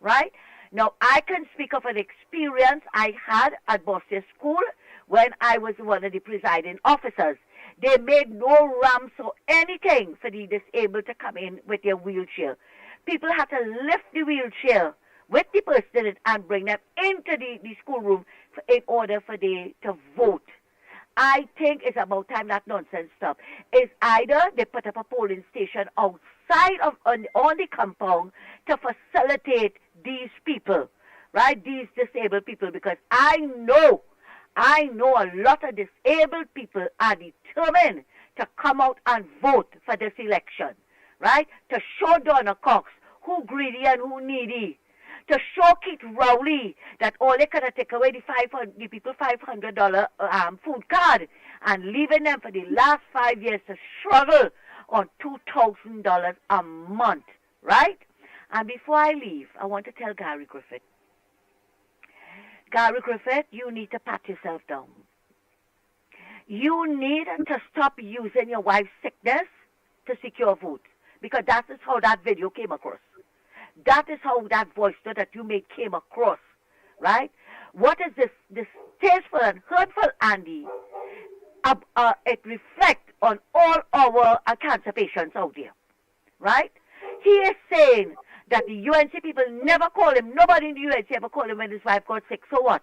Right? Now, I can speak of an experience I had at Boston School when I was one of the presiding officers. They made no ramps or anything for the disabled to come in with their wheelchair. People had to lift the wheelchair with the person in it and bring them into the schoolroom in order for them to vote. I think it's about time that nonsense stops. It's either they put up a polling station outside on the compound to facilitate these people, right? These disabled people, because I know a lot of disabled people are determined to come out and vote for this election, right? To show Donna Cox who greedy and who needy. To show Keith Rowley that all they could have taken away the people $500 food card and leaving them for the last 5 years to struggle on $2,000 a month, right? And before I leave, I want to tell Gary Griffith. Gary Griffith, you need to pat yourself down. You need to stop using your wife's sickness to secure vote, because that is how that video came across. That is how that voice note that you made came across, right? What is this distasteful and hurtful, Andy? It reflects on all our cancer patients out there, right? He is saying that the UNC people never call him. Nobody in the UNC ever called him when his wife got sick. So what?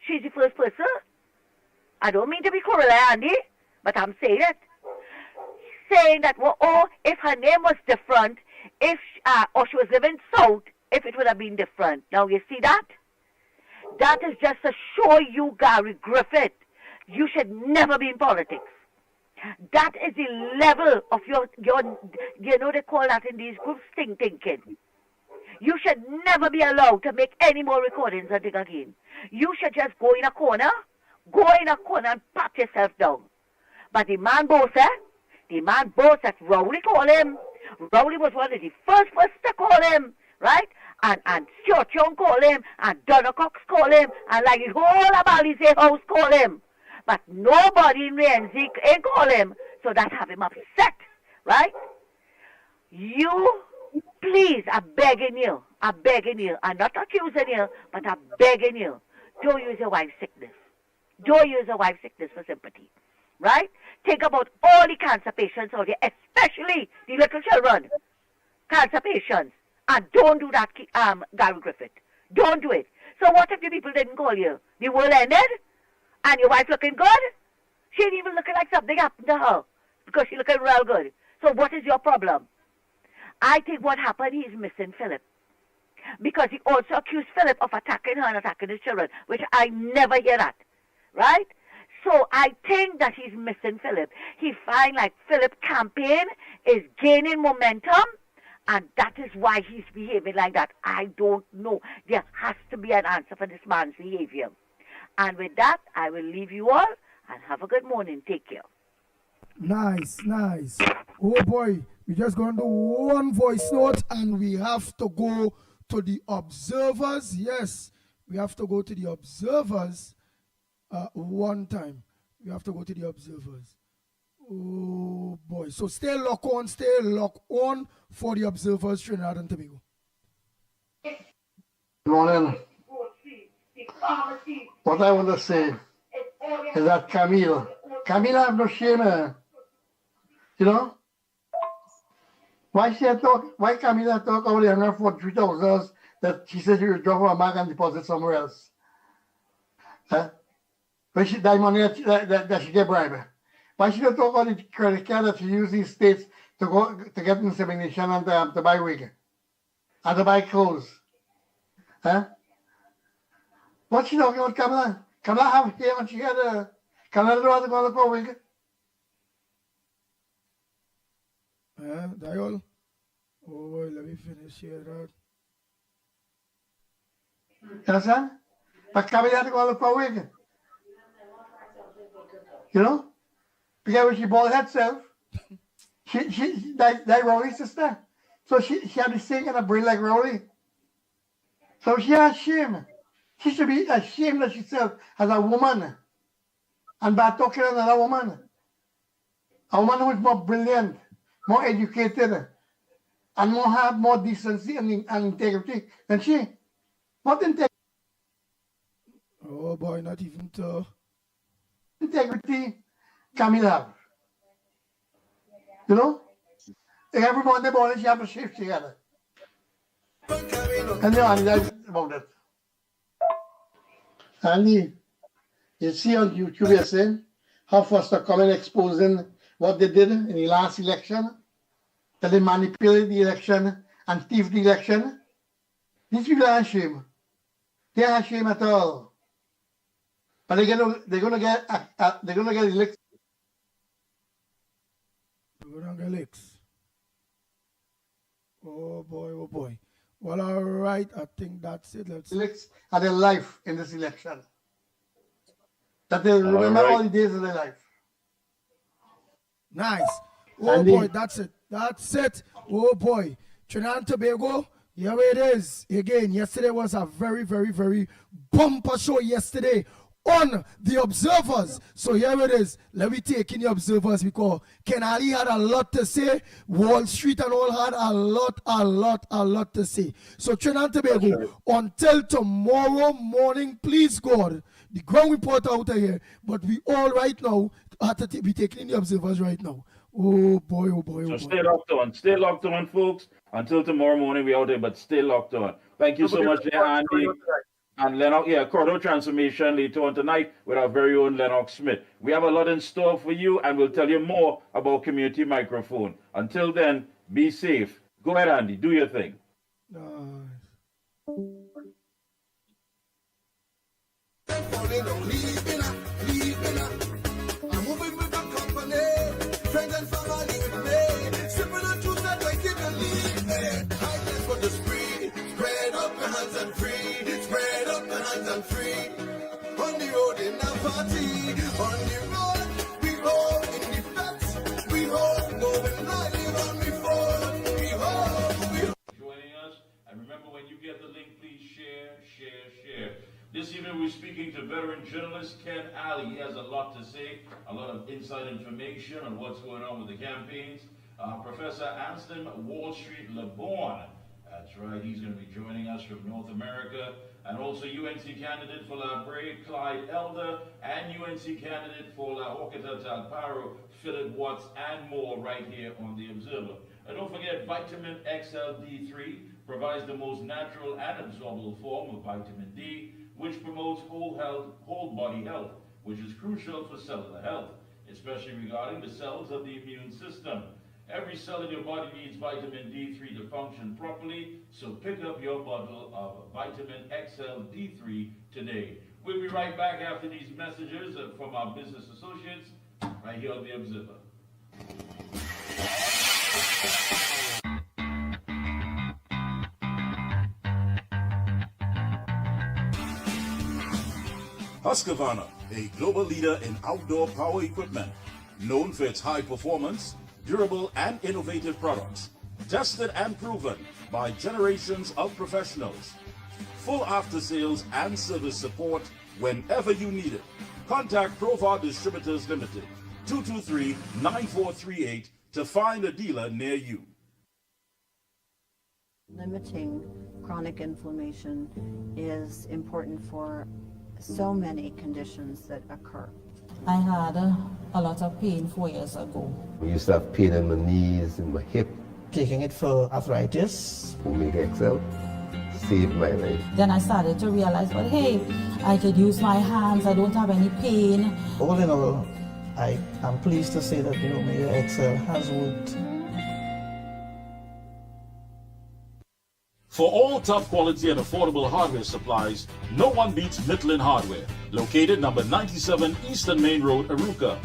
She's the first person. I don't mean to be cruel, Andy, but I'm saying it. Saying that, well, if her name was different, or she was living south, if it would have been different. Now, you see that? That is just to show you, Gary Griffith, you should never be in politics. That is the level of your you know, they call that in these groups thinking. You should never be allowed to make any more recordings of it again. You should just go in a corner and pat yourself down. But the man boasts that Rowley called him. Rowley was one of the first to call him, right? And Stuart Young called him, and Donna Cox called him, and like the whole of Alice House called him. But nobody in Renzi ain't call him, so that have him upset, right? You, please, I'm begging you, I'm not accusing you, but I'm begging you, don't use your wife's sickness. Don't use your wife's sickness for sympathy, right? Think about all the cancer patients out there, especially the little children, cancer patients, and don't do that, Gary Griffith. Don't do it. So what if the people didn't call you? The world ended? And your wife looking good? She ain't even looking like something happened to her because she looking real good. So what is your problem? I think what happened, he's missing Philip. Because he also accused Philip of attacking her and attacking his children, which I never hear that. Right? So I think that he's missing Philip. He find like Philip campaign is gaining momentum, and that is why he's behaving like that. I don't know. There has to be an answer for this man's behavior. And with that, I will leave you all and have a good morning. Take care. Nice, nice. Oh boy, we just going to do one voice note and we have to go to the observers. Yes, we have to go to the observers one time. We have to go to the observers. Oh boy. So stay locked on for the observers, Trinidad and Tobago. Good morning. What I want to say is that Camille have no shame. You know? Why Camille talk over the younger for 3,000 that she said she would drop her mark and deposit somewhere else? When she that money that she get bribe. Why she don't talk about the credit card that she use these states to go to get insemination and to buy wig and to buy clothes? What she talking about, Kamala? Kamala have hair and she had a Kamala don't want to go look for wig. That all? Oh boy, let me finish here. That. You understand? But Kamala had to go look for wig. You know? Because when she bought herself, she that Rowley's sister. So she had the same kind of brain like Rowley. So she has shame. She should be ashamed of herself as a woman. And by talking to another woman. A woman who is more brilliant, more educated, and have more decency and integrity than she. What integrity? Oh boy, not even to. Integrity Camille have. You know? Every Monday morning she have a shift together. And that's about it. Andy, you see on YouTube yesterday how Foster coming exposing what they did in the last election, that they manipulated the election and thief the election. These people are ashamed. They are ashamed at all. But they're gonna get elected. They're gonna get licks. Oh boy, oh boy. Well, all right, I think that's it. Let's licks at their life in this election. That they remember all the days of their life. Nice. Oh boy, that's it. That's it. Oh boy. Trinidad and Tobago, here it is. Again, yesterday was a very, very, very bumper show yesterday on the observers. So here it is. Let me take in the observers because Ken Ali had a lot to say. Wall Street and all had a lot to say. So Trinidad and Tobago, until tomorrow morning, please God, the ground report out of here. But we all right now have to be taking in the observers right now. Oh boy, oh boy, oh boy. So stay locked on. Stay locked on, folks. Until tomorrow morning, we out there, but stay locked on. Thank you so much, Andy. And Lennox, Corridor Transformation later on tonight with our very own Lennox Smith. We have a lot in store for you, and we'll tell you more about Community Microphone. Until then, be safe. Go ahead, Andy. Do your thing. This evening we're speaking to veteran journalist Ken Ali. He has a lot to say, a lot of inside information on what's going on with the campaigns. Professor Anston Wall Street LeBorn, that's right, he's going to be joining us from North America. And also UNC candidate for La Brea, Clyde Elder, and UNC candidate for La Horquetta Talparo, Philip Watts, and more right here on The Observer. And don't forget, vitamin XLD3 provides the most natural and absorbable form of vitamin D, which promotes whole body health, which is crucial for cellular health, especially regarding the cells of the immune system. Every cell in your body needs vitamin D3 to function properly, so pick up your bottle of vitamin XL D3 today. We'll be right back after these messages from our business associates right here on The Observer. Husqvarna, a global leader in outdoor power equipment, known for its high performance, durable and innovative products, tested and proven by generations of professionals. Full after-sales and service support whenever you need it. Contact Provar Distributors Limited, 223-9438 to find a dealer near you. Limiting chronic inflammation is important for so many conditions that occur. I had a lot of pain 4 years ago. I used to have pain in my knees and my hip. Taking it for arthritis. Omega XL saved my life. Then I started to realize, well, hey, I could use my hands, I don't have any pain. All in all, I am pleased to say that the Omega XL has worked. For all top quality and affordable hardware supplies, no one beats Midland Hardware, located number 97 Eastern Main Road, Arouca.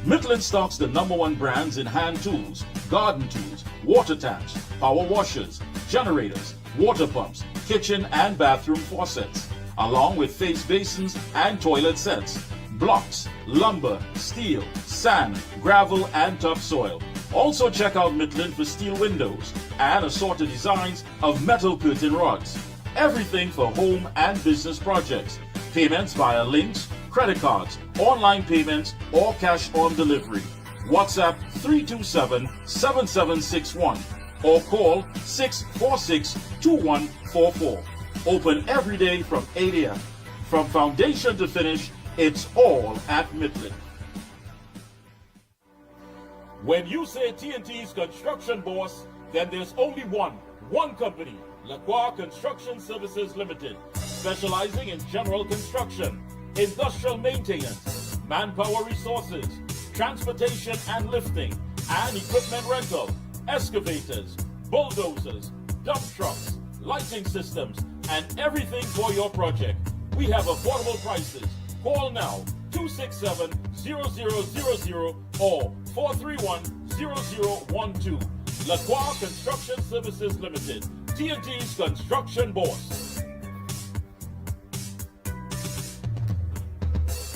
Midland stocks the #1 brands in hand tools, garden tools, water taps, power washers, generators, water pumps, kitchen and bathroom faucets, along with face basins and toilet sets, blocks, lumber, steel, sand, gravel and topsoil. Also check out Midland for steel windows and assorted designs of metal curtain rods. Everything for home and business projects. Payments via links, credit cards, online payments, or cash on delivery. WhatsApp 327-7761 or call 646-2144. Open every day from 8 a.m. From foundation to finish, it's all at Midland. When you say TNT's construction boss, then there's only one company, Lacroix Construction Services Limited, specializing in general construction, industrial maintenance, manpower resources, transportation and lifting, and equipment rental, excavators, bulldozers, dump trucks, lighting systems, and everything for your project. We have affordable prices. Call now, 267-0000 or 431-0012. Lacroix Construction Services Limited, TNT's construction boss.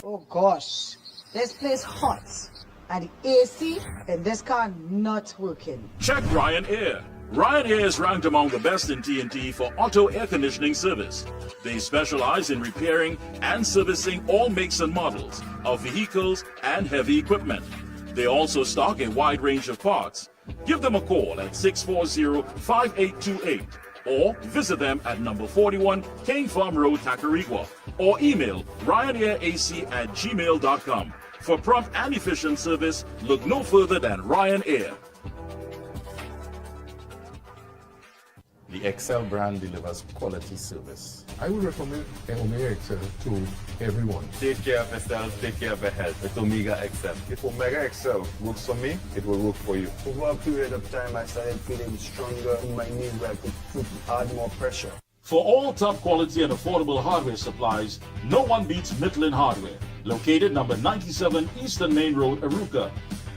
Oh gosh, this place hot. And the AC in this car not working. Check Ryan Air. Ryan Air is ranked among the best in TNT for auto air conditioning service. They specialize in repairing and servicing all makes and models of vehicles and heavy equipment. They also stock a wide range of parts. Give them a call at 640-5828 or visit them at number 41 King Farm Road, Tacarigua, or email ryanairac@gmail.com. For prompt and efficient service, look no further than Ryan Air. The XL brand delivers quality service. I would recommend Omega XL to everyone. Take care of yourself, take care of your health with Omega XL. If Omega XL works for me, it will work for you. Over a period of time, I started feeling stronger in my knee where I could add more pressure. For all top quality and affordable hardware supplies, no one beats Midland Hardware, located number 97 Eastern Main Road, Arouca.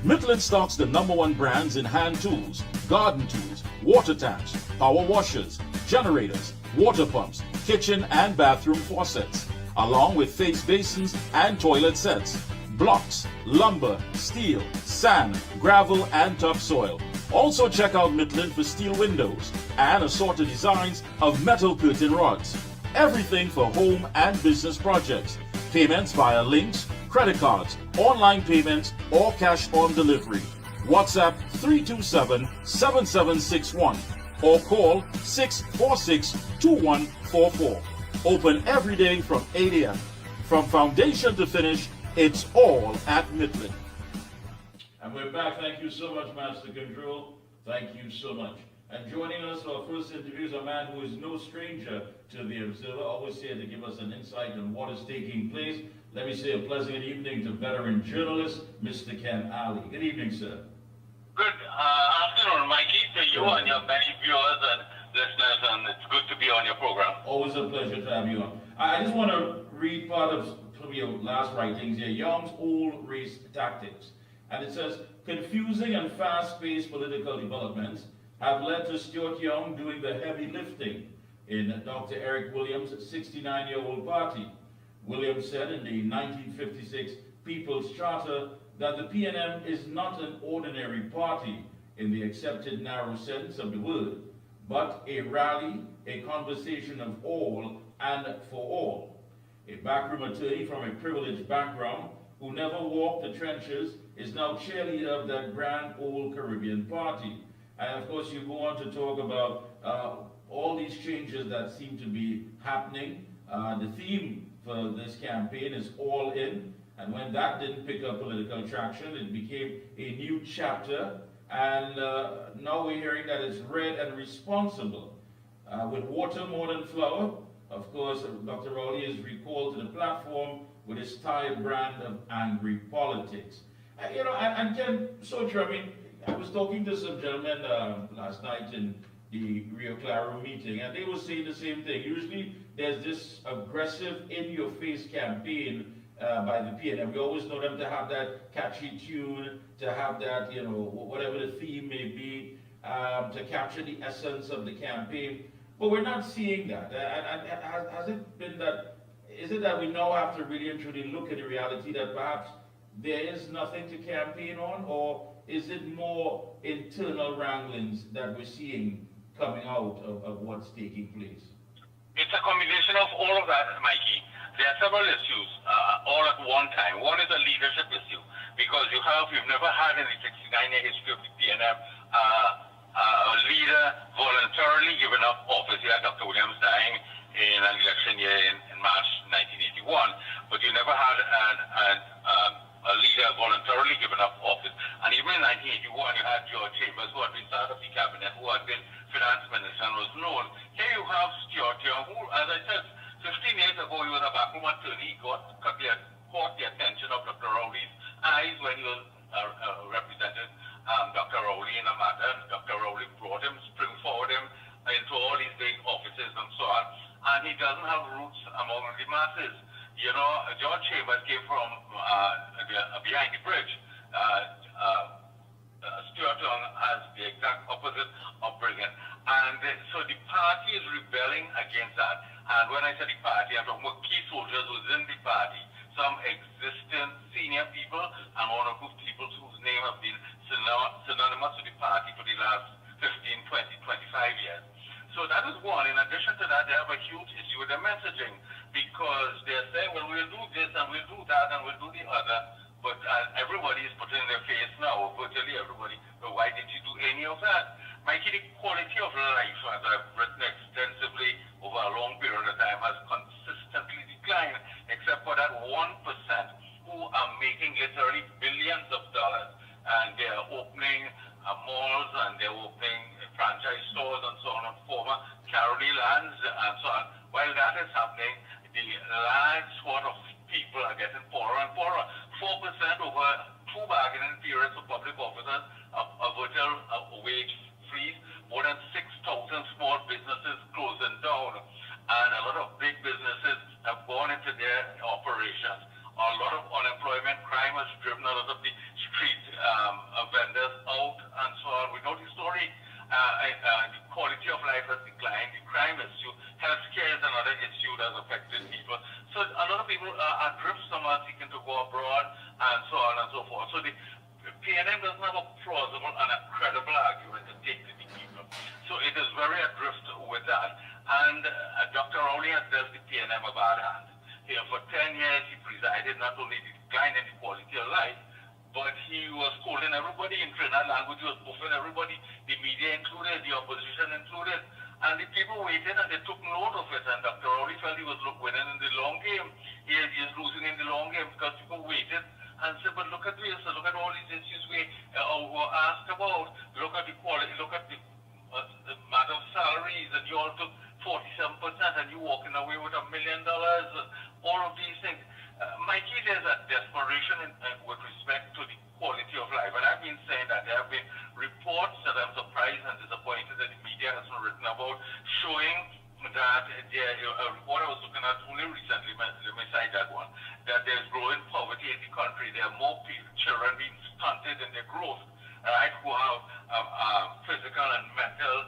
Midland stocks the #1 brands in hand tools, garden tools, water taps, power washers, generators, water pumps, kitchen and bathroom faucets, along with face basins and toilet sets, blocks, lumber, steel, sand, gravel and topsoil. Also check out Midland for steel windows and assorted designs of metal curtain rods. Everything for home and business projects. Payments via links, credit cards, online payments, or cash on delivery. WhatsApp 327-7761 or call 646-2144. Open every day from 8 a.m. From foundation to finish, it's all at Midland. And we're back. Thank you so much, Master Control. Thank you so much. And joining us for our first interview is a man who is no stranger to the Observer, always here to give us an insight on what is taking place. Let me say a pleasant evening to veteran journalist, Mr. Ken Ali. Good evening, sir. Good afternoon, Mikey, to you and your many viewers and listeners, and it's good to be on your program. Always a pleasure to have you on. I just want to read part of some of your last writings here. Young's Old Race Tactics. And it says, confusing and fast-paced political developments have led to Stuart Young doing the heavy lifting in Dr. Eric Williams' 69-year-old party. Williams said in the 1956 People's Charter that the PNM is not an ordinary party in the accepted narrow sense of the word, but a rally, a conversation of all and for all. A backroom attorney from a privileged background who never walked the trenches is now chairleader of that grand old Caribbean party. And of course you go on to talk about all these changes that seem to be happening. The theme for this campaign is all in. And when that didn't pick up political traction, it became a new chapter. And now we're hearing that it's red and responsible. With water more than flour, of course, Dr. Rowley is recalled to the platform with his style brand of angry politics. You know, and Ken, so true. I mean, I was talking to some gentlemen last night in the Rio Claro meeting, and they were saying the same thing. Usually there's this aggressive, in-your-face campaign by the PNM. We always know them to have that catchy tune, to have that, you know, whatever the theme may be, to capture the essence of the campaign. But we're not seeing that. And has it been that, is it that we now have to really and truly look at the reality that perhaps there is nothing to campaign on, or is it more internal wranglings that we're seeing coming out of what's taking place? It's a combination of all of that, Mikey. There are several issues all at one time. One is a leadership issue, because you've never had in the 69-year history of the PNM a leader voluntarily given up office. You had Dr. Williams dying in an election year in March 1981, but you never had a leader voluntarily given up office. And even in 1981, you had George Chambers, who had been part of the cabinet, who had been finance minister and was known. Here you have Stuart Young, who, as I said, 15 years ago, he was a backroom attorney. He caught the attention of Dr. Rowley's eyes when he was represented Dr. Rowley in a matter. Dr. Rowley brought him, forward him into all these big offices and so on. And he doesn't have roots among the masses. You know, George Chambers came from behind the bridge. Stuart Young has the exact opposite upbringing. And so the party is rebelling against that. And when I say the party, I'm talking about key soldiers within the party, some existing senior people, and one or two people whose name have been synonymous with the party for the last 15, 20, 25 years. So that is one. In addition to that, they have a huge issue with the messaging, because they're saying, well, we'll do this and we'll do that and we'll do the other. But everybody is putting their face now, virtually everybody. But why did you do any of that? Mikey, the quality of life, as I've written extensively over a long period of time, has consistently declined, except for that 1% who are making literally billions of dollars. And they're opening malls and they're opening franchise stores and so on, and former Caroli lands and so on. While that is happening, the large swath of people are getting poorer and poorer. 4% over 2 bargaining periods for public officers, a virtual wage freeze, more than 6,000 small businesses closing down, and a lot of big businesses have gone into their operations. A lot of unemployment, crime has driven a lot of the street vendors out and so on. We know the story. The quality of life has declined. The crime issue, healthcare is another issue that's affected people. So a lot of people are adrift, some are seeking to go abroad and so on and so forth. So the PNM doesn't have a plausible and a credible argument to take to the people. So it is very adrift with that. And Dr. Rowley has dealt the PNM a bad hand. Here for 10 years, he presided not only the decline in the quality of life, but he was scolding everybody in Trinidad language, he was buffing everybody, the media included, the opposition included, and the people waited and they took note of it. And Dr. Rowley felt he was winning in the long game. He is losing in the long game because people waited and said, but look at this, look at all these issues we were asked about, look at the quality, look at the matter of salaries, and you all took 47% and you walking away with $1 million, all of these things. Mikey, there's a desperation with respect to the quality of life. And I've been saying that there have been reports that I'm surprised and disappointed that the media hasn't written about, showing that a report I was looking at only recently, let me cite that one, that there's growing poverty in the country. There are more children being stunted in their growth, right, who have physical and mental,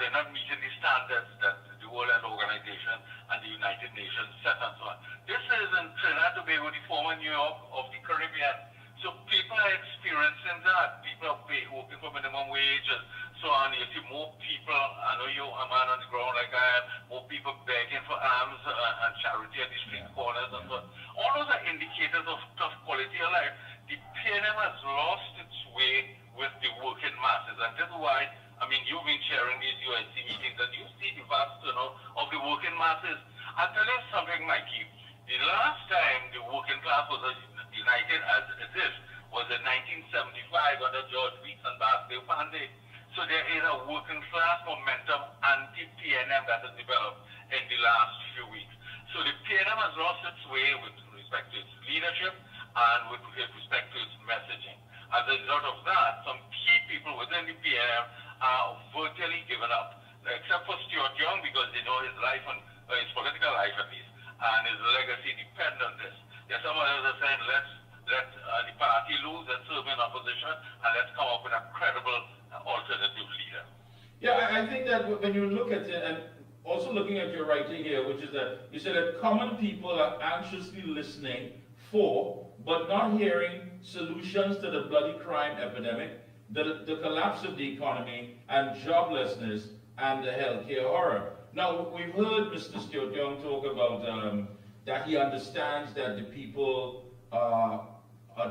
they're not meeting the standards that the World Health Organization and the United Nations set and so on. This is in Trinidad and Tobago, the former New York of the Caribbean. So people are experiencing that. People are working for minimum wages, so on. You see more people, I know you're a man on the ground like I am, more people begging for alms and charity at the street corners and so on. All those are indicators of tough quality of life. The PNM has lost its way with the working masses, and this is why, I mean, you've been chairing these UNC meetings, and you see the vast turnout of the working masses. I'll tell you something, Mikey. The last time the working class was united as it is was in 1975 under George Weeks and Basdeo Pandey. So there is a working class momentum anti-PNM that has developed in the last few weeks. So the PNM has lost its way with respect to its leadership and with respect to its messaging. As a result of that, some key people within the PNM are virtually given up, except for Stuart Young, because they know his life and his political life at least, and his legacy depend on this. There are some others are saying, let's let the party lose and serve in opposition, and let's come up with a credible alternative leader. Yeah, I think that when you look at it, and also looking at your writing here, which is that you said that common people are anxiously listening for, but not hearing solutions to the bloody crime epidemic, the collapse of the economy, and joblessness, and the healthcare horror. Now, we've heard Mr. Stuart Young talk about that he understands that the people are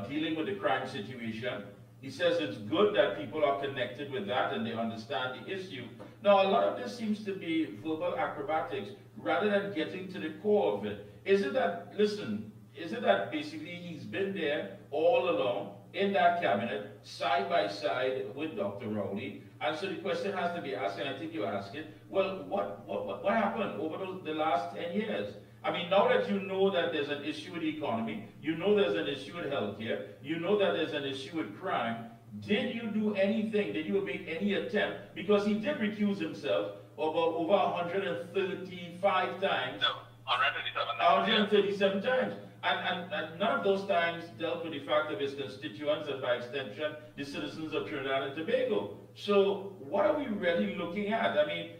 dealing with the crime situation. He says it's good that people are connected with that and they understand the issue. Now, a lot of this seems to be verbal acrobatics rather than getting to the core of it. Is it that, listen, is it that basically he's been there all along in that cabinet, side by side with Dr. Rowley? And so the question has to be asked, and I think you ask it, well, what happened over the last 10 years? I mean, now that you know that there's an issue with the economy, you know there's an issue with healthcare, you know that there's an issue with crime, did you do anything? Did you make any attempt? Because he did recuse himself about over 135 times. No, 137 times. And none of those times dealt with the fact of his constituents and by extension, the citizens of Trinidad and Tobago. So what are we really looking at? I mean,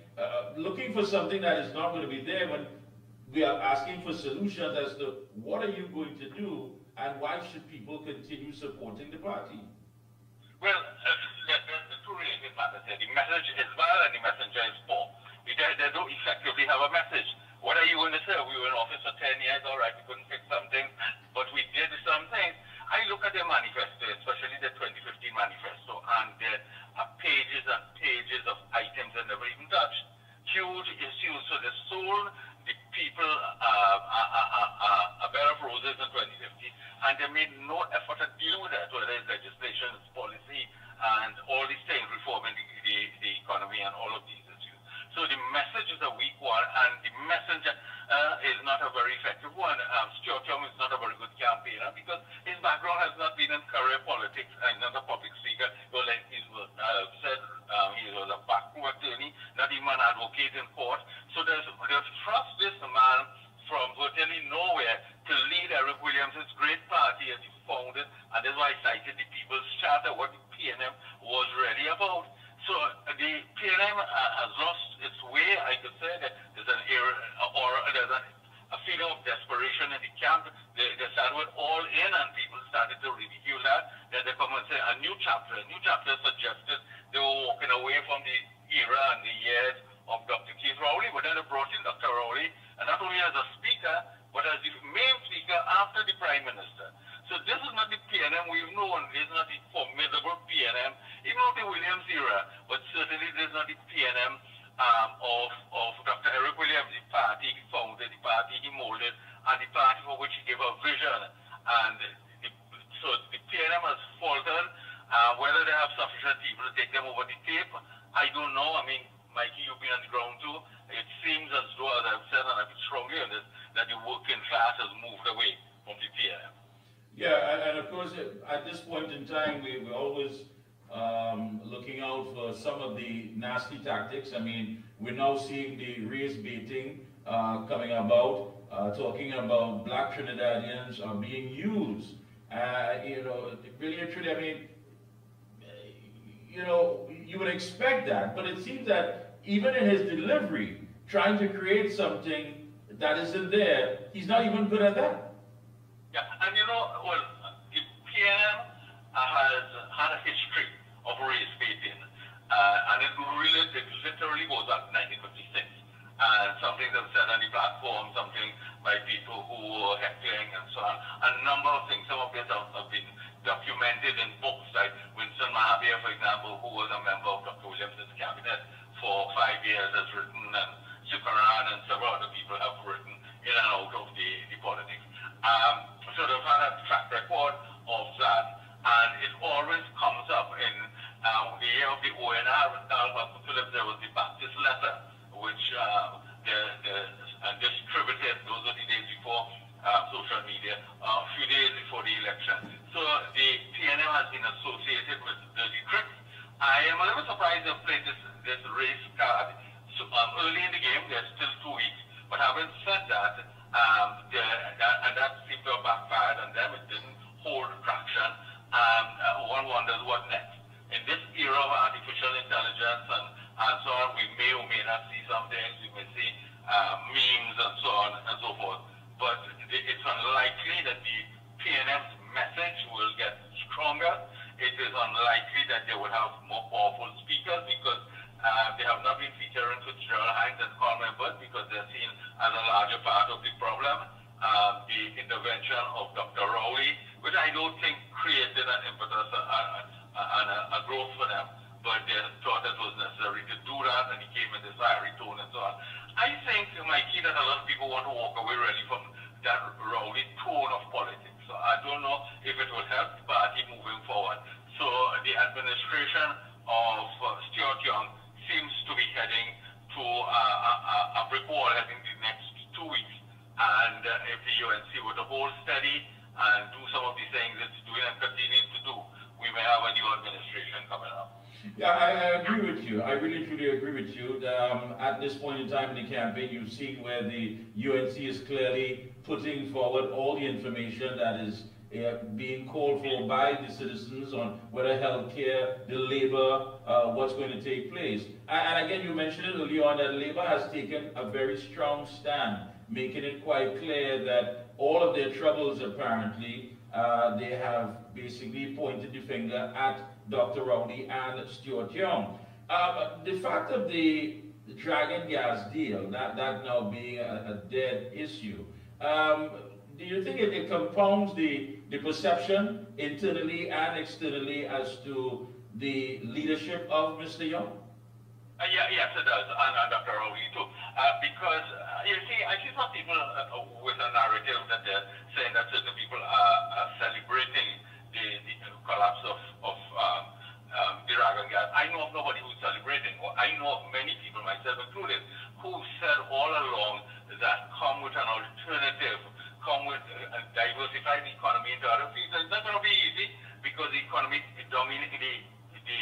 looking for something that is not going to be there when we are asking for solutions as to what are you going to do and why should people continue supporting the party? Well, the two related matters here. The message is bad and the messenger is poor. They don't effectively have a message. What are you going to say? We were in office for 10 years, all right, we couldn't fix something, but we did some things. I look at their manifesto, especially the 2015 manifesto, and there are pages and pages of items that never even touched. Huge issues. So they sold the people a bed of roses in 2015, and they made no effort at dealing with that, whether it's legislation, it's policy, and all these things, reforming the economy and all of these issues. So the message is a weak one, and the messenger is not a very effective one. Stuart Young is not a very good campaigner because his background has not been in career politics and not a public speaker. Well, like he said, he was a backroom attorney, not even an advocate in court. So they've thrust this man from virtually nowhere to lead Eric Williams' great party as he founded, and that's why I cited the People's Charter, what the PNM was really about. So the PNM has lost its way. I could say that there's an era, or there's a feeling of desperation in the camp. They started with all in, and people started to ridicule that. Then they come and say a new chapter. A new chapter suggested they were walking away from the era and the years of Dr. Keith Rowley, but then they brought in Dr. Rowley, and not only as a speaker, but as the main speaker after the Prime Minister. So this is not the PNM we've known. This is not the formidable PNM, even of the Williams era, but certainly this is not the PNM of Dr. Eric Williams, the party he founded, the party he molded, and the party for which he gave a vision. And so the PNM has faltered. Whether they have sufficient people to take them over the tape, I don't know. I mean, Mikey, you've been on the ground too. It seems as though, as I've said, and I've been strongly on this, that the working class has moved away from the PNM. Yeah, and of course, at this point in time, we're always looking out for some of the nasty tactics. I mean, We're now seeing the race baiting coming about, talking about black Trinidadians are being used. You know, really and truly, I mean, you know, you would expect that, but it seems that even in his delivery, trying to create something that isn't there, he's not even good at that. Yeah, and you know, well, the PNM has had a history of race baiting, and it literally goes back to 1956. Something that was said on the platform, something by people who were heckling and so on. A number of things, some of this have been documented in books, like Winston Mahabir, for example, who was a member of Dr. Williamson's cabinet for 5 years, has written, and Sukaran and several other people have written in and out of the politics. So they've had a track record of that, and it always comes up in the year of the ONR with Albert Phillips. There was the Baptist letter, which distributed, those are the days before social media, a few days before the election. So the PNM has been associated with dirty tricks. I am a little surprised they've played this race card so, early in the game. There's still 2 weeks, but having said that, and that seemed to have backfired on them. It didn't hold traction. One wonders what next. In this era of artificial intelligence and so on, we may or may not see some things. We may see memes and so on and so forth. But it's unlikely that the PNM's message will get stronger. It is unlikely that they will have more powerful speakers because they have not been featuring Fitzgerald Hines and call members because they're seen as a larger part of the problem. The intervention of Dr. Rowley, which I don't think created an impetus and a growth for them, but they thought it was necessary to do that, and he came in this fiery tone and so on. I think, Mikey, that a lot of people want to walk away really from that Rowley tone of politics. So I don't know if it will help the party moving forward. So the administration of Stuart Young seems to be heading to a brick wall, I think, the next 2 weeks. And if the UNC were to hold steady and do some of the things it's doing and continue to do, we may have a new administration coming up. Yeah, I agree with you. I really, truly agree with you. At this point in time in the campaign, you've seen where the UNC is clearly putting forward all the information that is being called for by the citizens on whether healthcare, the labor, what's going to take place. And again, you mentioned it earlier on that labor has taken a very strong stand, making it quite clear that all of their troubles, apparently, they have basically pointed the finger at Dr. Rowley and Stuart Young. The fact of the Dragon gas deal, that now being a dead issue, do you think it compounds the perception internally and externally as to the leadership of Mr. Young? Yes, it does, and Dr. Rowley too. Because, you see, I see some people with a narrative that they're saying that certain people are celebrating the collapse of the Dragon gas. I know of nobody who's celebrating. I know of many people, myself included, who said all along that come with an alternative, come with diversify the economy into other fields. It's not going to be easy because the economy dominates, the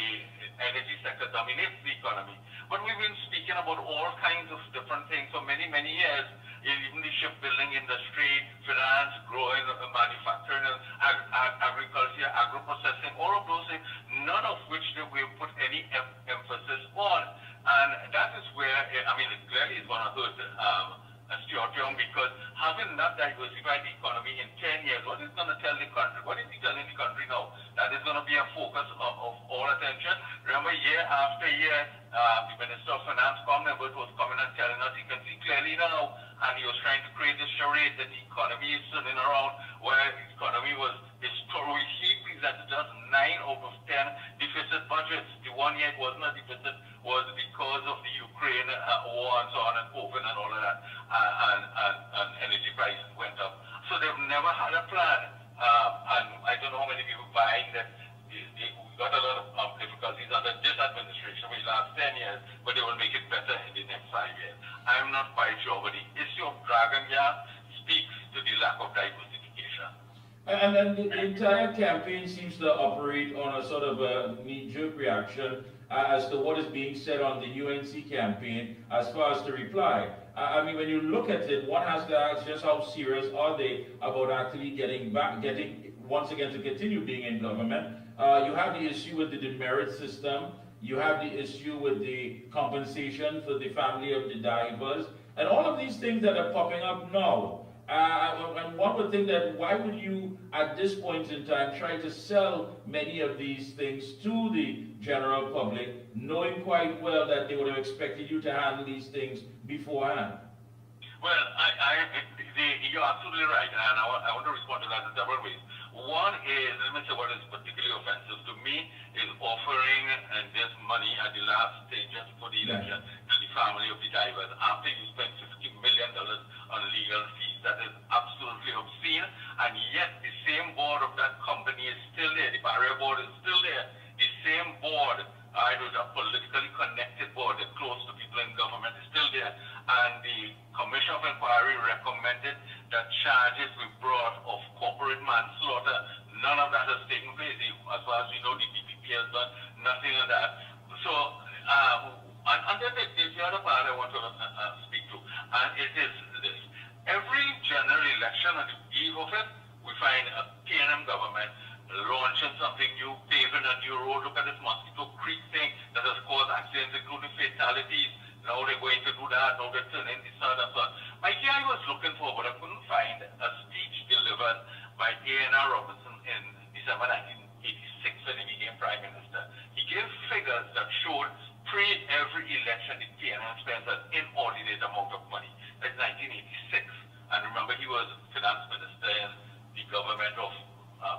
energy sector dominates the economy. But we've been speaking about all kinds of different things for many, many years. Even the shipbuilding industry, finance, growing, manufacturing, agriculture, agro-processing, all of those things, none of which we've put any emphasis on. And that is where, I mean, it clearly is going to hurt Stuart Young, because having not diversified the economy in 10 years, what is going to tell the country? What is he telling the country now? That is going to be a focus of all attention. Remember, year after year, the Minister of Finance, Commonwealth, was coming and telling us, he can see clearly now, and he was trying to create this charade that the economy is turning around, where the economy was historically, he presented us 9 out of 10 deficit budgets. The 1 year it wasn't a deficit was because of the Ukraine war and so on, and COVID and all of that, and energy prices went up. So they've never had a plan, and I don't know how many people buying that. We got a lot of difficulties under this administration, which last 10 years, but they will make it better in the next 5 years. I'm not quite sure, but the issue of Dragon gas speaks to the lack of diversification. And then the entire campaign seems to operate on a sort of a knee-jerk reaction as to what is being said on the UNC campaign as far as the reply. I mean, when you look at it, one has to ask just how serious are they about actually getting once again to continue being in government. You have the issue with the demerit system. You have the issue with the compensation for the family of the divers. And all of these things that are popping up now. And one would think that why would you, at this point in time, try to sell many of these things to the general public, knowing quite well that they would have expected you to handle these things beforehand? Well, you're absolutely right, and I want to respond to that in several ways. One is, let me say what is particularly offensive to me, is offering this money at the last stage just for the election to the family of the divers after you spent $50 million on legal fees. That is absolutely obscene, and yet the same board of that company is still there. The barrier board is still there. The same board, it was a politically connected board, that's close to people in government, is still there. And the Commission of Inquiry recommended that charges be brought of corporate manslaughter. None of that has taken place. As far as we know, the DPP has done nothing of that. So, and then there's the other part I want to speak to, and it is this. Every general election, on the eve of it, we find a PNM government launching something new, paving a new road. Look at this Mosquito Creek thing that has caused accidents, including fatalities. Now they're going to do that, now they're turning this out and so on. Mickie, I was looking for, but I couldn't find a speech delivered by A.N.R. Robinson in December 1986 when he became Prime Minister. He gave figures that showed every election the PNM spends an inordinate amount of money. That's 1986. And remember, he was finance minister in the government of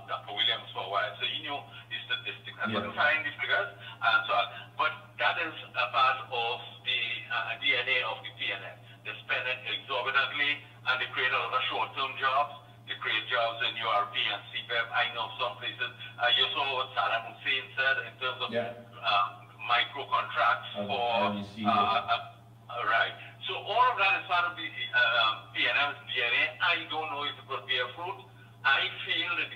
Dr. Williams for a while, so he knew the statistics. I couldn't find the figures and so on. But that is a part of the DNA of the PNM. They spend it exorbitantly, and they create a lot of short-term jobs. They create jobs in URP and CPEP. I know some places. You saw what Saddam Hussein said in terms of micro contracts for right. So all of that is part of the PNM's DNA. I don't know if it will bear fruit. I feel that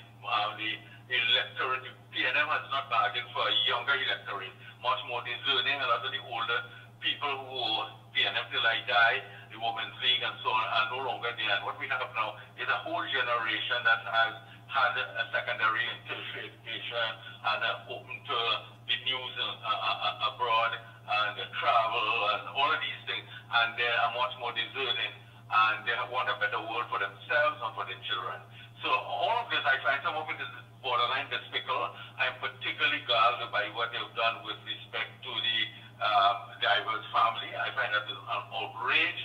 the electorate, the PNM has not bargained for a younger electorate, much more discerning. A lot of the older people who PNM till I die, the Women's League and so on, are no longer there. And what we have now is a whole generation that has had a secondary and tertiary education and are open to the news abroad and travel and all of these things. And they are much more discerning, and they want a better world for themselves and for their children. So all of this, I find some of it is borderline despicable. I'm particularly galled by what they've done with respect to the diverse family. I find that is an outrage,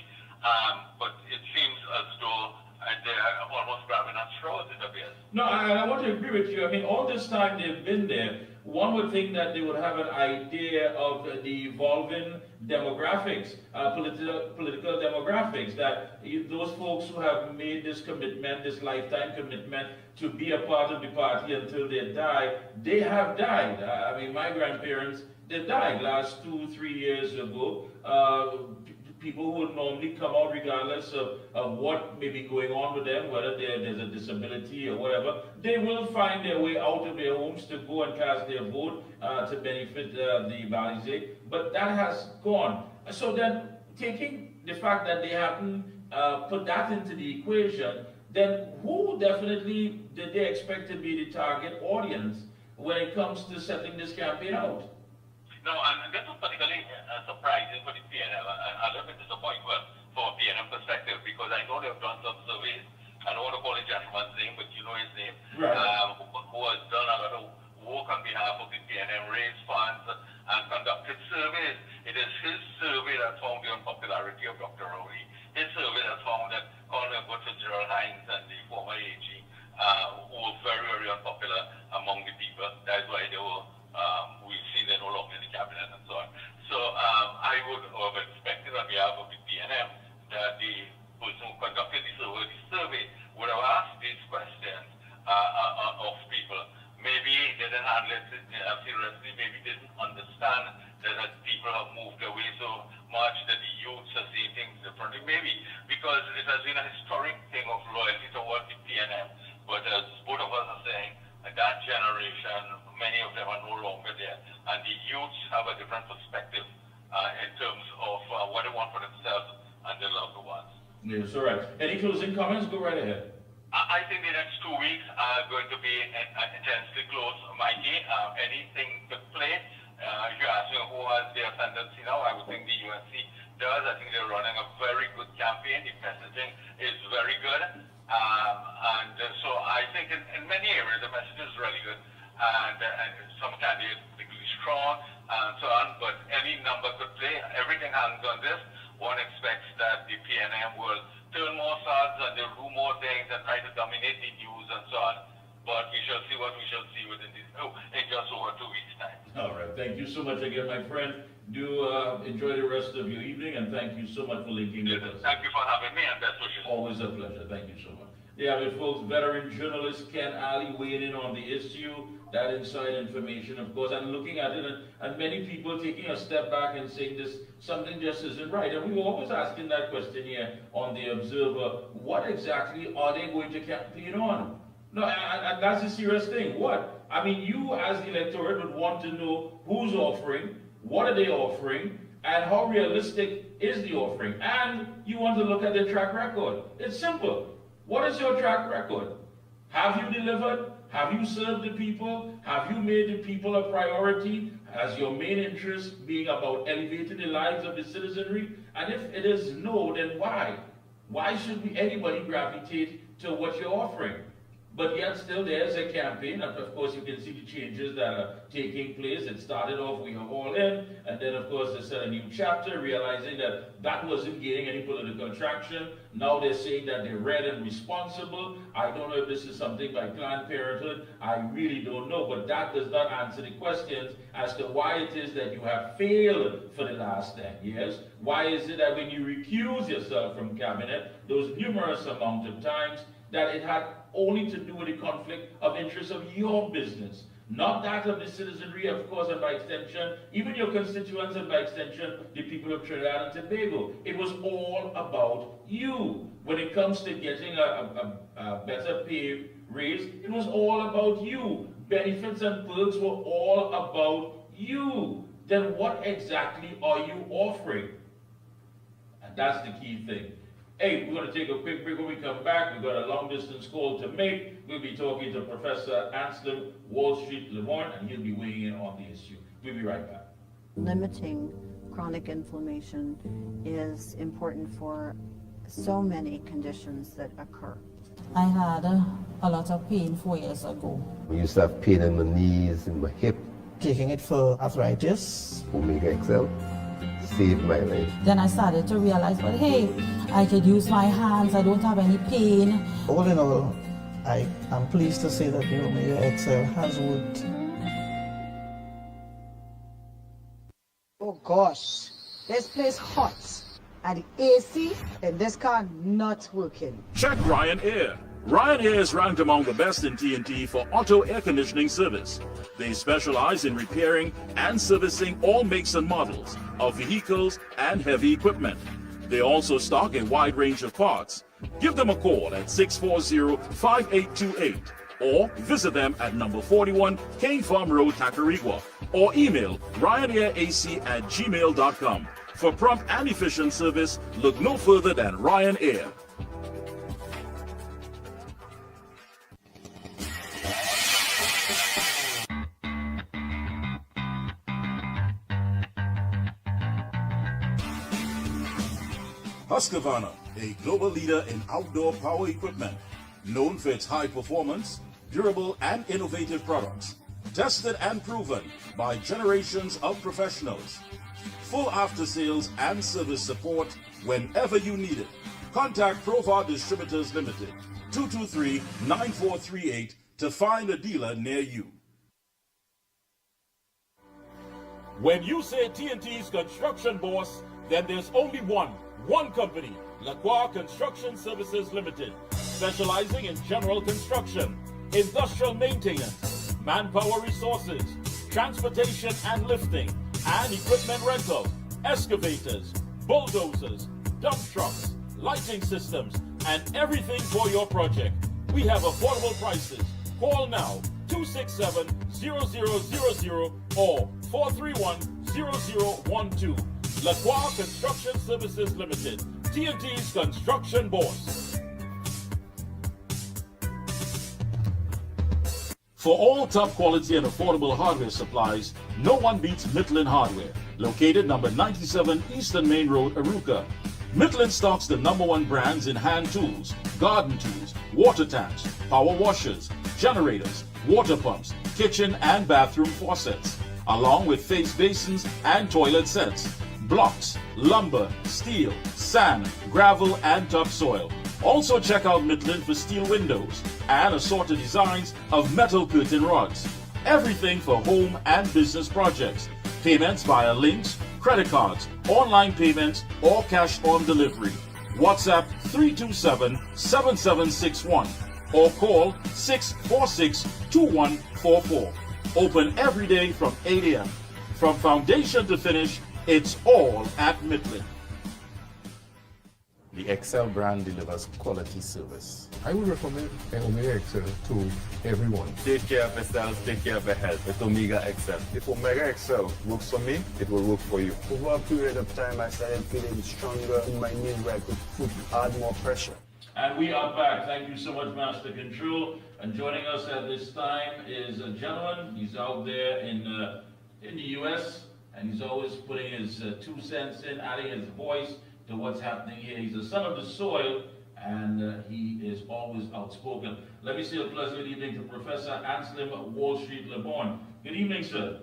but it seems as though they are almost grabbing at straws in the beers. No, I want to agree with you. I mean, all this time they've been there, one would think that they would have an idea of the evolving demographics, political demographics, that those folks who have made this commitment, this lifetime commitment to be a part of the party until they die, they have died. I mean, my grandparents, they died last 2-3 years ago. People who would normally come out regardless of what may be going on with them, whether there's a disability or whatever, they will find their way out of their homes to go and cast their vote to benefit the Balizé. But that has gone. So then, taking the fact that they haven't put that into the equation, then who definitely did they expect to be the target audience when it comes to setting this campaign out? No, and that was particularly surprising for the PNM, a little bit disappointing from a PNM perspective, because I know they've done some surveys. I don't want to call the gentleman's name, but you know his name, right. Who has done a lot of work on behalf of the PNM, raised funds, and conducted surveys. It is his survey that found the unpopularity of Dr. Rowley. His survey that found that Colonel Gerald Hines and the former AG who were very, very unpopular among the people. That's why they were we've seen them no longer in the cabinet and so on. So I would have expected on behalf of the PNM that the person who conducted the survey would have asked these questions of people. Maybe they didn't handle it seriously, maybe they didn't understand that people have moved away so much that the youths are seeing things differently. Maybe because it has been a historic thing of loyalty them are no longer there. And the youths have a different perspective in terms of what they want for themselves and their loved ones. Yes, all right. Any closing comments? Go right ahead. I think the next 2 weeks are going to be intensely close, Mikey. Anything to play. If you're asking who has their ascendancy now, I would think the UNC does. I think they're running a very good campaign. The messaging is very good. And so I think in many areas the message is really good. And some candidates particularly strong and so on. But any number could play. Everything hangs on this. One expects that the PNM will turn more sides and they'll do more things and try to dominate the news and so on. But we shall see what we shall see within this, in just over 2 weeks' time. All right. Thank you so much again, my friend. Do enjoy the rest of your evening, and thank you so much for linking with us. Thank you for having me, and best wishes. Always a pleasure. Thank you so much. Yeah, with folks, veteran journalist Ken Alley weighing in on the issue, that inside information, of course, and looking at it, and many people taking a step back and saying this, something just isn't right. And we were always asking that question here on The Observer, what exactly are they going to campaign on? No, and that's a serious thing. What? I mean, you as the electorate would want to know who's offering, what are they offering, and how realistic is the offering. And you want to look at their track record. It's simple. What is your track record? Have you delivered? Have you served the people? Have you made the people a priority? Has your main interest being about elevating the lives of the citizenry? And if it is no, then why? Why should anybody gravitate to what you're offering? But yet still there's a campaign, and of course you can see the changes that are taking place. It started off, we are all in, and then of course they set a new chapter, realizing that that wasn't gaining any political traction. Now they're saying that they're red and responsible. I don't know if this is something by Planned Parenthood. I really don't know, but that does not answer the questions as to why it is that you have failed for the last 10 years. Why is it that when you recuse yourself from cabinet, those numerous amount of times, that it had only to do with the conflict of interest of your business, not that of the citizenry, of course, and by extension, even your constituents, and by extension, the people of Trinidad and Tobago. It was all about you. When it comes to getting a better pay raise, it was all about you. Benefits and perks were all about you. Then what exactly are you offering? And that's the key thing. Hey, we're going to take a quick break. When we come back, we've got a long-distance call to make. We'll be talking to Professor Anselm Wall Street Lamont, and he'll be weighing in on the issue. We'll be right back. Limiting chronic inflammation is important for so many conditions that occur. I had a lot of pain 4 years ago. I used to have pain in my knees and my hip. Taking it for arthritis. Omega XL saved my life. Then I started to realize, but hey, I could use my hands, I don't have any pain. All in all, I am pleased to say that the Omega XL has worked. Oh gosh, this place hot. And the AC in this car not working. Check Ryan Air. Ryan Air is ranked among the best in TNT for auto air conditioning service. They specialize in repairing and servicing all makes and models of vehicles and heavy equipment. They also stock a wide range of parts. Give them a call at 640-5828 or visit them at number 41 King Farm Road, Tacarigua, or email ryanairac@gmail.com. For prompt and efficient service, look no further than Ryan Air. Husqvarna, a global leader in outdoor power equipment, known for its high performance, durable and innovative products, tested and proven by generations of professionals. Full after-sales and service support whenever you need it. Contact Provar Distributors Limited, 223-9438 to find a dealer near you. When you say TNT's construction boss, then there's only one company, Lacroix Construction Services Limited, specializing in general construction, industrial maintenance, manpower resources, transportation and lifting, and equipment rental, excavators, bulldozers, dump trucks, lighting systems, and everything for your project. We have affordable prices, Call now 267-0000 or 431-0012. Lacroix Construction Services Limited, TNT's construction boss. For all top quality and affordable hardware supplies, no one beats Midland Hardware. Located number 97 Eastern Main Road, Aruka. Midland stocks the #1 brands in hand tools, garden tools, water tanks, power washers, generators, water pumps, kitchen and bathroom faucets, along with face basins and toilet sets, blocks, lumber, steel, sand, gravel and topsoil. Also check out Midland for steel windows and assorted designs of metal curtain rods. Everything for home and business projects. Payments via links, credit cards, online payments, or cash on delivery. WhatsApp 327-7761 or call 646-2144. Open every day from 8 a.m. From foundation to finish, it's all at Midland. The Excel brand delivers quality service. I would recommend Omega Excel to everyone. Take care of yourself, take care of your health with Omega Excel. If Omega XL works for me, it will work for you. Over a period of time, I started feeling stronger in my knees where I could add more pressure. And we are back. Thank you so much, Master Control. And joining us at this time is a gentleman. He's out there in the U.S. and he's always putting his 2 cents in, adding his voice to what's happening here. He's a son of the soil, and he is always outspoken. Let me say a pleasant evening to Professor Anselm Wall Street LeBon. Good evening, sir.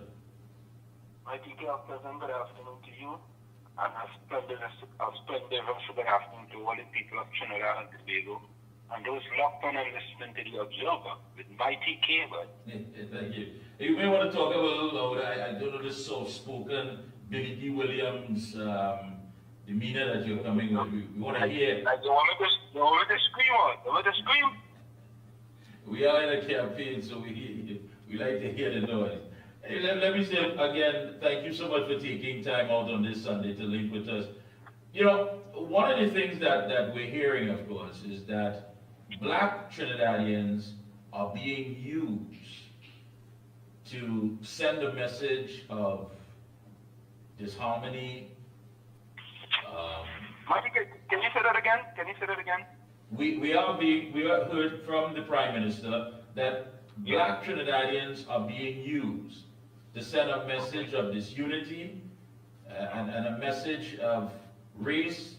Mickie, pleasant good afternoon to you, and a splendid rest of good afternoon to all the people of Trinidad and Tobago, and those locked on and listening to the Observer with Mighty K. Thank you. You may want to talk a little louder. I don't know this soft-spoken Billy D. Williams demeanor that you're coming with. We want to hear. You want me to scream on? You want me to scream? We are in a campaign, so we like to hear the noise. Hey, let me say again, thank you so much for taking time out on this Sunday to link with us. You know, one of the things that we're hearing, of course, is that black Trinidadians are being used to send a message of disharmony. Mickie, can you say that again? We are heard from the Prime Minister that black Trinidadians are being used to send a message of disunity and a message of race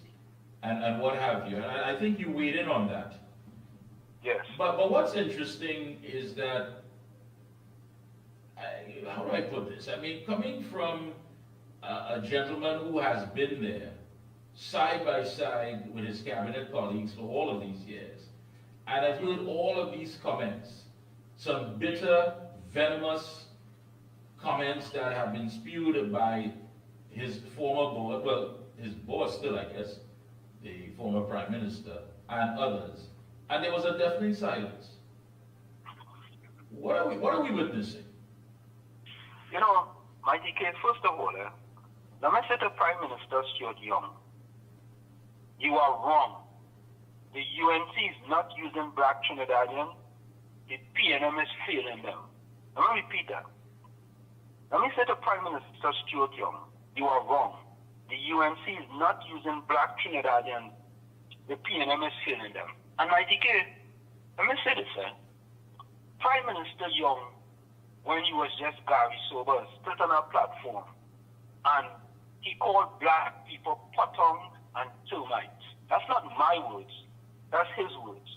and what have you. And I think you weighed in on that. Yes. But what's interesting is that, how do I put this? I mean, coming from a gentleman who has been there, side by side with his cabinet colleagues for all of these years, and I've heard all of these comments, some bitter, venomous comments that have been spewed by his former boss, well, his boss still, I guess, the former Prime Minister, and others. And there was a deafening silence. What are we witnessing? You know, Mighty K, first of all, let me say to Prime Minister Stuart Young, you are wrong. The UNC is not using black Trinidadians. The PNM is failing them. Let me repeat that. Let me say to Prime Minister Stuart Young, you are wrong. The UNC is not using black Trinidadians. The PNM is failing them. And Mighty K, let me say this, Prime Minister Young, when he was just Gary Sober, stood on a platform and he called black people potong and termites. That's not my words. That's his words.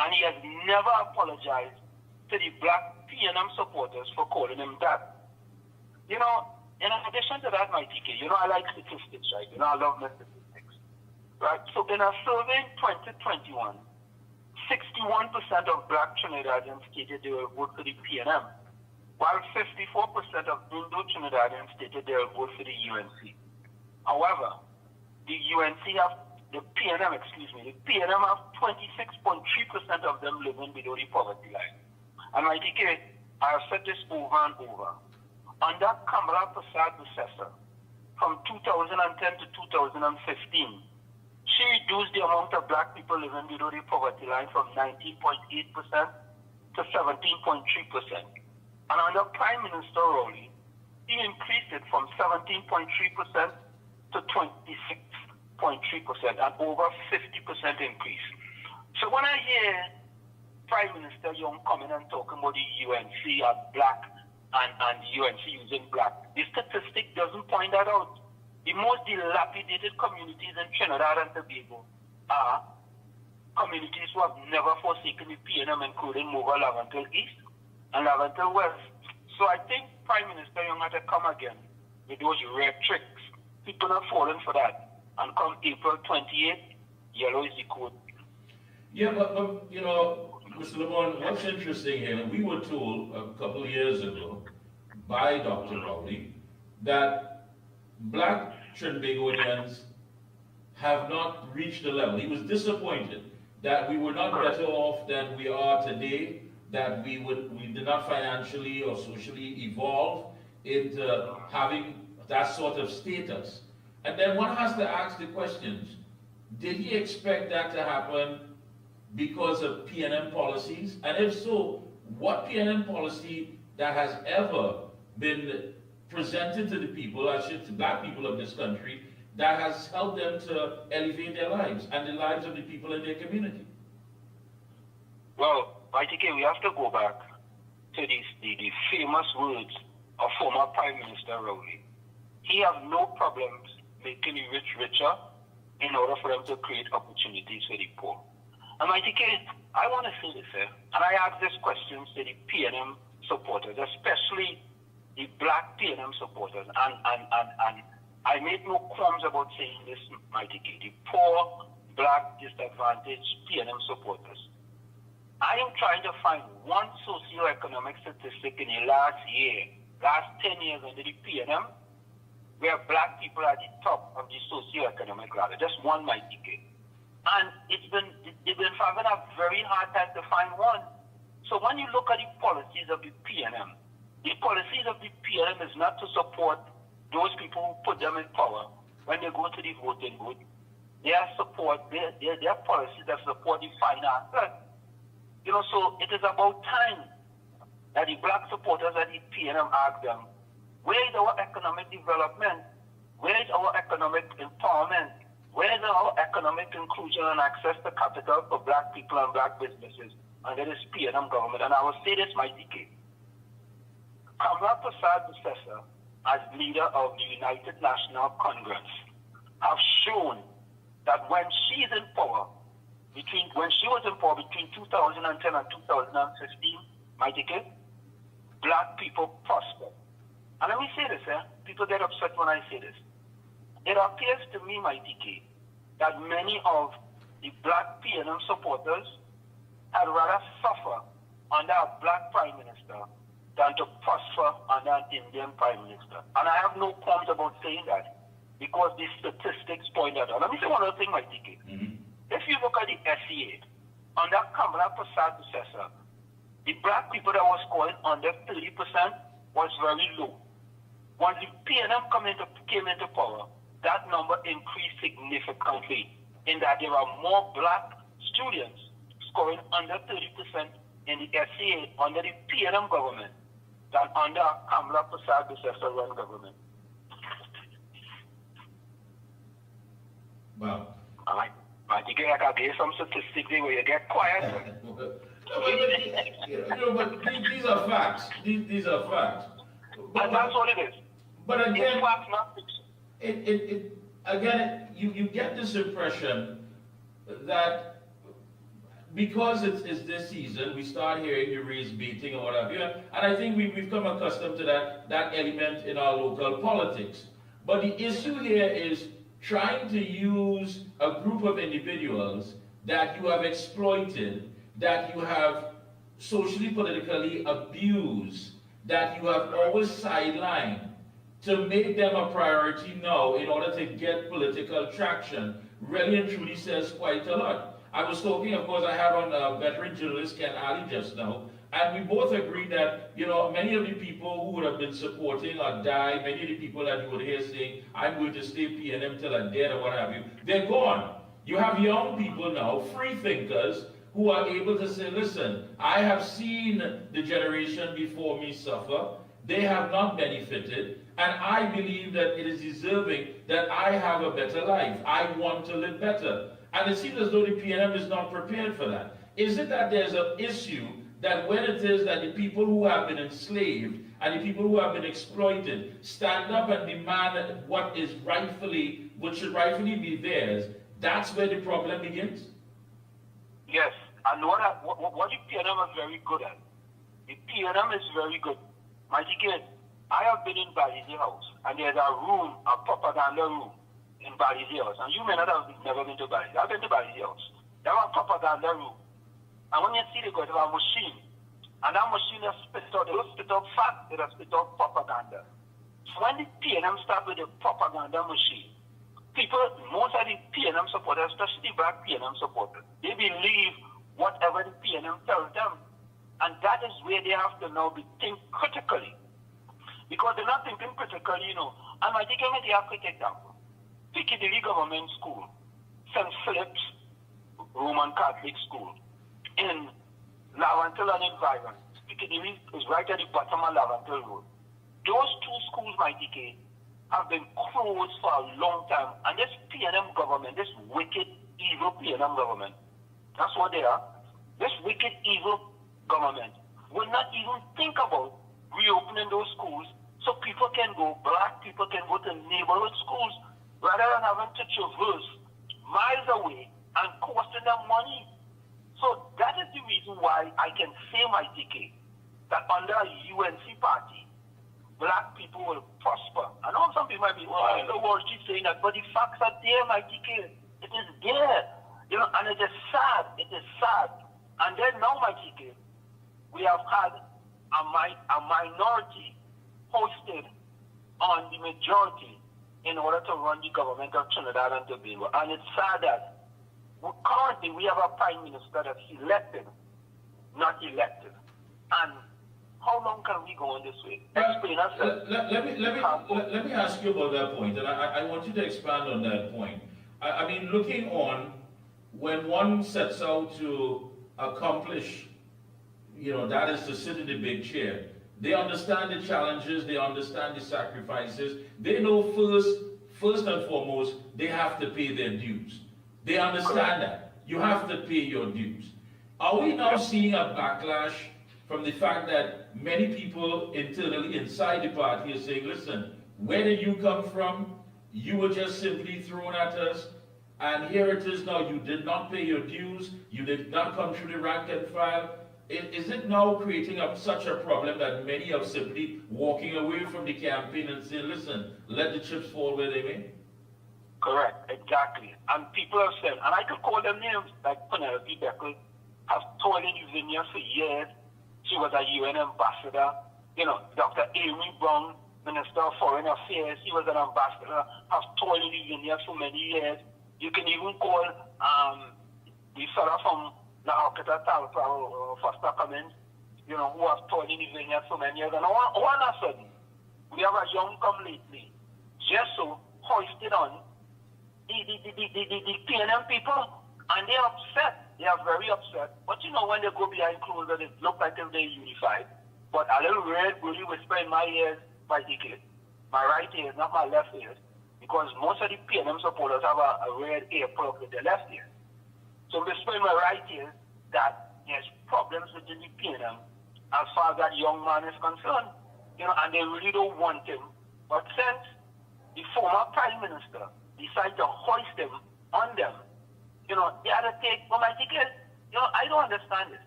And he has never apologized to the black PNM supporters for calling him that. You know, in addition to that, Mighty K, you know, I like statistics, right? You know, I love my statistics. Right? So in a survey in 2021, 61% of black Trinidadians stated they will vote for the PNM, while 54% of Indo-Trinidadians stated they will vote for the UNC. However, the PNM have 26.3% of them living below the poverty line. And Mighty K, I have said this over and over. Under Kamala Prasad-Busesa, from 2010 to 2015, she reduced the amount of black people living below the poverty line from 19.8% to 17.3%. And under Prime Minister Rowley, he increased it from 17.3% to 26.3%, and over 50% increase. So when I hear Prime Minister Young coming and talking about the UNC as black and the UNC using black, the statistic doesn't point that out. The most dilapidated communities in Trinidad and Tobago are communities who have never forsaken the PNM, including Mova, Lavantel East and Lavantel West. So I think Prime Minister Young had to come again with those red tricks. People are falling for that. And come April 28th, yellow is the code. Yeah, but you know, Mr. Lamont, what's interesting here, we were told a couple of years ago by Dr. Rowley that black Trinbagonians have not reached the level. He was disappointed that we were not better off than we are today, that we did not financially or socially evolve into having that sort of status. And then one has to ask the questions, did he expect that to happen because of PNM policies? And if so, what PNM policy that has ever been presented to the people, I should to black people of this country, that has helped them to elevate their lives and the lives of the people in their community? Well, I think we have to go back to the famous words of former Prime Minister Rowley. He has no problems making the rich richer in order for them to create opportunities for the poor. And I think I want to say this here, and I ask this question to the PNM supporters, especially the black PNM supporters, and I make no qualms about saying this, Mickie, the poor, black, disadvantaged PNM supporters. I am trying to find one socio-economic statistic in the last 10 years under the PNM, where black people are at the top of the socio-economic ladder. Just one, Mickie. And they've been having a very hard time to find one. So when you look at the policies of the PNM, the policies of the PNM is not to support those people who put them in power when they go to the voting booth. Their policies that support the finances. You know, so it is about time that the black supporters of the PNM ask them, where is our economic development? Where is our economic empowerment? Where is our economic inclusion and access to capital for black people and black businesses under this PNM government? And I will say this, Mickie. Kamala Prasad-Busesa, as leader of the United National Congress, have shown that when she is in power, when she was in power between 2010 and 2015, Mickie, black people prospered. And let me say this, people get upset when I say this. It appears to me, Mickie, that many of the black PNM supporters had rather suffer under a black prime minister than to prosper under an Indian prime minister. And I have no qualms about saying that, because the statistics point that out. Let me say one other thing, Mickie. If you look at the SEA, under Kamala Prasad-Busesa, the black people that was scoring under 30% was very low. Once the PNM came into power, that number increased significantly, in that there are more black students scoring under 30% in the SEA under the PNM government than under Kamala Prasad-Busesa run government. Wow. I think I can give some statistics where you get quiet. But these are facts. These are facts. But that's what it is. But again, facts, not fiction. Again, you get this impression that because it's this season, we start hearing the race baiting or whatever, and I think we've come accustomed to that element in our local politics. But the issue here is trying to use a group of individuals that you have exploited, that you have socially, politically abused, that you have always sidelined, to make them a priority now in order to get political traction, really and truly says quite a lot. I was talking, of course, I had on veteran journalist Ken Ali just now, and we both agreed that, you know, many of the people who would have been supporting or died, many of the people that you would hear saying, I'm going to stay PNM till I'm dead or what have you, they're gone. You have young people now, free thinkers, who are able to say, listen, I have seen the generation before me suffer. They have not benefited. And I believe that it is deserving that I have a better life. I want to live better. And it seems as though the PNM is not prepared for that. Is it that there's an issue that when it is that the people who have been enslaved and the people who have been exploited stand up and demand what should rightfully be theirs, that's where the problem begins? Yes, and what the PNM is very good at, the PNM is very good. My kid, I have been in Balize House, and there's a room, a propaganda room in Balize House, and you may not have never been to Balize. I've been to Balize House. There's a propaganda room, and when you see they go to a machine, and that machine is spit out, they don't spit out fact, they don't spit out propaganda. So when the PNM start with the propaganda machine, people, most of the PNM supporters, especially the black PNM supporters, they believe whatever the PNM tells them. And that is where they have to now think critically. Because they're not thinking critically, you know. And I think I'm going to give a quick example. Piccadilly Government School, St. Philip's Roman Catholic School, in Lavantel and environment. Piccadilly is right at the bottom of Lavantel Road. Those two schools, my DK, have been closed for a long time. And this PNM government, this wicked, evil PNM government, that's what they are. This wicked, evil government will not even think about reopening those schools so people can go, black people can go to neighborhood schools rather than having to traverse miles away and costing them money. So that is the reason why I can say, my DK, that under a UNC party, black people will prosper. I know some people might be, well, I don't know what she's saying that, but the facts are there, my DK. It is there. You know, and it is sad. It is sad. And then now, my DK, we have had a minority hosted on the majority in order to run the government of Trinidad and Tobago. And it's sad that currently we have a prime minister that's elected, not elected. And how long can we go on this way? Explain us. Let me ask you about that point, and I want you to expand on that point. I mean, looking on, when one sets out to accomplish, you know, that is to sit in the big chair, they understand the challenges, they understand the sacrifices, they know first and foremost, they have to pay their dues. They understand that. You have to pay your dues. Are we now seeing a backlash from the fact that many people internally inside the party are saying, listen, where did you come from? You were just simply thrown at us, and here it is now, you did not pay your dues, you did not come through the rank and file. Is it now creating such a problem that many are simply walking away from the campaign and saying, listen, let the chips fall where they may? Correct, exactly. And people have said, and I could call them names, like Penelope Beckle, has toiled in Virginia for years. She was a UN ambassador. You know, Dr. Amy Brown, Minister of Foreign Affairs, he was an ambassador, has toiled in Virginia for many years. You can even call the fellow from La Orqueta Talpa or Foster Cummins, you know, who has toiled in Virginia for many years. And all of a sudden, we have a young come lately, just so hoisted on the PNM people, and they're upset. They are very upset. But you know, when they go behind closed doors, it looks like they're unified. But a little red really whisper in my ears, my DK, my right ear, not my left ear, because most of the PNM supporters have a red ear plug with their left ear. So whisper in my right ear that there's problems within the PNM as far as that young man is concerned. You know, and they really don't want him. But since the former Prime Minister decided to hoist him on them, you know, they had to take, well, my ticket, you know, I don't understand this.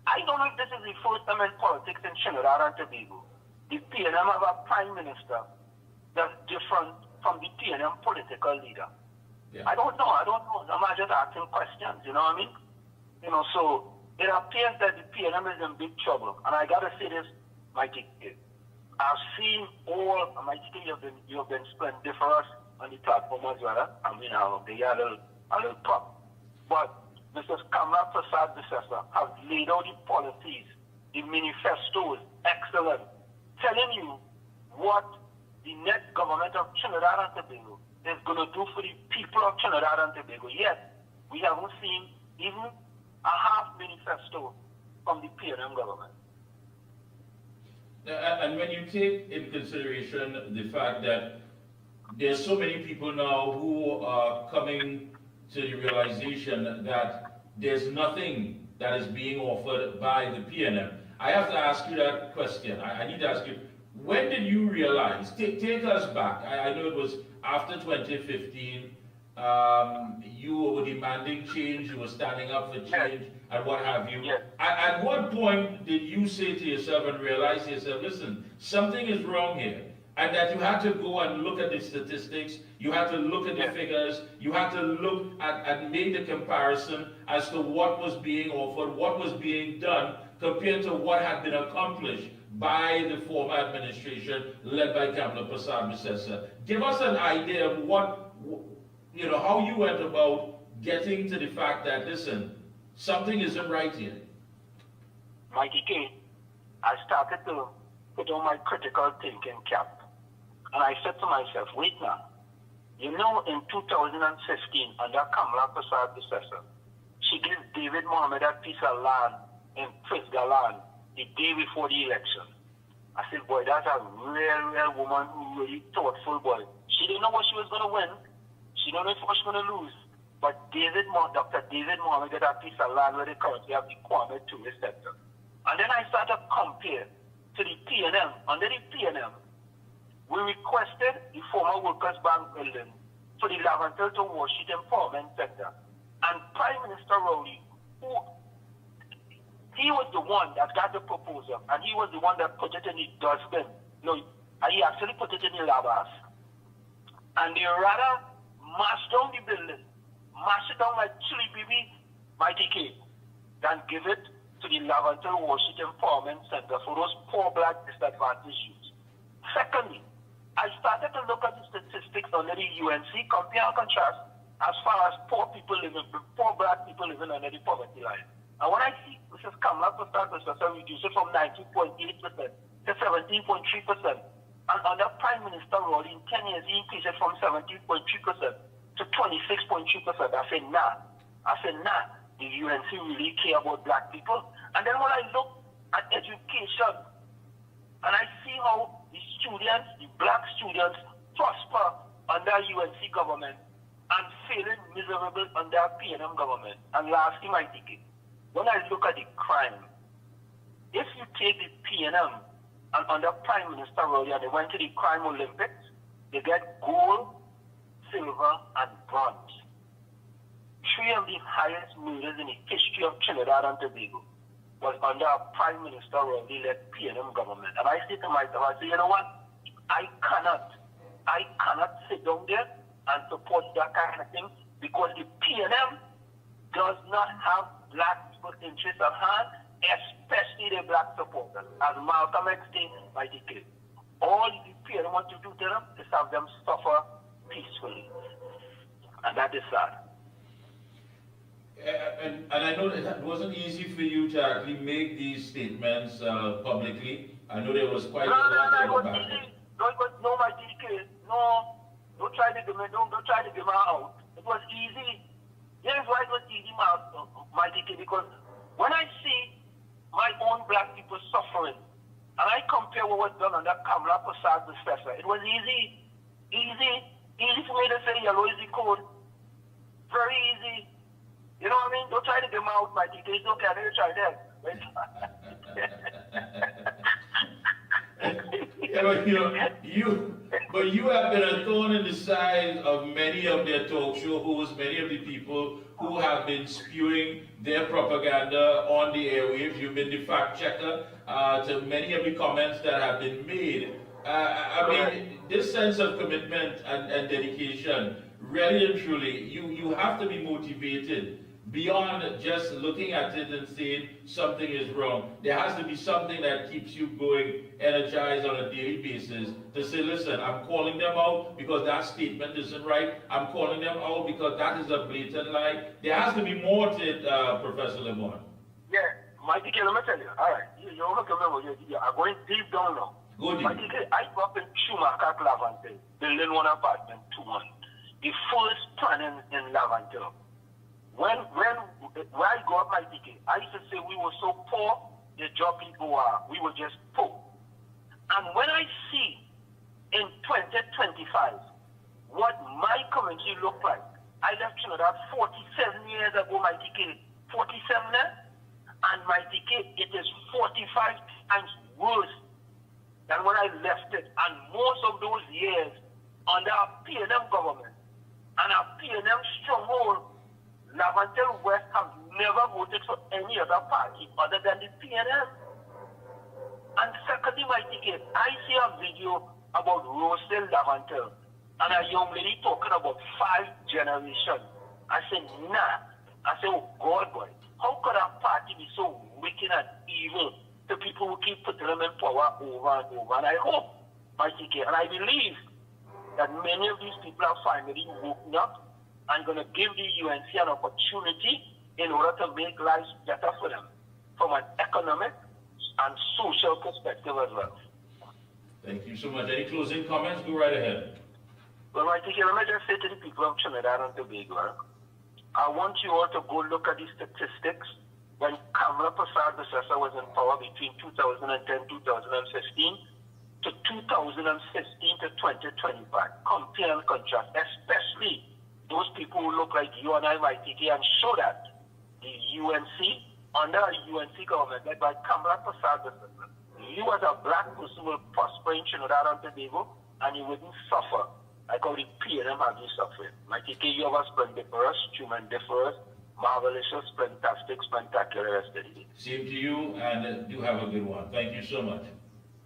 I don't know if this is the first time in politics in Trinidad and Tobago. The PNM have a Prime Minister that's different from the PNM political leader. Yeah. I don't know. I'm just asking questions, you know what I mean? You know, so it appears that the PNM is in big trouble. And I got to say this, my ticket. I've seen all, my ticket, you have been splendid for us on the platform as well. I mean, they are a little pop. But Mr. Kamla Prasad Bissessa has laid out the policies, the manifestos, excellent, telling you what the next government of Trinidad and Tobago is going to do for the people of Trinidad and Tobago. Yet, we haven't seen even a half manifesto from the PNM government. And when you take in consideration the fact that there's so many people now who are coming to the realization that there's nothing that is being offered by the PNM, I have to ask you that question. I need to ask you, when did you realize, take us back, I know it was after 2015, you were demanding change, you were standing up for change, and what have you. At what point did you say to yourself and realize to yourself, listen, something is wrong here, and that you had to go and look at the statistics, you had to look at the figures, you had to look at and make the comparison as to what was being offered, what was being done, compared to what had been accomplished by the former administration led by Kamala Prasad-Bissessar. Give us an idea of what, you know, how you went about getting to the fact that, listen, something isn't right here. Mickie, I started to put on my critical thinking cap. And I said to myself, wait now, you know, in 2015, under Kamala Prasad-Bissessar, she gave David Mohammed a piece of land in Prisgaland the day before the election. I said, boy, that's a real woman who really thoughtful, boy. She didn't know what she was going to win. She didn't know what she was going to lose. But Dr. David Mohammed got a piece of land where they currently have the Kwame Tourist Center. And then I started to compare to the PNM. Under the PNM, we requested the former Workers' Bank building for the Lavantel to Washington Empowerment Center. And Prime Minister Rowley, he was the one that got the proposal, and he was the one that put it in the dustbin. No, he actually put it in the lavas. And they rather mash down the building, mash it down like chili baby, Mickie, than give it to the Lavantel Washington Empowerment Center for those poor black disadvantaged youths. Secondly, I started to look at the statistics under the UNC, compare and contrast as far as poor black people living under the poverty line. And when I see Mrs. Kamala Prasad-Bissessar reduce it from 19.8% to 17.3%, and under Prime Minister Rowley in 10 years, he increased it from 17.3% to 26.3%. I said, nah, the UNC really care about black people. And then when I look at education, and I see how the students, the black students, prosper under UNC government and failing miserable under PNM government. And lastly, my ticket, when I look at the crime, if you take the PNM and under Prime Minister Rowley, they went to the Crime Olympics, they get gold, silver, and bronze. 3 of the highest murders in the history of Trinidad and Tobago was under a Prime Minister Rowley-led PNM government. And I say to myself, I say, you know what? I cannot sit down there and support that kind of thing because the PNM does not have black people's interests at hand, especially the black supporters. As Malcolm X by decree. All the PNM want to do to them is have them suffer peacefully. And that is sad. And I know that it wasn't easy for you to actually make these statements publicly. I know there was quite a lot of back. No, my DK, no, don't try to give me out. It was easy. Here's why it was easy, my DK, because when I see my own black people suffering, and I compare what was done under Kamala Prasad-Bissessar, it was easy for me to say yellow is the code. Very easy. You know what I mean? Don't try to get my out, my DK. It's okay, I didn't try that. But you have been a thorn in the side of many of their talk show hosts, many of the people who have been spewing their propaganda on the airwaves. You've been the fact checker to many of the comments that have been made. I mean, this sense of commitment and dedication, really and truly, you have to be motivated beyond just looking at it and saying something is wrong. There has to be something that keeps you going, energized on a daily basis to say, listen, I'm calling them out because that statement isn't right. I'm calling them out because that is a blatant lie. There has to be more to it, Professor Lemon. Yeah, Mickie, let me tell you. All right, you remember, you're going deep down now. Go deep. Mickie, I grew up in Schumacher, Lavantel, building one apartment, 2-1. The first planning in Lavantel. When I go up my ticket, I used to say we were so poor, the job people are. We were just poor. And when I see in 2025 what my community look like, I left Trinidad 47 years ago, my ticket 47 and my ticket, it is 45 times worse than when I left it. And most of those years under a PNM government and a PNM stronghold, Laventille West have never voted for any other party other than the PNM. And secondly, my ticket, I see a video about Rosedale Laventille and a young lady talking about 5 generations. I said, nah. I said, oh God, boy, how could a party be so wicked and evil to people who keep putting them in power over and over? And I hope, my ticket, and I believe that many of these people are finally woken up and going to give the UNC an opportunity in order to make lives better for them from an economic and social perspective as well. Thank you so much. Any closing comments? Go right ahead. Well, I think let me just say to the people of Trinidad and Tobago, I want you all to go look at the statistics when Kamala Prasad Bissessa was in power between 2010 2015 to 2015 to 2025. Compare and contrast, especially those people who look like you and I, Mickie, and show that the UNC, under a UNC government led by Kamala Prasad Bissessa, you as a black person will prosper in Trinidad and Tobago and you wouldn't suffer like how the PNM have you suffering. Mickie, you have a splendiferous, tremendous, marvelous, fantastic, spectacular rest of the day. Same to you, and do have a good one. Thank you so much.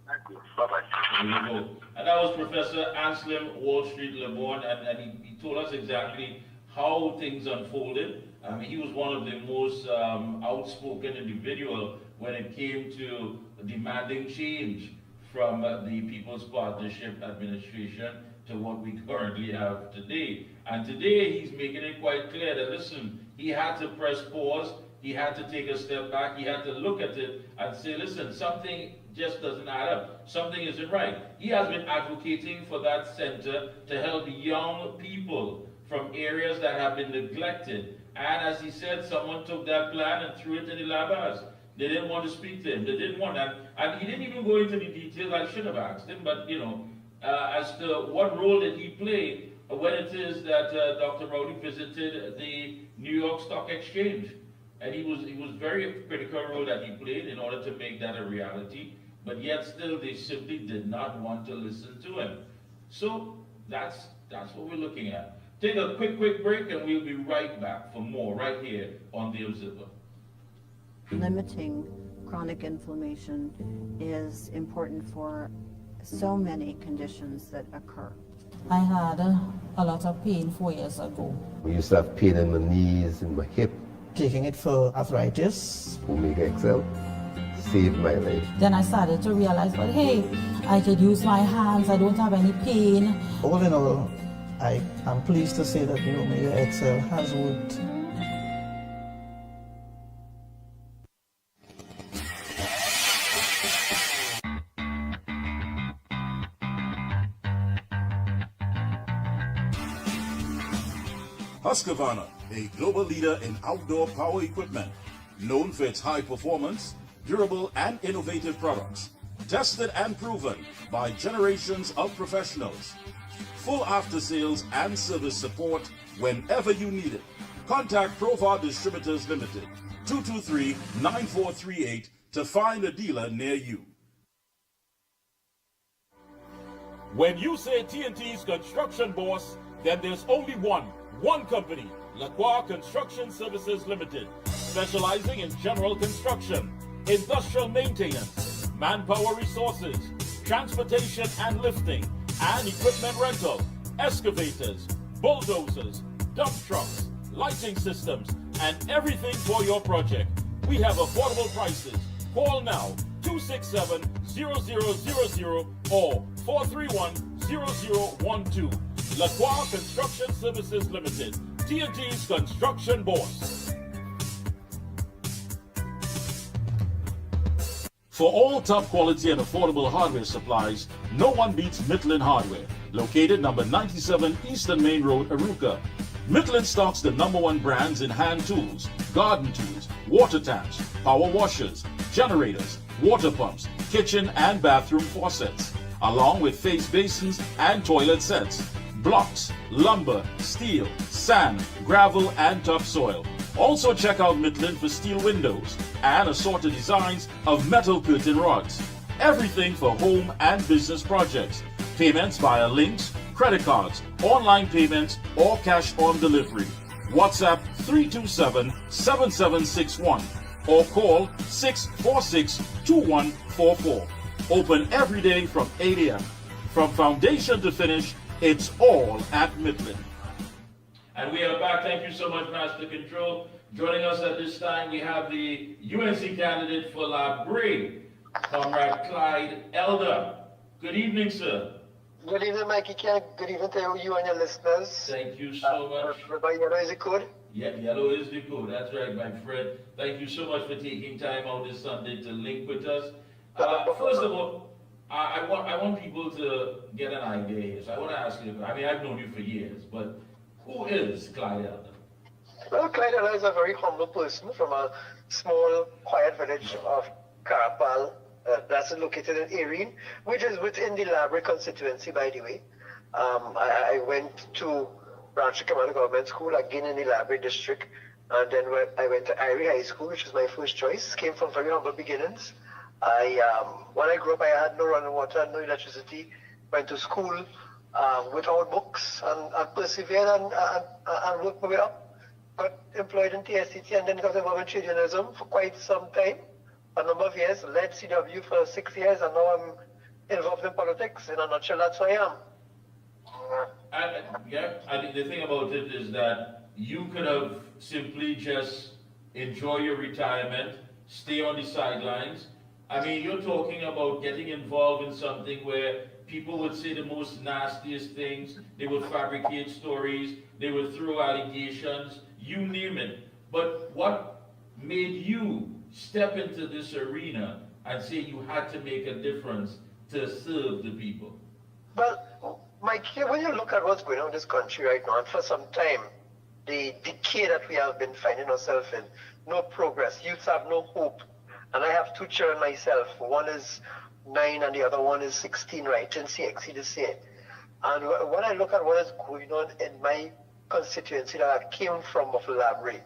Thank you. Bye-bye. There you go. And that was Professor Anselm Wall Street LeBon, and he told us exactly how things unfolded. I mean, he was one of the most outspoken individual when it came to demanding change from the People's Partnership Administration to what we currently have today. And today he's making it quite clear that, listen, he had to press pause, he had to take a step back, he had to look at it and say, listen, something just doesn't add up. Something isn't right. He has been advocating for that center to help young people from areas that have been neglected. And as he said, someone took that plan and threw it in the labas. They didn't want to speak to him. They didn't want that. And he didn't even go into the details. I should have asked him, but you know, as to what role did he play when it is that Dr. Rowley visited the New York Stock Exchange. And it was very critical role that he played in order to make that a reality. But yet still they simply did not want to listen to him. So that's what we're looking at. Take a quick break and we'll be right back for more right here on The Observer. Limiting chronic inflammation is important for so many conditions that occur. I had a lot of pain 4 years ago. We used to have pain in my knees and my hip. Taking it for arthritis. Omega XL saved my life. Then I started to realize, but hey, I could use my hands, I don't have any pain. All in all, I am pleased to say that the Omega XL has worked. Husqvarna, a global leader in outdoor power equipment, known for its high performance, durable and innovative products, tested and proven by generations of professionals. Full after-sales and service support whenever you need it. Contact Provar Distributors Limited, 223-9438 to find a dealer near you. When you say TNT's construction boss, then there's only one company, Lacroix Construction Services Limited, specializing in general construction, industrial maintenance, manpower resources, transportation and lifting, and equipment rental, excavators, bulldozers, dump trucks, lighting systems, and everything for your project. We have affordable prices. Call now, 267-0000 or 431-0012. Lacroix Construction Services Limited, TNT's construction boss. For all top quality and affordable hardware supplies, no one beats Midland Hardware, located number 97 Eastern Main Road, Arouca. Midland stocks the #1 brands in hand tools, garden tools, water tanks, power washers, generators, water pumps, kitchen and bathroom faucets, along with face basins and toilet sets, blocks, lumber, steel, sand, gravel and topsoil. Also check out Midland for steel windows and assorted designs of metal curtain rods. Everything for home and business projects. Payments via links, credit cards, online payments, or cash on delivery. WhatsApp 327-7761 or call 646-2144. Open every day from 8 a.m. From foundation to finish, it's all at Midland. And we are back. Thank you so much, Master Control. Joining us at this time, we have the UNC candidate for La Brea, Comrade Clyde Elder. Good evening, sir. Good evening, Mikey. Good evening to you and your listeners. Thank you so much. By yellow is the code? Yeah, yellow is the code. That's right, my friend. Thank you so much for taking time out this Sunday to link with us. First of all, I want people to get an idea here. So I want to ask you, I mean, I've known you for years, but who is Clyde Elder? Well, Clyde Elder is a very humble person from a small, quiet village of Carapal. That's located in Erin, which is within the La Brea constituency, by the way. I went to Rancho Commander Government School, again in the La Brea district, and then I went to Erie High School, which was my first choice. Came from very humble beginnings. When I grew up, I had no running water, no electricity. Went to school without books and persevered and worked my way up. Got employed in TSCT and then got involved in trade unionism for quite some time. A number of years, led CW for 6 years, and now I'm involved in politics. In a nutshell, that's who I am. I think the thing about it is that you could have simply just enjoy your retirement, stay on the sidelines. I mean, you're talking about getting involved in something where people would say the most nastiest things, they would fabricate stories, they would throw allegations, you name it. But what made you step into this arena and say you had to make a difference to serve the people? Well, Mike, when you look at what's going on in this country right now, and for some time, the decay that we have been finding ourselves in, no progress, youths have no hope. And I have 2 children myself. One is 9 and the other one is 16, right, in CXC this year. And when I look at what is going on in my constituency that I came from of La Brea,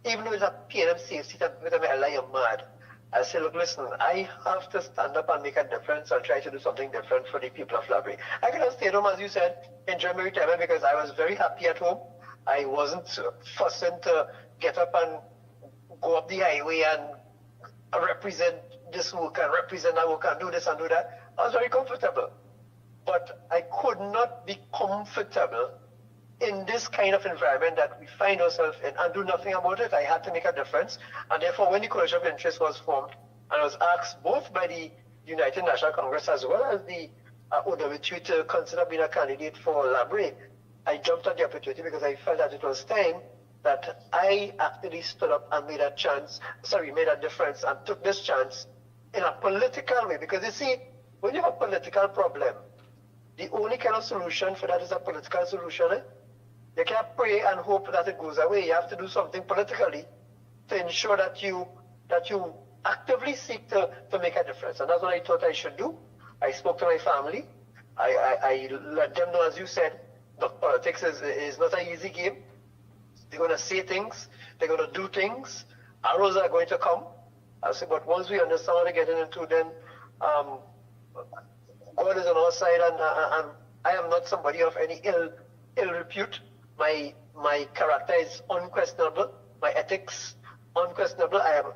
even though it's a PNM safe seat with a I am mad, I say, look, listen, I have to stand up and make a difference and try to do something different for the people of La Brea. I could have stayed home, as you said, enjoy my retirement because I was very happy at home. I wasn't fussing to get up and go up the highway and represent this work and represent that work and do this and do that. I was very comfortable. But I could not be comfortable in this kind of environment that we find ourselves in and do nothing about it. I had to make a difference. And therefore, when the coalition of interest was formed, and I was asked both by the United National Congress as well as the OWT to consider being a candidate for La Brea, I jumped at the opportunity because I felt that it was time that I actually stood up and made a difference and took this chance in a political way. Because you see, when you have a political problem, the only kind of solution for that is a political solution. You can't pray and hope that it goes away. You have to do something politically to ensure that you actively seek to make a difference. And that's what I thought I should do. I spoke to my family. I let them know, as you said, that politics is not an easy game. They're going to say things. They're going to do things. Arrows are going to come. I said, but once we understand what we're getting into, then God is on our side, and I am not somebody of any ill repute. My character is unquestionable. My ethics unquestionable. I am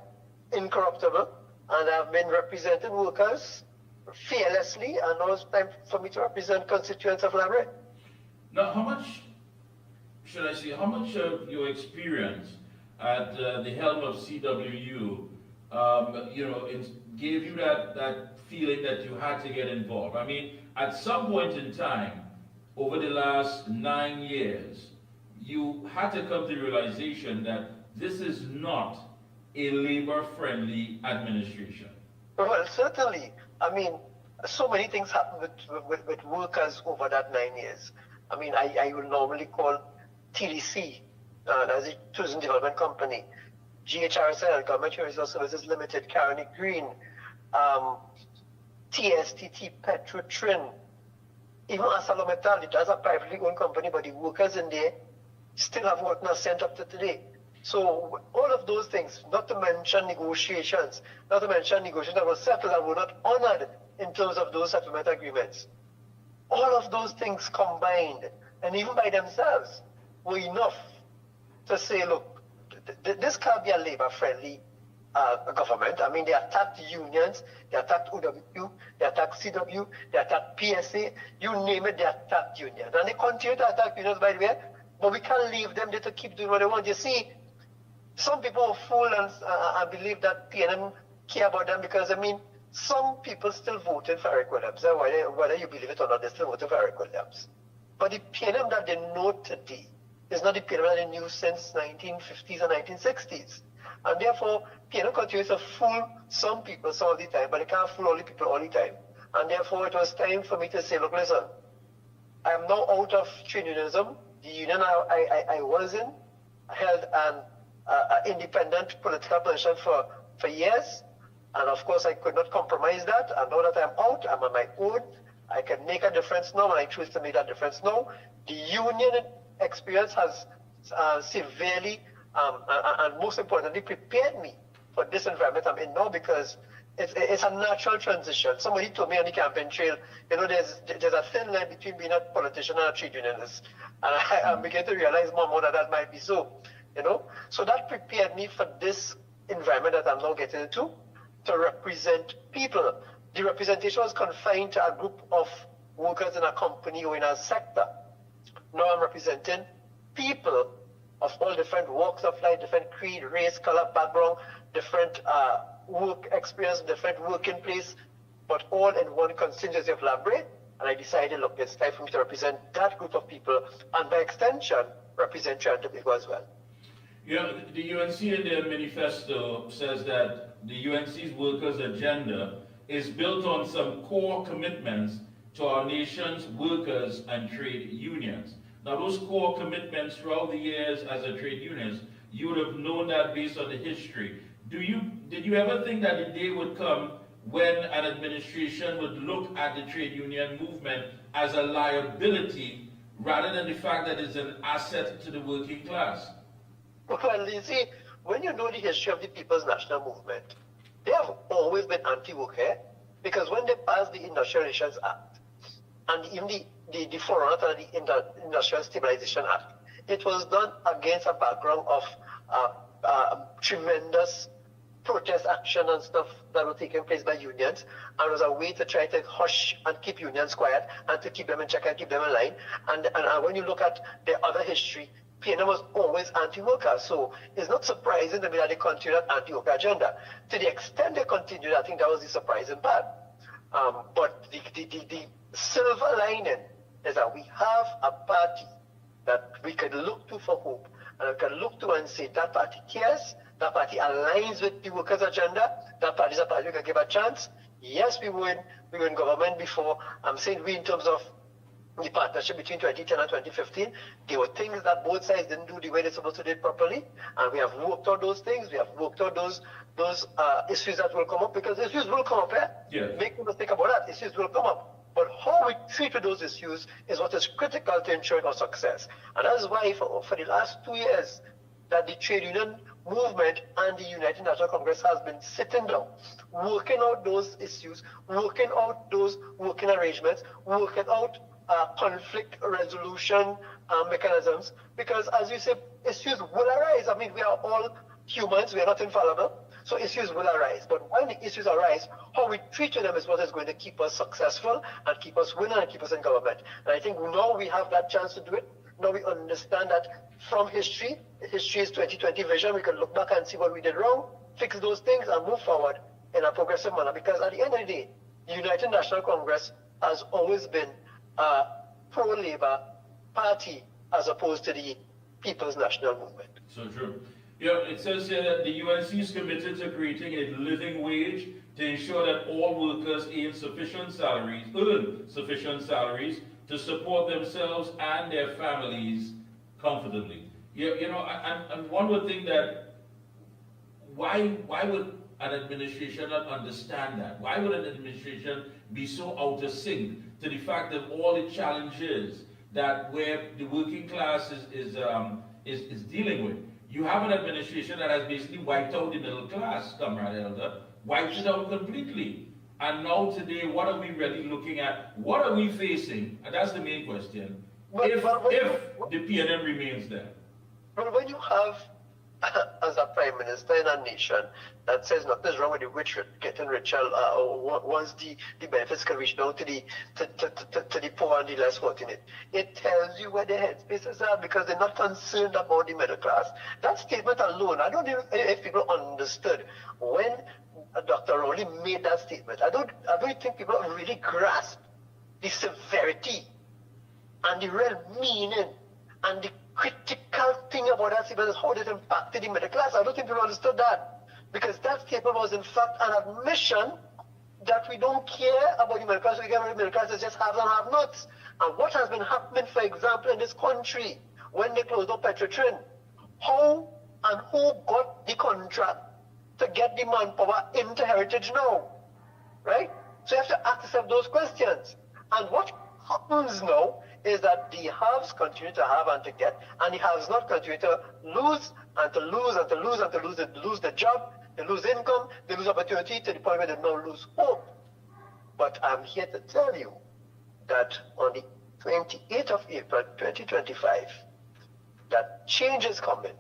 incorruptible, and I've been representing workers fearlessly, and now it's time for me to represent constituents of La Brea. Now, how much of your experience at the helm of CWU, gave you that feeling that you had to get involved? I mean, at some point in time, over the last 9 years, you had to come to the realization that this is not a labor-friendly administration. Well, certainly. I mean, so many things happened with workers over that 9 years. I mean, I will normally call TDC, that's the Tourism Development Company, GHRSL, Government Resource Services Limited, Caronic Green, TSTT, Petrotrin, even ArcelorMittal, it does a privately owned company, but the workers in there still have work not sent up to today. So all of those things, not to mention negotiations, not to mention negotiations that were settled and were not honored in terms of those settlement agreements. All of those things combined, and even by themselves, were enough to say, look, this can't be a labor-friendly government. I mean, they attacked unions, they attacked OWU, they attacked CW, they attacked PSA, you name it, they attacked unions. And they continue to attack unions, by the way, but we can't leave them there to keep doing what they want. You see, some people are fooled and believe that PNM care about them because, I mean, some people still voted for Eric Williams. Whether you believe it or not, they still voted for Eric Williams. But the PNM that they know today is not the PNM that they knew since 1950s and 1960s. And therefore, PNM continues to fool some people some of the time, but they can't fool all the people all the time. And therefore, it was time for me to say, look, listen, I am now out of trade unionism. The union I was in held an independent political position for years. And of course, I could not compromise that. And now that I'm out, I'm on my own. I can make a difference now, and I choose to make that difference now. The union experience has severely and most importantly prepared me for this environment I'm in now, because it's a natural transition. Somebody told me on the campaign trail, you know, there's a thin line between being a politician and a trade unionist. And I'm beginning to realize more and more that might be so, you know. So that prepared me for this environment that I'm now getting into, to represent people. The representation was confined to a group of workers in a company or in a sector. Now I'm representing people of all different walks of life, different creed, race, color, background, different work experience, different working place, but all in one constituency of Labre. And I decided, look, it's time for me to represent that group of people, and by extension, represent Trinidad and Tobago as well. Yeah, the UNC in their manifesto says that the UNC's workers' agenda is built on some core commitments to our nation's workers and trade unions. Now, those core commitments throughout the years as a trade unionist, you would have known that based on the history. Did you ever think that the day would come when an administration would look at the trade union movement as a liability rather than the fact that it's an asset to the working class? Well, you see, when you know the history of the People's National Movement, they have always been anti-worker, because when they passed the Industrial Relations Act and even the forerunner to the Industrial Stabilization Act, it was done against a background of tremendous protest action and stuff that were taking place by unions, and it was a way to try to hush and keep unions quiet and to keep them in check and keep them in line. And when you look at the other history, PNM was always anti-worker, so it's not surprising to me that they continue that anti-worker agenda. To the extent they continued, I think that was the surprising part. But the silver lining is that we have a party that we can look to for hope, and we can look to and say that party cares, that party aligns with the workers' agenda, that party is a party we can give a chance. Yes, we were in government before. I'm saying we in terms of the partnership between 2010 and 2015, there were things that both sides didn't do the way they're supposed to do it properly, and we have worked on those things. We have worked on those issues that will come up, because issues will come up. Yeah. Make no mistake about that. Issues will come up. But how we treat those issues is what is critical to ensuring our success. And that's why for the last 2 years that the trade union movement and the United National Congress has been sitting down, working out those issues, working out those working arrangements, working out conflict resolution mechanisms, because as you say, issues will arise. I mean, we are all humans, we are not infallible, so issues will arise. But when the issues arise, how we treat them is what is going to keep us successful and keep us winning and keep us in government. And I think now we have that chance to do it. Now we understand that from history, history is 2020 vision, we can look back and see what we did wrong, fix those things, and move forward in a progressive manner. Because at the end of the day, the United National Congress has always been a pro-labor party as opposed to the People's National Movement. So true. Yeah, it says here that the UNC is committed to creating a living wage to ensure that all workers earn sufficient salaries to support themselves and their families comfortably. You know, and one would think that why would an administration not understand that? Why would an administration be so out of sync to the fact that all the challenges that where the working class is dealing with? You have an administration that has basically wiped out the middle class, Comrade Elder, wiped it out completely. And now today, what are we really looking at? What are we facing? And that's the main question. If the PNM remains there. Well, when you have, as a prime minister in a nation that says nothing's wrong with the rich getting richer, once the benefits can reach down to the poor and the less fortunate, it tells you where their headspaces are because they're not concerned about the middle class. That statement alone, I don't know if people understood when Dr. Rowley made that statement. I don't think people really grasp the severity and the real meaning and the critical thing about that statement is how it impacted the middle class. I don't think people understood that because that statement was in fact an admission that we don't care about the middle class. We care about the middle class. It's just haves and have-nots. And what has been happening, for example, in this country when they closed up Petrotrin, how and who got the contract to get the manpower into Heritage now, right? So you have to ask yourself those questions. And what happens now is that the haves continue to have and to get, and the haves not continue to lose and to lose and to lose and to lose. They lose the job, they lose income, they lose opportunity to the point where they now lose hope. But I'm here to tell you that on the 28th of April 2025, that change is coming,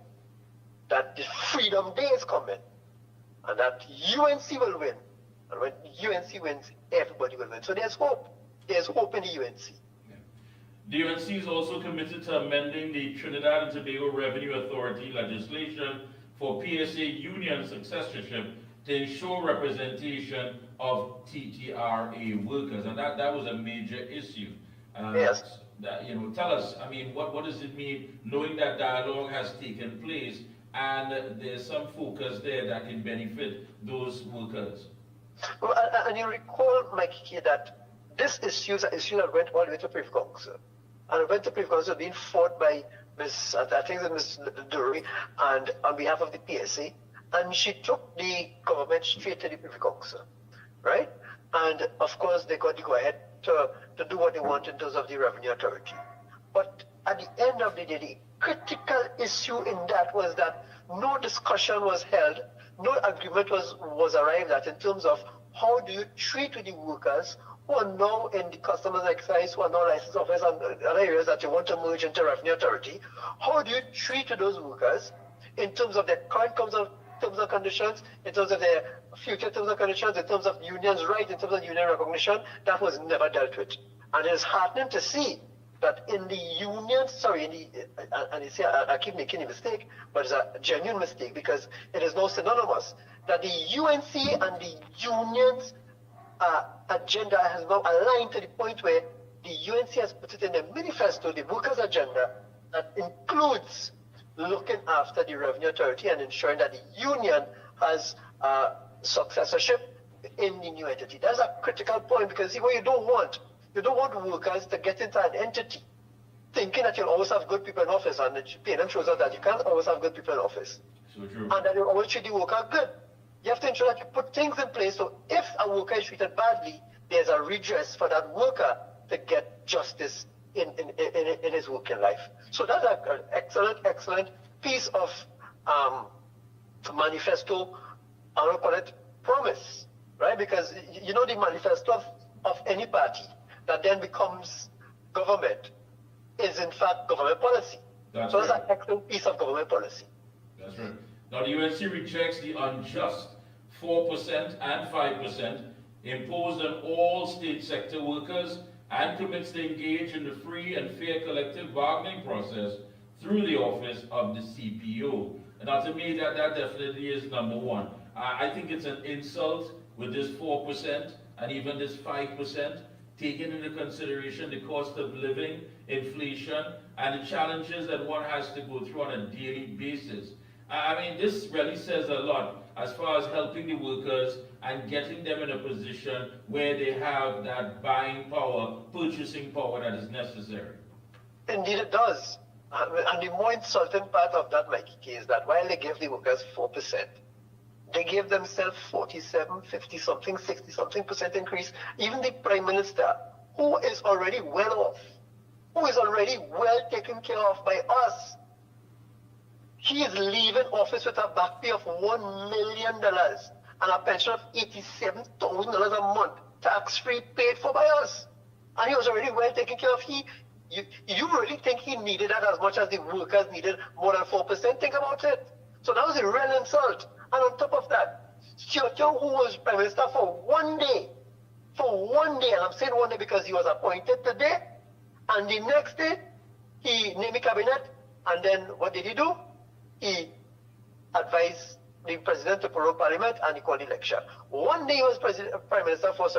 that the Freedom Day is coming, and that UNC will win. And when UNC wins, everybody will win. So there's hope. There's hope in the UNC. The UNC is also committed to amending the Trinidad and Tobago Revenue Authority legislation for PSA union successorship to ensure representation of TTRA workers, and that was a major issue. Yes. Tell us, I mean, what does it mean knowing that dialogue has taken place and there's some focus there that can benefit those workers? Well, and you recall, Mickie, that this issue is an issue that went all the way to Privy Council. And it went to Privy Council being fought by Ms. Dury and on behalf of the PSA. And she took the government straight to the Privy Council, right? And of course, they got to go ahead to do what they want in terms of the Revenue Authority. But at the end of the day, the critical issue in that was that no discussion was held, no agreement was arrived at in terms of how do you treat with the workers who are now in the customs and excise, who are now licensed officers and other areas that you want to merge into Revenue Authority. How do you treat those workers in terms of their current terms and conditions, in terms of their future terms and conditions, in terms of unions' rights, in terms of union recognition? That was never dealt with. And it is heartening to see that in the union, and you see, I keep making a mistake, but it's a genuine mistake because it is now synonymous, that the UNC and the unions agenda has now aligned to the point where the UNC has put it in the manifesto, the workers' agenda, that includes looking after the Revenue Authority and ensuring that the union has successorship in the new entity. That's a critical point because see, what you don't want workers to get into an entity thinking that you'll always have good people in office, and the PNM shows us that you can't always have good people in office. So true. And that you always treat the worker good. You have to ensure that you put things in place so if a worker is treated badly, there's a redress for that worker to get justice in his working life. So that's an excellent piece of manifesto, I don't call it promise, right? Because you know the manifesto of any party that then becomes government is in fact government policy. That's an excellent piece of government policy. That's right. Now the UNC rejects the unjust 4% and 5% imposed on all state sector workers and commits to engage in the free and fair collective bargaining process through the office of the CPO. And now to me, that definitely is number one. I think it's an insult with this 4% and even this 5%, taking into consideration the cost of living, inflation, and the challenges that one has to go through on a daily basis. I mean, this really says a lot as far as helping the workers and getting them in a position where they have that buying power, purchasing power that is necessary. Indeed it does. And the more insulting part of that, Mickie, is that while they gave the workers 4%, they gave themselves 47, 50 something, 60 something percent increase. Even the Prime Minister, who is already well off, who is already well taken care of by us, he is leaving office with a back pay of $1 million and a pension of $87,000 a month, tax-free, paid for by us. And he was already well taken care of. You really think he needed that as much as the workers needed more than 4%? Think about it. So that was a real insult. And on top of that, Stuart Young, who was Prime Minister for 1 day, and I'm saying 1 day because he was appointed today, and the next day, he named a cabinet, and then what did he do? He advised the president to prorogue parliament, and he called election. 1 day he was Prime Minister for,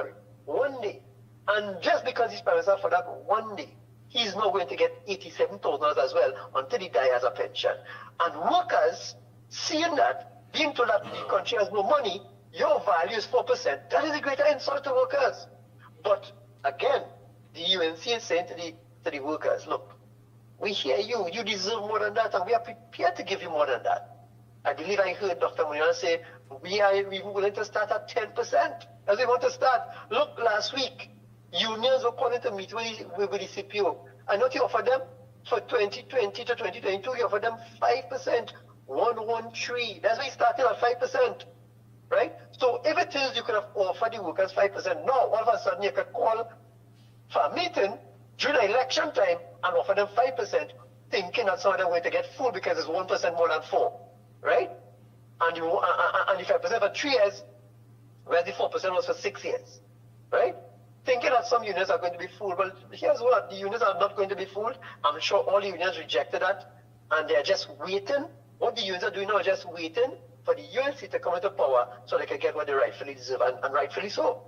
1 day. And just because he's Prime Minister for that 1 day, he's not going to get $87,000 as well until he dies as a pension. And workers, seeing that, being told that the country has no money, your value is 4%. That is a greater insult to workers. But again, the UNC is saying to the workers, look, we hear you, you deserve more than that, and we are prepared to give you more than that. I believe I heard Dr. Munyan say, we are even willing to start at 10%. As we want to start. Look, last week, unions were calling to meet with the CPO. I know you offered them for 2020 to 2022, you offered them 5%, 113. That's why you started at 5%, right? So if it is you could have offered the workers 5%, now all of a sudden you could call for a meeting during election time and offer them 5%, thinking that some of them going to get full because it's 1% more than 4, right? And the 5% for 3 years, whereas the 4% was for 6 years, right? Thinking that some unions are going to be fooled. Well, here's what, the unions are not going to be fooled. I'm sure all the unions rejected that, and they're just waiting. What the unions are doing now is just waiting for the UNC to come into power so they can get what they rightfully deserve, and rightfully so.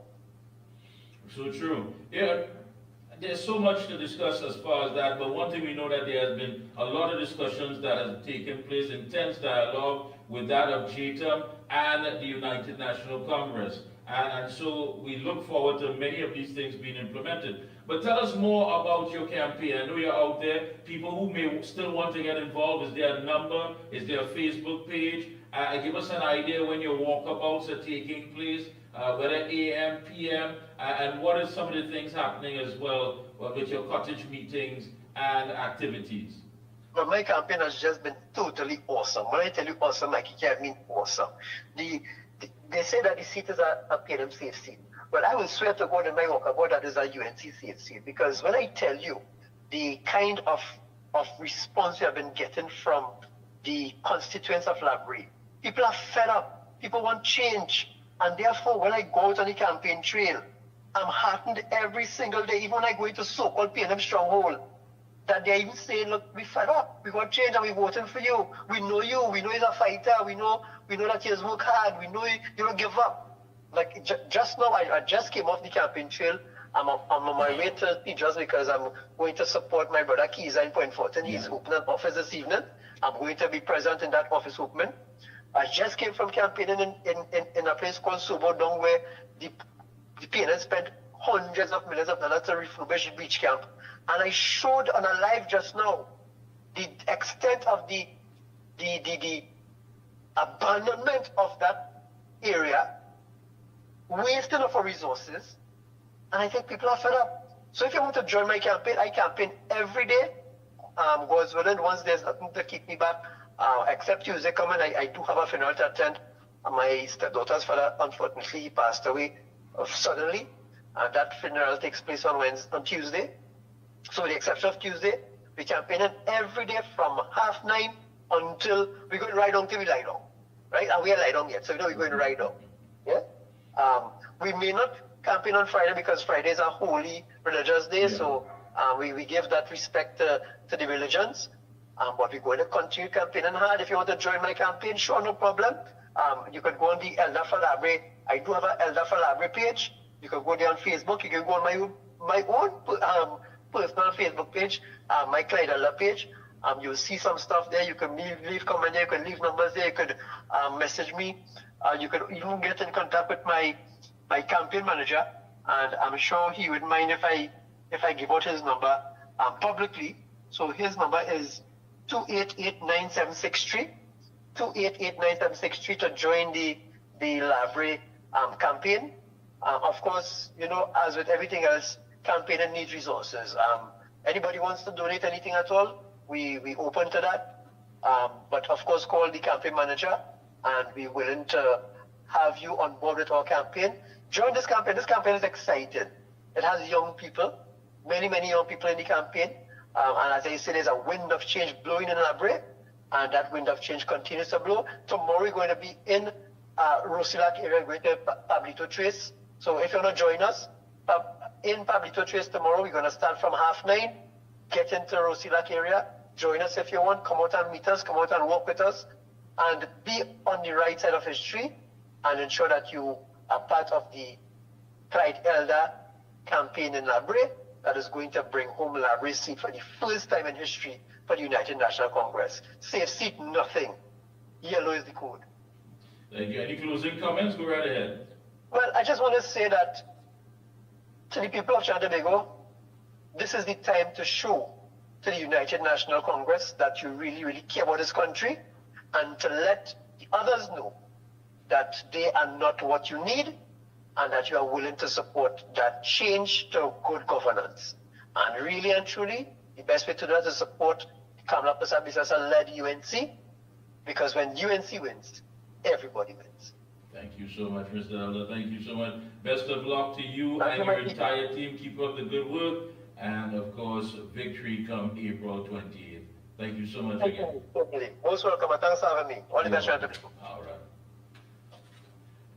So true. Yeah, there's so much to discuss as far as that, but one thing we know that there has been a lot of discussions that have taken place, intense dialogue with that of JTAM and the United National Congress. And so we look forward to many of these things being implemented. But tell us more about your campaign. I know you're out there. People who may still want to get involved, is there a number? Is there a Facebook page? Give us an idea when your walkabouts are taking place, whether AM, PM, and what are some of the things happening as well with your cottage meetings and activities? Well, my campaign has just been totally awesome. When I tell you awesome, Mickie, I mean awesome. They say that the seat is a PNM safe seat. Well, I will swear to God in my walkabout that is a UNC safe seat, because when I tell you the kind of response we have been getting from the constituents of Labrie, people are fed up. People want change. And therefore, when I go out on the campaign trail, I'm heartened every single day, even when I go into so-called PNM stronghold, that they're even saying, look, we fed up. We want change and we're voting for you. We know you. We know you're a fighter. We know that you work hard. We know you don't give up. Like just now, I just came off the campaign trail. I'm on my way to Pijas because I'm going to support my brother Kiza in Point Fortin. He's opening an office this evening. I'm going to be present in that office opening. I just came from campaigning in a place called Sobo Dong, where the PNN spent hundreds of millions of dollars to refurbish the beach camp. And I showed on a live just now the extent of the abandonment of that area, wasting of our resources, and I think people are fed up. So if you want to join my campaign, I campaign every day. God's willing, once there's nothing to keep me back, except Tuesday coming, I do have a funeral to attend. My stepdaughter's father, unfortunately, he passed away suddenly, and that funeral takes place on Tuesday. So with the exception of Tuesday, we campaigning every day from 9:30 until we're going right down till we lie down, right? And we are lie down yet, so we know we're going to right down. Yeah. We may not campaign on Friday because Friday is a holy religious day, so we give that respect to the religions. But we're going to continue campaigning hard. If you want to join my campaign, sure, no problem. You can go on the Elder for Labrie. I do have an Elder for Labrie page. You can go there on Facebook. You can go on my own personal Facebook page, my Clyde Elder page. You'll see some stuff there. You can leave comments there. You can leave numbers there. You could message me. You could even get in contact with my campaign manager, and I'm sure he would mind if I give out his number publicly. So his number is 288-9763, 288-9763 to join the Library campaign. Of course, you know, as with everything else, campaigning needs resources. Anybody wants to donate anything at all, we open to that. But of course, call the campaign manager, and we're willing to have you on board with our campaign. Join this campaign. This campaign is exciting. It has young people, many young people in the campaign. And as I say, there's a wind of change blowing in Labre, and that wind of change continues to blow. Tomorrow we're going to be in Rosilac area, going to Pablito Trace. So if you want to join us, in Pablito Trace tomorrow, we're going to start from 9:30, get into Rosilac area, join us if you want, come out and meet us, come out and walk with us, and be on the right side of history, and ensure that you are part of the Pride Elder campaign in Labre that is going to bring home Labre's seat for the first time in history for the United National Congress. Safe seat, nothing. Yellow is the code. Thank you. Any closing comments? Go right ahead. Well, I just want to say that to the people of Trinidad and Tobago, this is the time to show to the United National Congress that you really care about this country, and to let the others know that they are not what you need, and that you are willing to support that change to good governance. And really and truly, the best way to do that is support the Kamala Persad-Bissessar-led UNC, because when UNC wins, everybody wins. Thank you so much, Mr. Elder. Thank you so much. Best of luck to you and your entire team. Keep up the good work. And, of course, victory come April 28th. Thank you so much again. Most welcome. Thanks for having me. All the best. All right.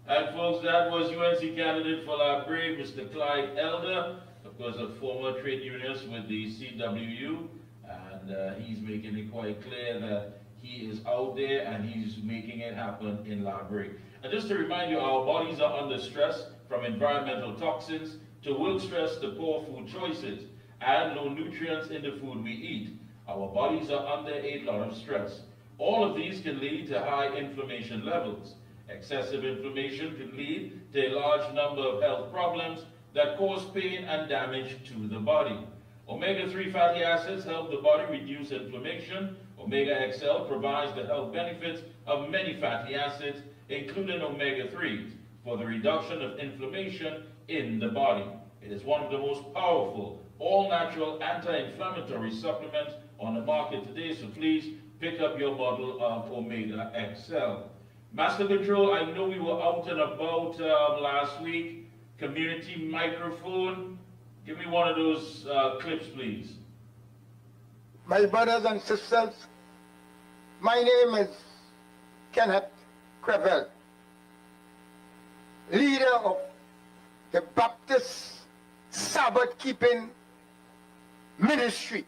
And, folks, that was UNC candidate for Labre, Mr. Clyde Elder, of course, a former trade unionist with the CWU. And he's making it quite clear that he is out there and he's making it happen in Labre. And just to remind you, our bodies are under stress from environmental toxins to work stress to poor food choices and low nutrients in the food we eat. Our bodies are under a lot of stress. All of these can lead to high inflammation levels. Excessive inflammation can lead to a large number of health problems that cause pain and damage to the body. Omega-3 fatty acids help the body reduce inflammation. Omega XL provides the health benefits of many fatty acids, including omega-3s, for the reduction of inflammation in the body. It is one of the most powerful, all-natural anti-inflammatory supplements on the market today, so please pick up your bottle of Omega XL. Master Control, I know we were out and about last week. Community microphone. Give me one of those clips, please. My brothers and sisters, my name is Kenneth Crevel, leader of the Baptist Sabbath-keeping ministry,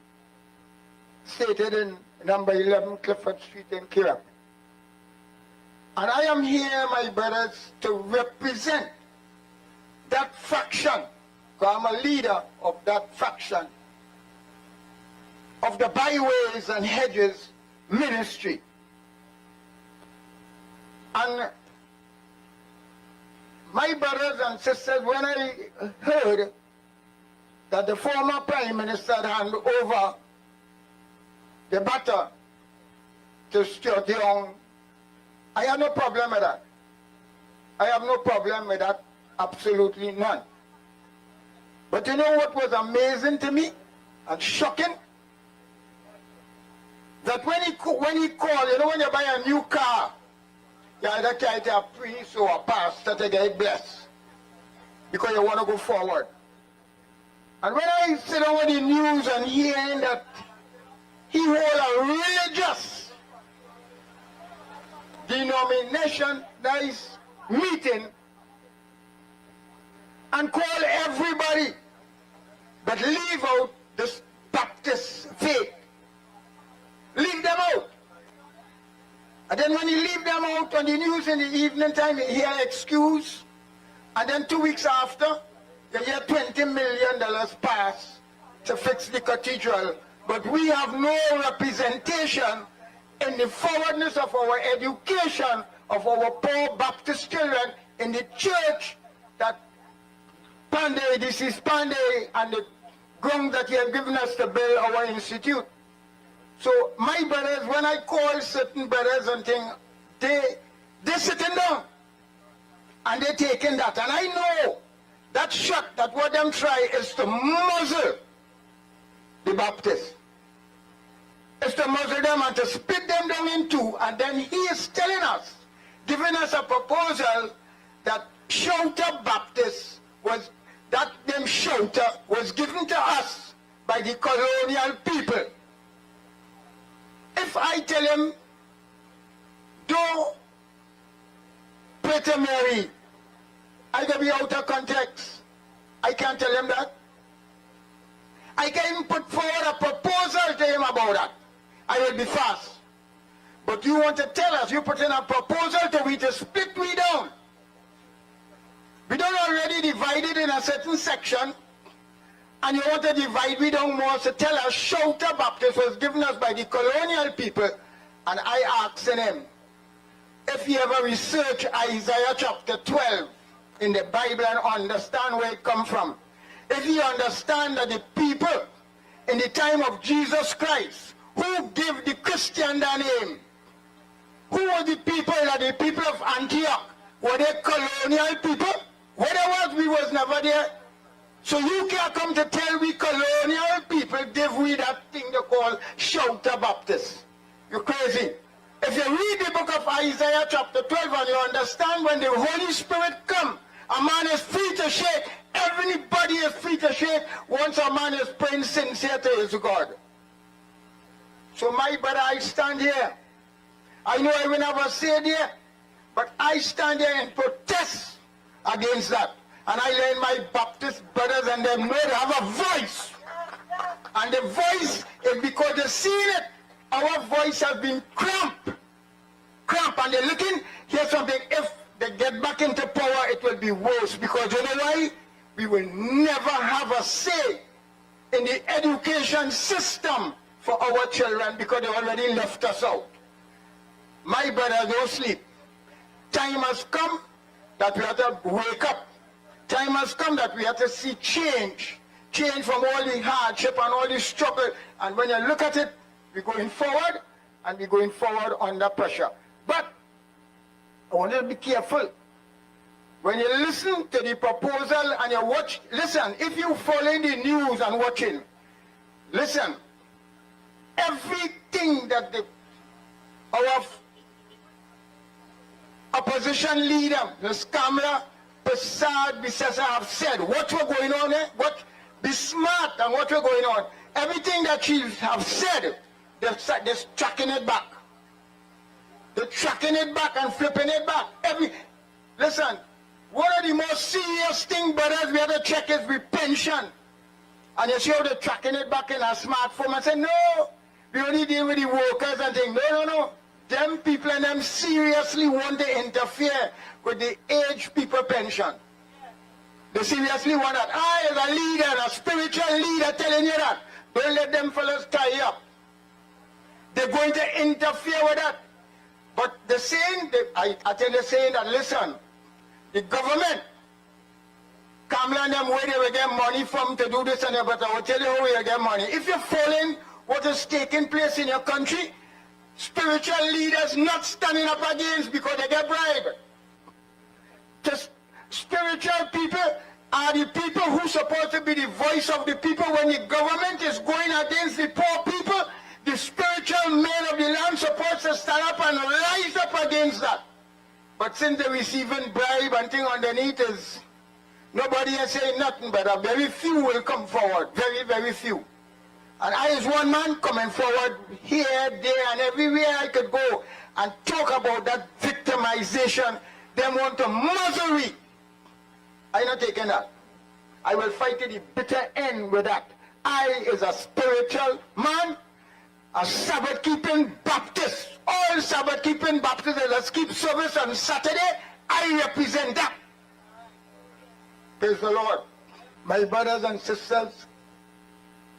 stated in number 11 Clifford Street in Kiram. And I am here, my brothers, to represent that faction, because I'm a leader of that faction, of the byways and hedges ministry. And my brothers and sisters, when I heard that the former Prime Minister had handed over the baton to Stuart Young, I have no problem with that. I have no problem with that, absolutely none. But you know what was amazing to me and shocking? That when he called, you know, when you buy a new car, you either carry it a priest or a pastor to get it blessed, because you want to go forward. And when I sit on the news and hearing that he hold a religious denomination nice meeting and call everybody but leave out this Baptist faith, leave them out. And then when you leave them out on the news in the evening time, you hear excuse, and then 2 weeks after, you hear $20 million pass to fix the cathedral. But we have no representation in the forwardness of our education of our poor Baptist children in the church that Pandey, this is Pandey, and the ground that he has given us to build our institute. So my brothers, when I call certain brothers and things, they're sitting down and they're taking that. And I know that shot, that what them try is to muzzle the Baptists. Is to muzzle them and to split them down in two. And then he is telling us, giving us a proposal that Shouter Baptist was, that them Shouter was given to us by the colonial people. If I tell him, don't pray to Mary, I can be out of context. I can't tell him that. I can even put forward a proposal to him about that. I will be fast. But you want to tell us, you put in a proposal to we to split we down. We don't already divided in a certain section, and you want to divide we down more, so tell us Shouter Baptist was given us by the colonial people. And I asked him if he ever researched Isaiah chapter 12 in the Bible and understand where it come from. If he understand that the people in the time of Jesus Christ who give the Christian their name, who were the people, that the people of Antioch, were they colonial people? Where they was, we was never there. So you can't come to tell we colonial people give we that thing they call Shouter Baptist. You're crazy. If you read the book of Isaiah chapter 12 and you understand when the Holy Spirit come, a man is free to shake. Everybody is free to shake once a man is praying sincere to his God. So my brother, I stand here. I know I will never say it here, but I stand here and protest against that. And I learn my Baptist brothers and them know they have a voice. And the voice is because they've seen it. Our voice has been cramped. And they're looking, here's something, if they get back into power, it will be worse. Because you know why? We will never have a say in the education system for our children because they already left us out. My brother, don't sleep. Time has come that we have to wake up. Time has come that we have to see change. Change from all the hardship and all the struggle. And when you look at it, we're going forward, and we're going forward under pressure. But I want you to be careful. When you listen to the proposal and you watch, listen, if you follow the news and watching, listen, everything that our opposition leader, Ms. Kamala Persad-Bissessar have said, what we're going on there, be smart and what we're going on. Everything that she have said, they're tracking it back. They're tracking it back and flipping it back. Listen, one of the most serious things, brothers, we have to check is with pension. And you see how they're tracking it back in a smartphone and say, no, we only deal with the workers and things. No. Them people and them seriously want to interfere with the aged people pension. They seriously want that. I, as a leader, a spiritual leader, telling you that. Don't let them fellas tie you up. They're going to interfere with that. But the saying, I tell the saying that, listen, the government, Kamala and them where they will get money from to do this and that, but I will tell you how we will get money. If you're following what is taking place in your country, spiritual leaders not standing up against because they get bribed. The spiritual people are the people who are supposed to be the voice of the people. When the government is going against the poor people, the spiritual men of the land supposed to stand up and rise up against that. But since they're receiving bribe and thing underneath is, nobody is saying nothing, but a very few will come forward, very, very few. And I, as one man, coming forward here, there, and everywhere I could go and talk about that victimization. They want to muzzle me. I'm not taking that. I will fight to the bitter end with that. I, as a spiritual man, a Sabbath-keeping Baptist, all Sabbath-keeping Baptists, let's keep service on Saturday, I represent that. Praise the Lord. My brothers and sisters,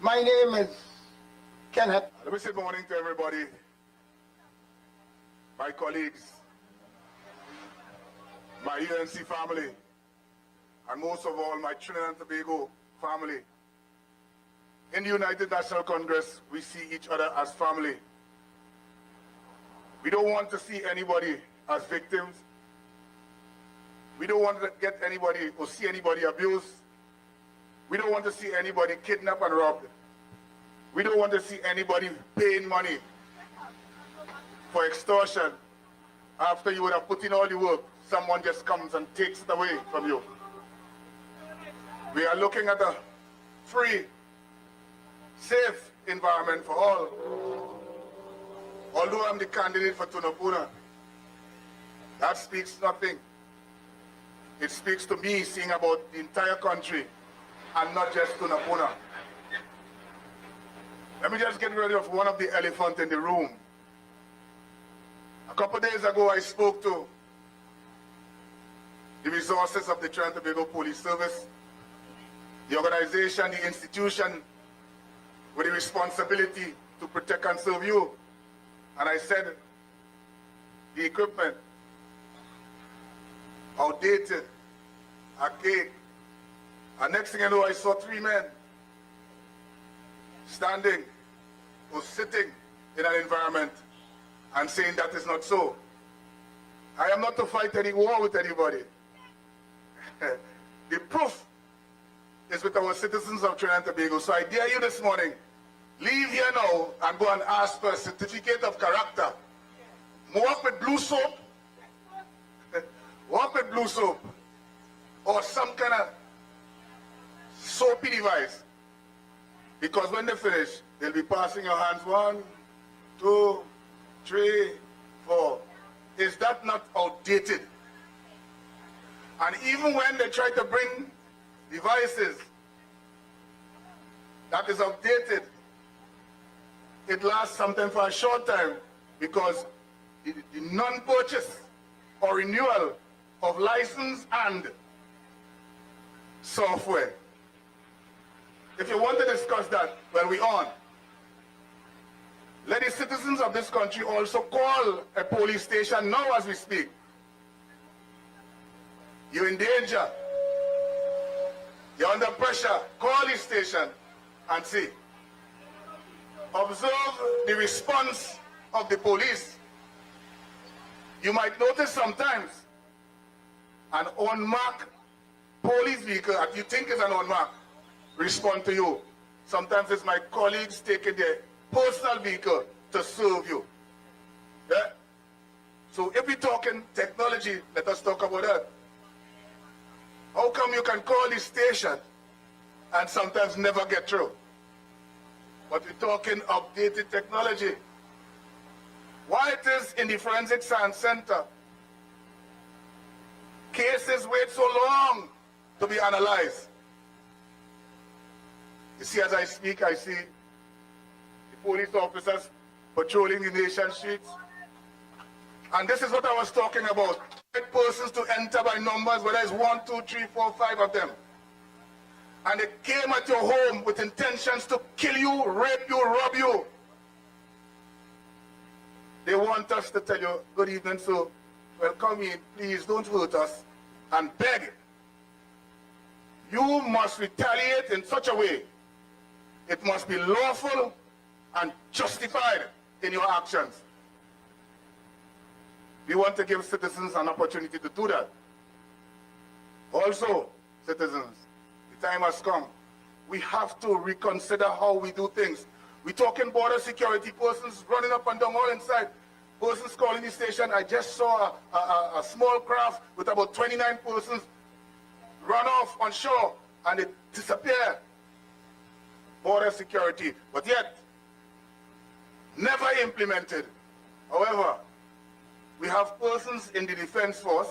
my name is Kenneth. Let me say good morning to everybody, my colleagues, my UNC family, and most of all, my Trinidad and Tobago family. In the United National Congress, we see each other as family. We don't want to see anybody as victims. We don't want to get anybody or see anybody abused. We don't want to see anybody kidnapped and robbed. We don't want to see anybody paying money for extortion. After you would have put in all the work, someone just comes and takes it away from you. We are looking at a free, safe environment for all. Although I'm the candidate for Tunapuna, that speaks nothing. It speaks to me seeing about the entire country and not just Tunapuna. Let me just get rid of one of the elephants in the room. A couple days ago, I spoke to the resources of the Trinidad and Tobago Police Service, the organization, the institution with the responsibility to protect and serve you. And I said, the equipment, outdated, archaic. And next thing I know, I saw 3 men standing or sitting in an environment and saying that is not so. I am not to fight any war with anybody. The proof is with our citizens of Trinidad and Tobago. So I dare you this morning, leave here now and go and ask for a certificate of character. Walk with blue soap. Walk with blue soap. Or some kind of soapy device. Because when they finish, they'll be passing your hands 1, 2, 3, 4. Is that not outdated? And even when they try to bring devices that is outdated, it lasts sometimes for a short time because the non-purchase or renewal of license and software. If you want to discuss that, well, we're on. Let the citizens of this country also call a police station now as we speak. You're in danger. You're under pressure. Call the station and see. Observe the response of the police. You might notice sometimes an unmarked police vehicle that you think is an unmarked respond to you. Sometimes it's my colleagues taking their personal vehicle to serve you. Yeah? So if we're talking technology, let us talk about that. How come you can call the station and sometimes never get through? But we're talking updated technology. Why it is in the Forensic Science Center, cases wait so long to be analyzed. You see, as I speak, I see the police officers patrolling the nation streets. And this is what I was talking about. Get persons to enter by numbers, whether it's 1, 2, 3, 4, 5 of them. And they came at your home with intentions to kill you, rape you, rob you. They want us to tell you, good evening, sir. Well, come in, please don't hurt us, and beg. You must retaliate in such a way. It must be lawful and justified in your actions. We want to give citizens an opportunity to do that. Also, citizens, the time has come. We have to reconsider how we do things. We're talking border security, persons running up and down all inside, persons calling the station. I just saw a small craft with about 29 persons run off on shore and they disappear. Border security, but yet never implemented. However, we have persons in the defense force,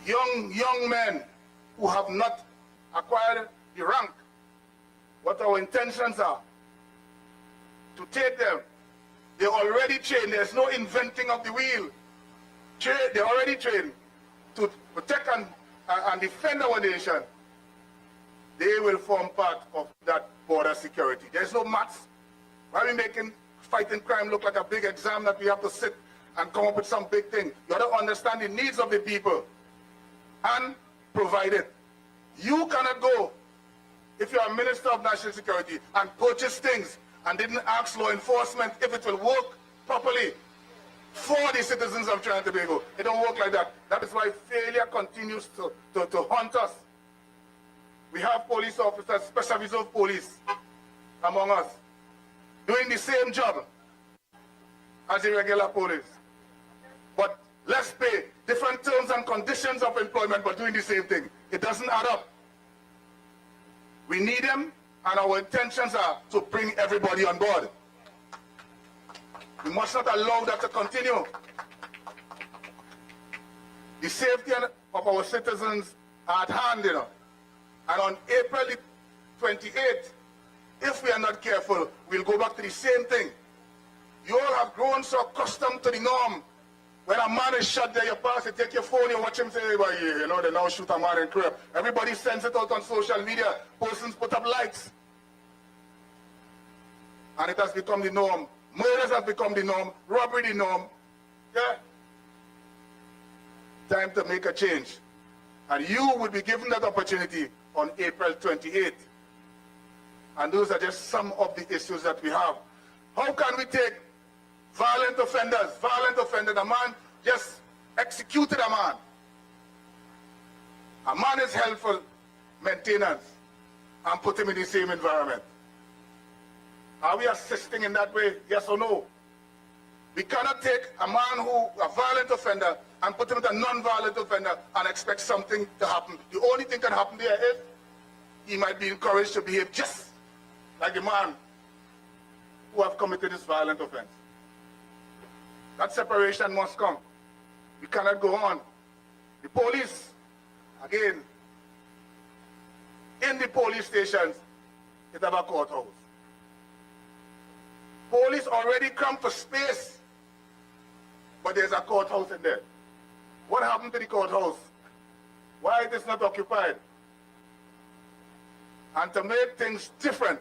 young men who have not acquired the rank. What our intentions are to take them. They're already trained. There's no inventing of the wheel. They're already trained to protect and defend our nation. They will form part of that border security. There's no maths. Why are we making fighting crime look like a big exam that we have to sit and come up with some big thing? You have to understand the needs of the people and provide it. You cannot go if you're a Minister of National Security and purchase things and didn't ask law enforcement if it will work properly for the citizens of Trinidad and Tobago, it don't work like that. That is why failure continues to haunt us. We have police officers, special reserve police among us, doing the same job as the regular police. But less pay, different terms and conditions of employment, but doing the same thing. It doesn't add up. We need them, and our intentions are to bring everybody on board. We must not allow that to continue. The safety of our citizens are at hand, you know. And on April 28th, if we are not careful, we'll go back to the same thing. You all have grown so accustomed to the norm. When a man is shot there, you pass, you take your phone, you watch him say, well, yeah, you know, they now shoot a man in crib. Everybody sends it out on social media. Persons put up likes. And it has become the norm. Murders have become the norm. Robbery the norm. Yeah. Time to make a change. And you will be given that opportunity on April 28th. And those are just some of the issues that we have. How can we take violent offenders, a man just executed a man. A man is held for maintenance and put him in the same environment. Are we assisting in that way? Yes or no? We cannot take a violent offender, and put him with a non-violent offender and expect something to happen. The only thing can happen there is he might be encouraged to behave just like the man who have committed this violent offense. That separation must come. We cannot go on. The police, again, in the police stations, it have a courthouse. Police already come for space, but there's a courthouse in there. What happened to the courthouse? Why it is not occupied? And to make things different,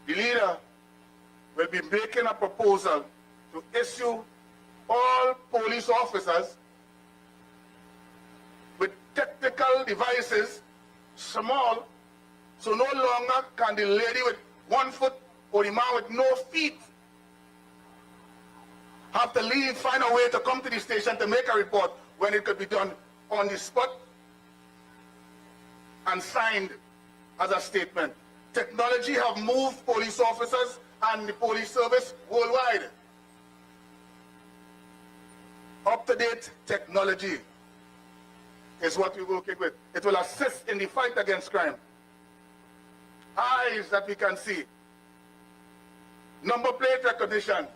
the leader will be making a proposal to issue all police officers with technical devices, small, so no longer can the lady with 1 foot or the man with no feet have to leave, find a way to come to the station to make a report when it could be done on the spot and signed as a statement. Technology have moved police officers and the police service worldwide. Up-to-date technology is what we're working with. It will assist in the fight against crime. Eyes that we can see. Number plate recognition.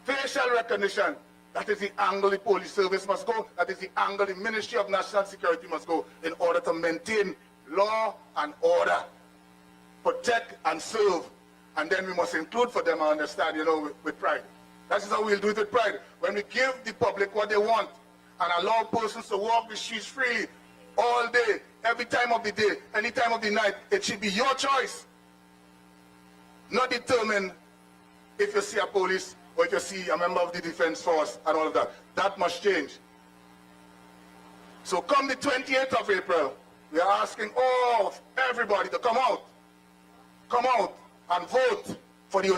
Facial recognition. That is the angle the police service must go. That is the angle the Ministry of National Security must go in order to maintain law and order, protect and serve. And then we must include for them, I understand, you know, with pride. That is how we'll do it with pride. When we give the public what they want and allow persons to walk the streets freely all day, every time of the day, any time of the night, it should be your choice. Not determined if you see a police or if you see a member of the defense force and all of that. That must change. So come the 28th of April, we are asking everybody to come out and vote for the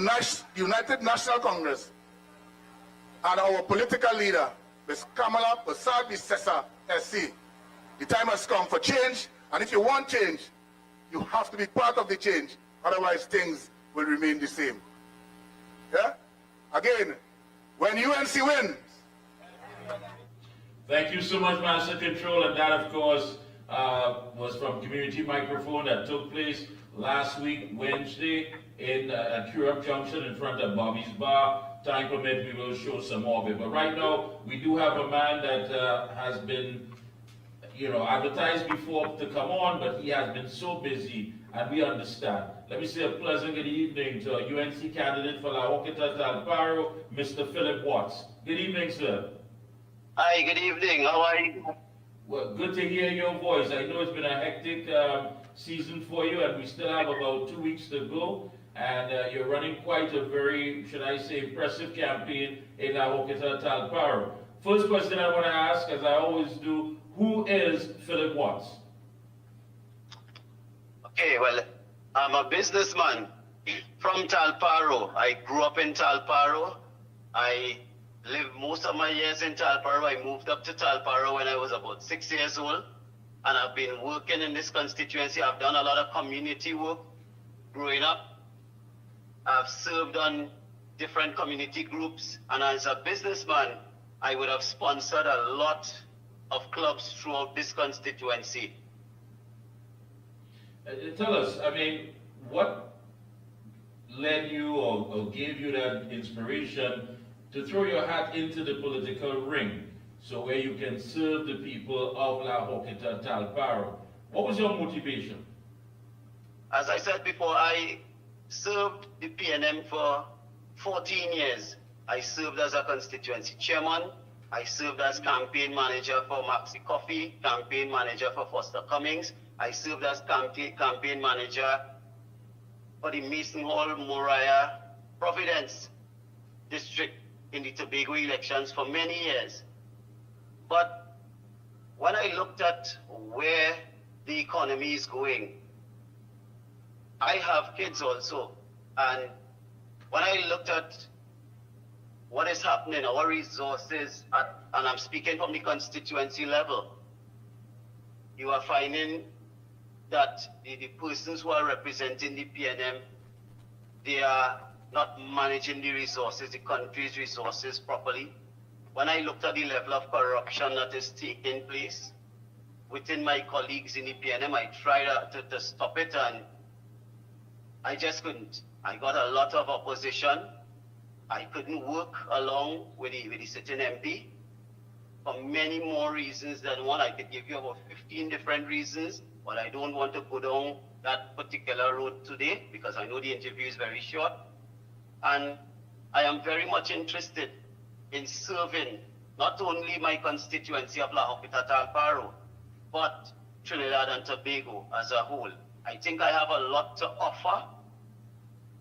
United National Congress and our political leader, Ms. Kamala Persad-Bissessar, SC. The time has come for change, and if you want change, you have to be part of the change. Otherwise, things will remain the same. Yeah? Again, when UNC wins. Thank you so much, Master Control. And that, of course, was from Community Microphone that took place last week, Wednesday, at Curab Junction in front of Bobby's Bar. Time permit, we will show some more of it. But right now, we do have a man that has been, advertised before to come on, but he has been so busy, and we understand. Let me say a pleasant good evening to UNC candidate for La Hoqueta Talparo, Mr. Philip Watts. Good evening, sir. Hi, good evening. How are you? Well, good to hear your voice. I know it's been a hectic season for you, and we still have about 2 weeks to go. And you're running quite a very, should I say, impressive campaign in La Hoqueta Talparo. First question I want to ask, as I always do, who is Philip Watts? Okay, well, I'm a businessman from Talparo. I grew up in Talparo. I lived most of my years in Talparo. I moved up to Talparo when I was about 6 years old. And I've been working in this constituency. I've done a lot of community work growing up. I've served on different community groups. And as a businessman, I would have sponsored a lot of clubs throughout this constituency. Tell us, I mean, what led you or gave you that inspiration to throw your hat into the political ring, so where you can serve the people of La Joqueta, Talparo? What was your motivation? As I said before, I served the PNM for 14 years. I served as a constituency chairman. I served as campaign manager for Maxi Coffee, campaign manager for Foster Cummings. I served as campaign manager for the Mason Hall, Moriah, Providence district in the Tobago elections for many years. But when I looked at where the economy is going, I have kids also. And when I looked at what is happening, our resources, and I'm speaking from the constituency level, you are finding that the persons who are representing the PNM, they are not managing the resources, the country's resources properly. When I looked at the level of corruption that is taking place within my colleagues in the PNM, I tried to stop it, and I just couldn't. I got a lot of opposition. I couldn't work along with the sitting MP for many more reasons than one. I could give you about 15 different reasons, but I don't want to go down that particular road today because I know the interview is very short. And I am very much interested in serving not only my constituency of La Joqueta, Talparo, but Trinidad and Tobago as a whole. I think I have a lot to offer.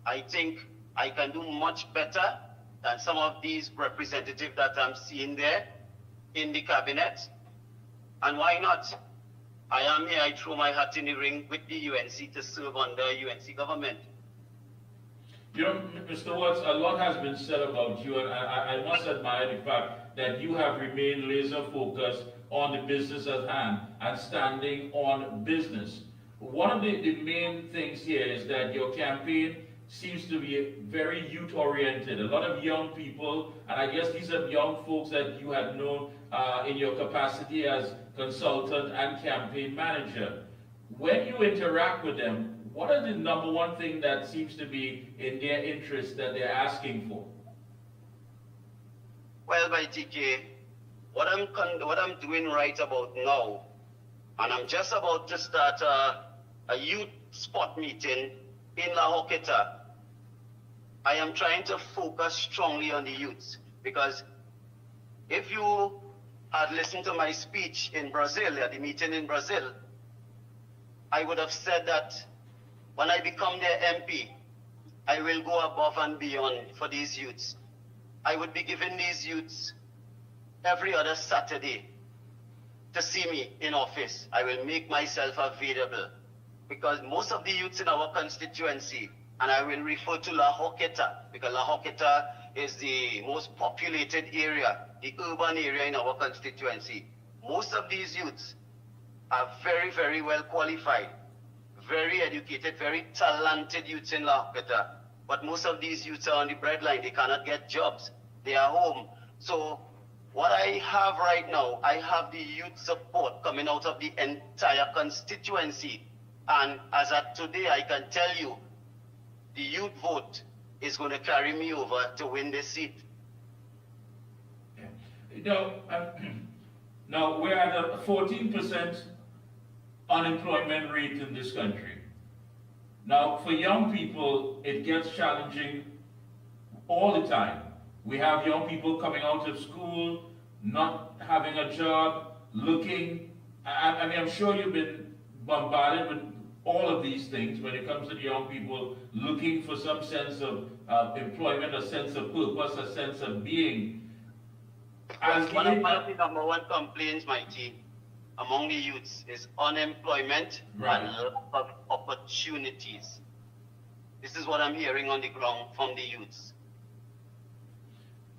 I think I can do much better than some of these representatives that I'm seeing there in the cabinet. And why not? I am here, I throw my hat in the ring with the UNC to serve under UNC government. You know, Mr. Watts, a lot has been said about you, and I must admire the fact that you have remained laser focused on the business at hand and standing on business. One of the main things here is that your campaign seems to be very youth-oriented. A lot of young people, and I guess these are young folks that you have known in your capacity as consultant and campaign manager. When you interact with them, what are the number one thing that seems to be in their interest that they're asking for? Well, by TK, what I'm doing right about now, and I'm just about to start a youth spot meeting in La Joqueta. I am trying to focus strongly on the youths, because if you had listened to my speech in Brazil, at the meeting in Brazil, I would have said that when I become their MP, I will go above and beyond for these youths. I would be giving these youths every other Saturday to see me in office. I will make myself available, because most of the youths in our constituency, and I will refer to La Joqueta, because La Joqueta is the most populated area, the urban area in our constituency. Most of these youths are very, very well qualified, very educated, very talented youths in La Joqueta. But most of these youths are on the breadline. They cannot get jobs. They are home. So what I have right now, I have the youth support coming out of the entire constituency. And as of today, I can tell you, the youth vote is going to carry me over to win this seat. You know, now we're at a 14% unemployment rate in this country. Now, for young people, it gets challenging all the time. We have young people coming out of school, not having a job, looking. I mean, I'm sure you've been bombarded with all of these things when it comes to the young people looking for some sense of employment, a sense of purpose, a sense of being. One of the number one complaints, Mickie, among the youths is unemployment and lack of opportunities. This is what I'm hearing on the ground from the youths.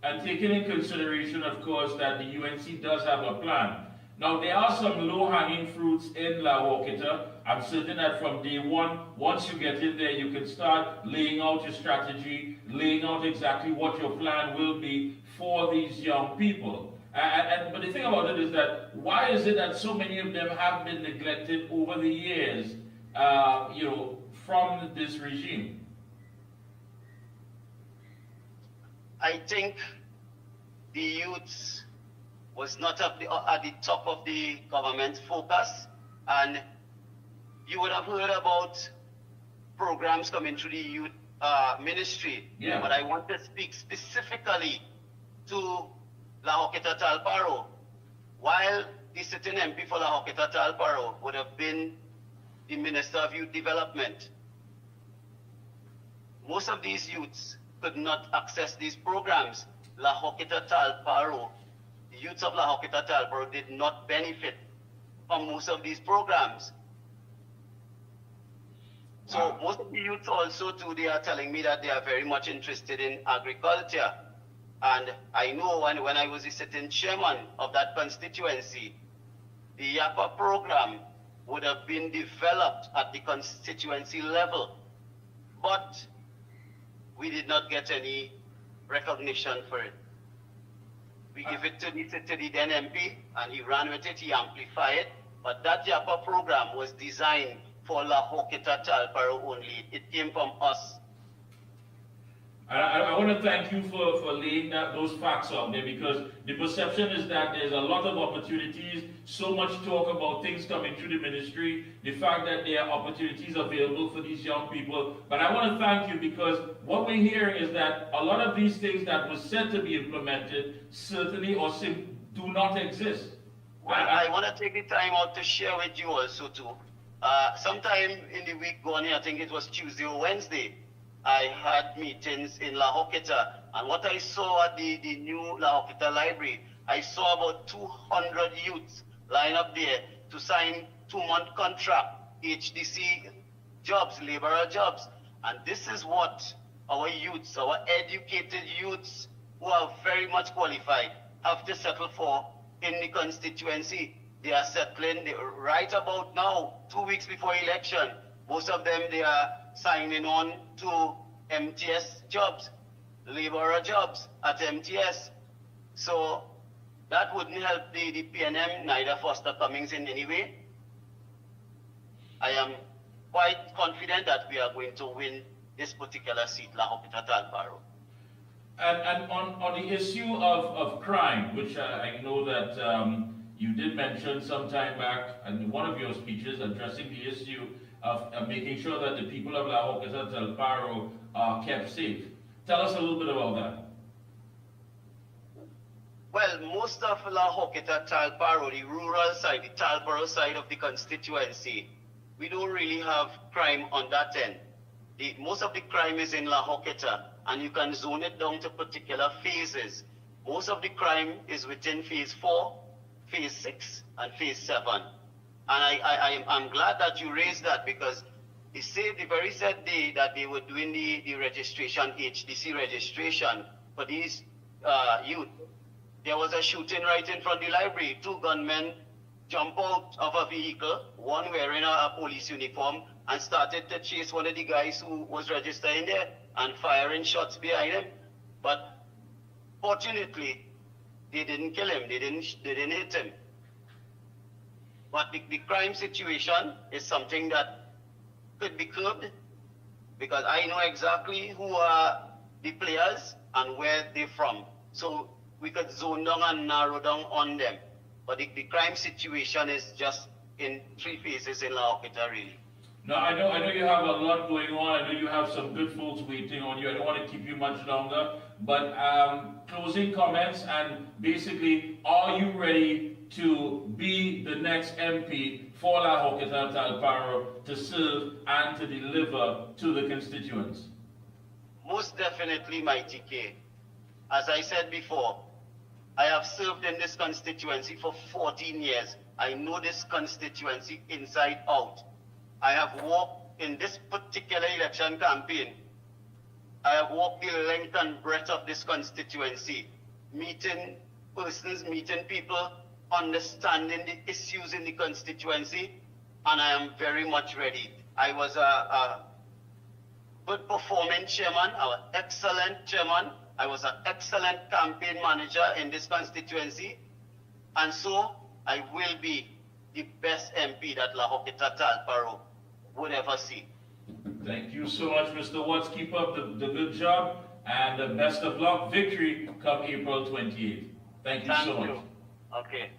And taking in consideration, of course, that the UNC does have a plan. Now, there are some low-hanging fruits in La Joquita. I'm certain that from day one, once you get in there, you can start laying out your strategy, laying out exactly what your plan will be for these young people. But the thing about it is that, why is it that so many of them have been neglected over the years, from this regime? I think the youths was not at the top of the government's focus, and you would have heard about programs coming through the youth ministry. Yeah. But I want to speak specifically to La Joquita Talparo. While the sitting MP for La Joquita Talparo would have been the Minister of Youth Development, most of these youths could not access these programs. La Joquita Talparo, the youths of La Joquita Talparo did not benefit from most of these programs. So most of the youths also too, they are telling me that they are very much interested in agriculture. And I know when I was the sitting chairman of that constituency, the YAPA program would have been developed at the constituency level. But we did not get any recognition for it. We give it to the then MP, and he ran with it, he amplified it. But that YAPA program was designed for La Joquita Talparo only. It came from us. I want to thank you for laying those facts out there, because the perception is that there's a lot of opportunities, so much talk about things coming through the ministry, the fact that there are opportunities available for these young people. But I want to thank you, because what we're hearing is that a lot of these things that were said to be implemented certainly do not exist. Well, I want to take the time out to share with you also too. Sometime in the week gone, I think it was Tuesday or Wednesday, I had meetings in La Joquita, and what I saw at the new La Joquita library, I saw about 200 youths line up there to sign 2-month contract, HDC jobs, laborer jobs. And this is what our youths, our educated youths who are very much qualified, have to settle for in the constituency. They are settling right about now, 2 weeks before election. Most of them, they are signing on to MTS jobs, laborer jobs at MTS. So that wouldn't help the PNM, neither Foster Cummings in any way. I am quite confident that we are going to win this particular seat, La Joquita Talparo. And on the issue of crime, which I know that you did mention some time back in one of your speeches, addressing the issue of making sure that the people of La Joquita Talparo are kept safe. Tell us a little bit about that. Well, most of La Joquita Talparo, the rural side, the Talparo side of the constituency, we don't really have crime on that end. Most of the crime is in La Joquita, and you can zone it down to particular phases. Most of the crime is within phase 4, phase 6, and phase 7. And I'm glad that you raised that, because the very said day that they were doing the registration, HDC registration for these youth, there was a shooting right in front of the library. 2 gunmen jumped out of a vehicle, one wearing a police uniform, and started to chase one of the guys who was registering there and firing shots behind him. But fortunately, they didn't kill him, they didn't hit him. But the crime situation is something that could be curbed, because I know exactly who are the players and where they're from. So we could zone down and narrow down on them. But the crime situation is just in 3 phases in La Joquita, really. No, I know you have a lot going on. I know you have some good folks waiting on you. I don't want to keep you much longer. But closing comments, and basically, are you ready to be the next MP for La Joquita Talparo to serve and to deliver to the constituents? Most definitely, Mickie K. As I said before, I have served in this constituency for 14 years. I know this constituency inside out. I have walked in this particular election campaign. I have walked the length and breadth of this constituency, meeting persons, meeting people, understanding the issues in the constituency, and I am very much ready. I was a good performing chairman, I was excellent chairman, I was an excellent campaign manager in this constituency, and so I will be the best MP that La Hoqueta Talparo would ever see. Thank you so much, Mr. Watts. Keep up the good job, and the best of luck. Victory come April 28th. Thank you so much. Okay.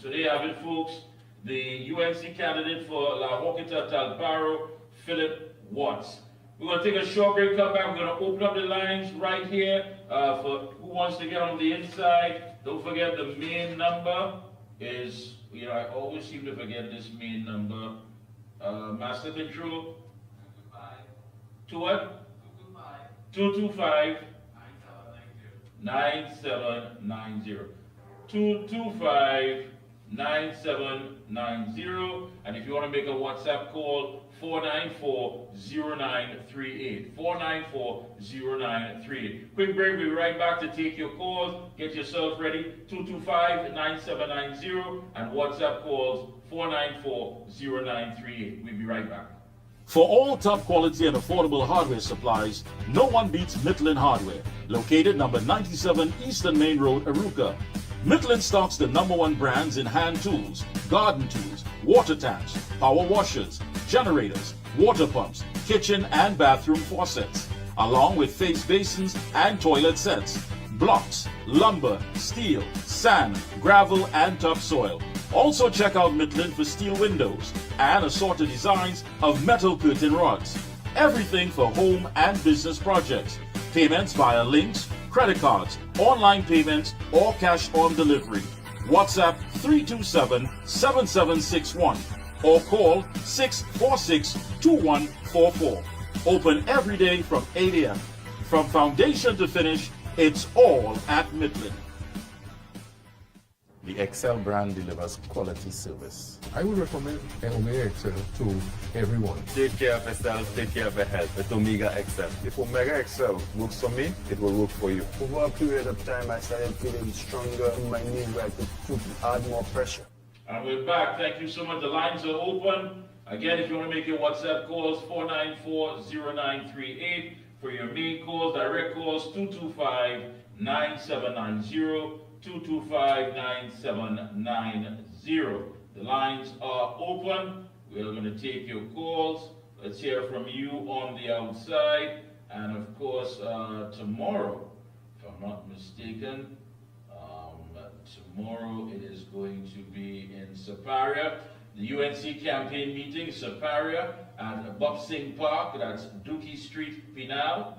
So there you have it, folks. The UNC candidate for La Hoqueta Talparo, Philip Watts. We're going to take a short break, come back. We're going to open up the lines right here for who wants to get on the inside. Don't forget the main number is, you know, I always seem to forget this main number. Master Control. To what? 225 9790. 225 9790. And if you want to make a WhatsApp call, 494-0938. 494-0938. Quick break, we'll be right back to take your calls. Get yourself ready. 225-9790 and WhatsApp calls 494-0938. We'll be right back. For all top quality and affordable hardware supplies, no one beats Midland Hardware. Located number 97 Eastern Main Road, Aruka. Midland stocks the #1 brands in hand tools, garden tools, water tanks, power washers, generators, water pumps, kitchen and bathroom faucets, along with face basins and toilet sets, blocks, lumber, steel, sand, gravel and topsoil. Also check out Midland for steel windows and assorted designs of metal curtain rods. Everything for home and business projects. Payments via links, credit cards, online payments, or cash on delivery. WhatsApp 327-7761 or call 646-2144. Open every day from 8 a.m. From foundation to finish, it's all at Midland. The Excel brand delivers quality service. I would recommend Omega Excel to everyone. Take care of yourself, take care of your health with Omega Excel. If Omega Excel works for me, it will work for you. Over a period of time, I started feeling stronger in my knee where I could add more pressure. And we're back. Thank you so much. The lines are open. Again, if you want to make your WhatsApp calls, 494-0938. For your main calls, direct calls, 225-9790. 225-9790. The lines are open. We're going to take your calls. Let's hear from you on the outside. And of course, tomorrow, if I'm not mistaken, tomorrow it is going to be in Saparia. The UNC campaign meeting, Saparia, at Bob Singh Park. That's Dookie Street, Pinal,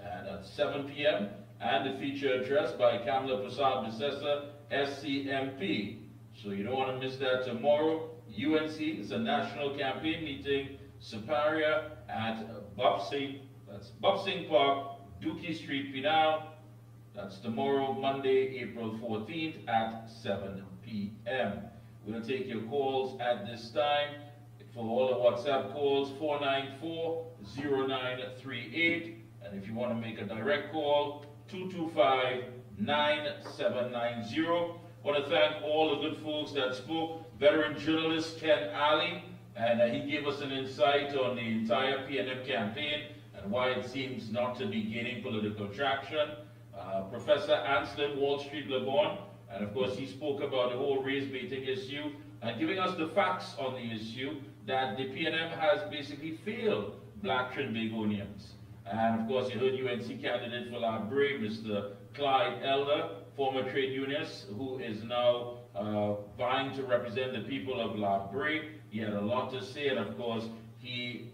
and at 7 p.m. And the feature address by Kamala Prasad Bissessa, SCMP. So you don't want to miss that tomorrow. UNC is a national campaign meeting, Saparia at Bob Singh Park, Dookie Street, Pinal. That's tomorrow, Monday, April 14th at 7 p.m. We're going to take your calls at this time. For all the WhatsApp calls, 494-0938. And if you want to make a direct call, 225-9790. I want to thank all the good folks that spoke. Veteran journalist Ken Alley, and he gave us an insight on the entire PNM campaign and why it seems not to be gaining political traction. Professor Anslin Wall Street LeBon, and of course he spoke about the whole race baiting issue and giving us the facts on the issue that the PNM has basically failed black Trinbagonians. And of course, you heard UNC candidate for La Brea, Mr. Clyde Elder, former trade unionist, who is now vying to represent the people of La Brea. He had a lot to say, and of course, he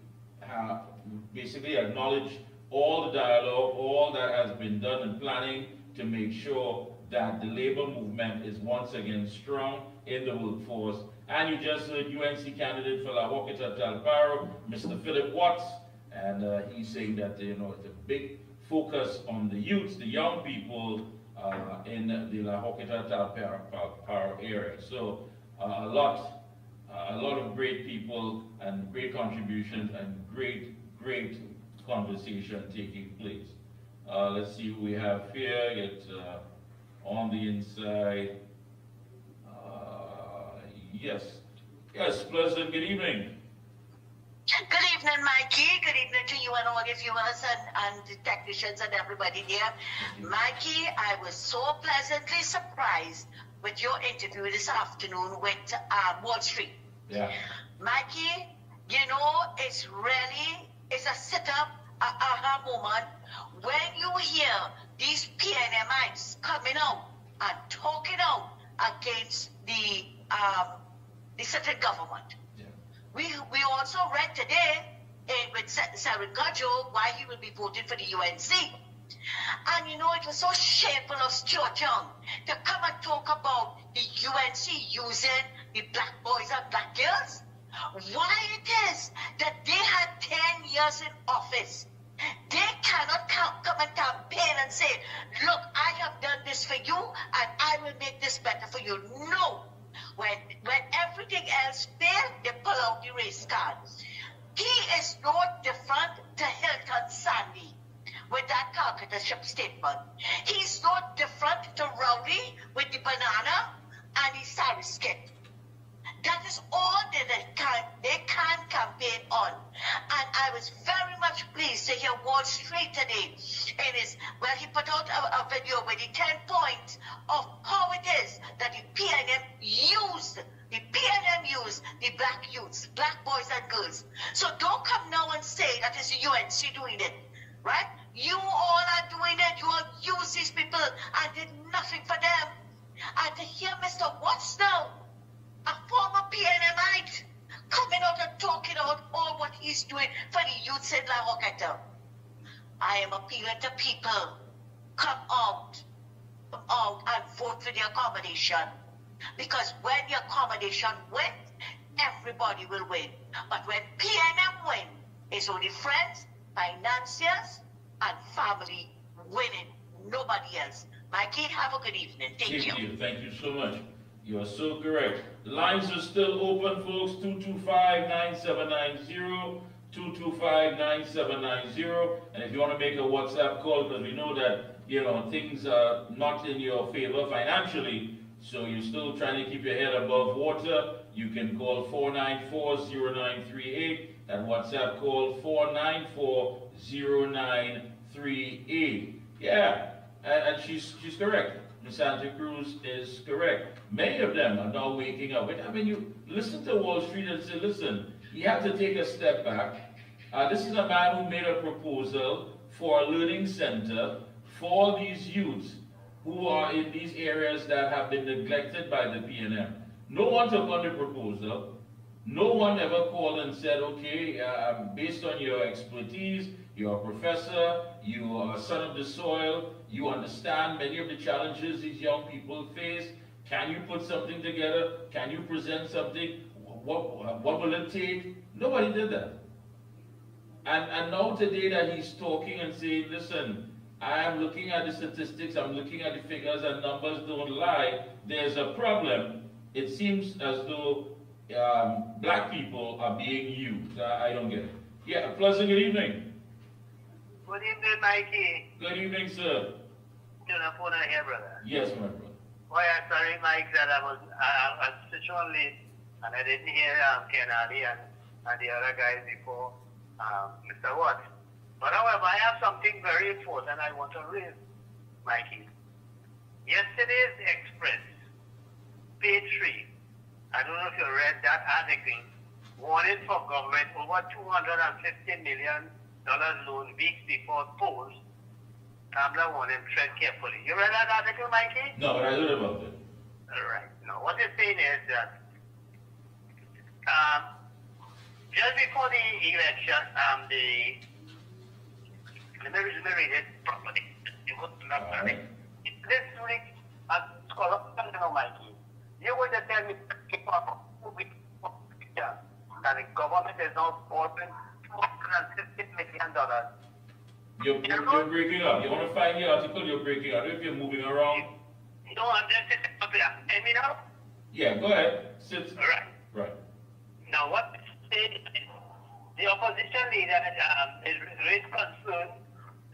basically acknowledged all the dialogue, all that has been done in planning to make sure that the labor movement is once again strong in the workforce. And you just heard UNC candidate for La Hoqueta Talparo, Mr. Philip Watts, and he's saying that it's a big focus on the youths, the young people in the La Hoqueta Talparo area. So a lot of great people and great contributions and great conversation taking place. Let's see who we have here. Get on the inside. Yes, Pleasant, good evening. Good evening, Mikey. Good evening to you and all the viewers and the technicians and everybody there. Mikey, I was so pleasantly surprised with your interview this afternoon with Wall Street. Yeah. Mikey, you know, it's a sit-up, aha moment when you hear these PNMites coming out and talking out against the sitting government. We also read today with Sarin Gajo why he will be voting for the UNC. And you know, it was so shameful of Stuart Young to come and talk about the UNC using the black boys and black girls. Why it is that they had 10 years in office. They cannot come and campaign and say, look, I have done this for you and I will make this better for you. No. When everything else failed, they pull out the race card. He is no different to Hilton Sandy with that carpentership statement. He's no different to Rowley with the banana and the sari skit. That is all they can campaign on. And I was very much pleased to hear Wall Street today. He put out a video with the 10 points of how it is that the PNM used the black youths, black boys and girls. So don't come now and say that it's the UNC doing it, right? You all are doing it. You all use these people and did nothing for them. And to hear Mr. Watts now, a former PNMite, coming out and talking about all what he's doing for the youths in La Roquette. I am appealing to people, come out and vote for the accommodation. Because when the accommodation wins, everybody will win. But when PNM win, it's only friends, financiers, and family winning. Nobody else. Mikey, have a good evening. Thank you. Thank you so much. You are so correct. The lines are still open, folks. 225-9790, 225-9790. And if you want to make a WhatsApp call, because we know that, you know, things are not in your favor financially, so you're still trying to keep your head above water, you can call 494-0938. That WhatsApp call 494-0938. Yeah, and she's correct. Santa Cruz is correct. Many of them are now waking up. I mean, you listen to Wall Street and say, listen, you have to take a step back. This is a man who made a proposal for a learning center for these youths who are in these areas that have been neglected by the PNM. No one took on the proposal. No one ever called and said, okay, based on your expertise, you're a professor, you are a son of the soil, you understand many of the challenges these young people face. Can you put something together? Can you present something? What will it take? Nobody did that. And now today that he's talking and saying, listen, I am looking at the statistics, I'm looking at the figures, and numbers don't lie. There's a problem. It seems as though black people are being used. I don't get it. Yeah, Pleasant, good evening. Good evening, Mikey. Good evening, sir. Jonapona here, brother. Yes, my brother. Boy, I'm sorry, Mike, that I was switched on late and I didn't hear Kennedy and the other guys before Mr. Watt. But however, I have something very important I want to raise, Mikey. Yesterday's Express, page 3, I don't know if you read that article, warning for government over $250 million loan weeks before polls. Gambler warning, tread carefully. You read that article, Mikey? No, but I heard about it. All right. Now, what they're saying is that just before the election, let me read it properly. This week, Mikey, you were to tell me that the government is now offering $250 million. You're breaking up. You want to find the article, you're breaking up. If you're moving around. No, I'm just sitting up here. Can you now? Yeah, go ahead. Sit. Right. Right. Now, what the opposition leader is raised concern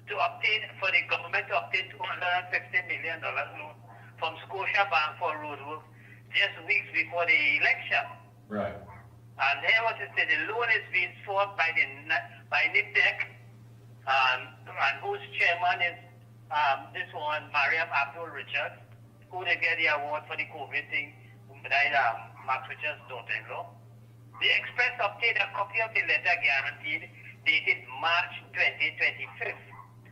to obtain, for the government to obtain $250 million loan from Scotiabank for road work just weeks before the election. Right. And here what it said, the loan is being sought by NIPDEC, and whose chairman is this one, Mariam Abdul Richards, who they get the award for the COVID thing, who died Max Richards' daughter-in-law. The Express obtained a copy of the letter guaranteed dated March 2025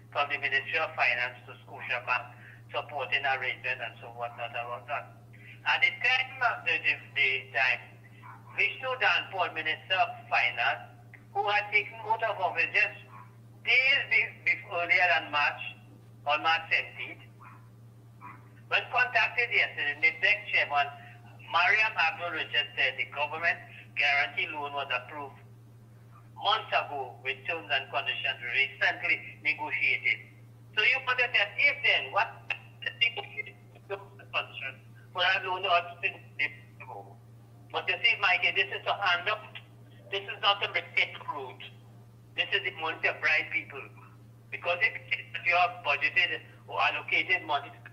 from the Ministry of Finance to Scotiabank, supporting arrangement and so whatnot and whatnot. At the time of the time, Vishnu Danpal, Minister of Finance, who had taken out of office just days earlier than on March 17th, when contacted yesterday, NIPDEC chairman Mariam Abdul Richards said the government guarantee loan was approved months ago with terms and conditions recently negotiated. So you put it as if then, what the negotiated conditions for that loan ought to be ago. But you see, Mickie, this is a hand up. This is not a mistake route. This is the money to bribe people. Because if you have budgeted or allocated money to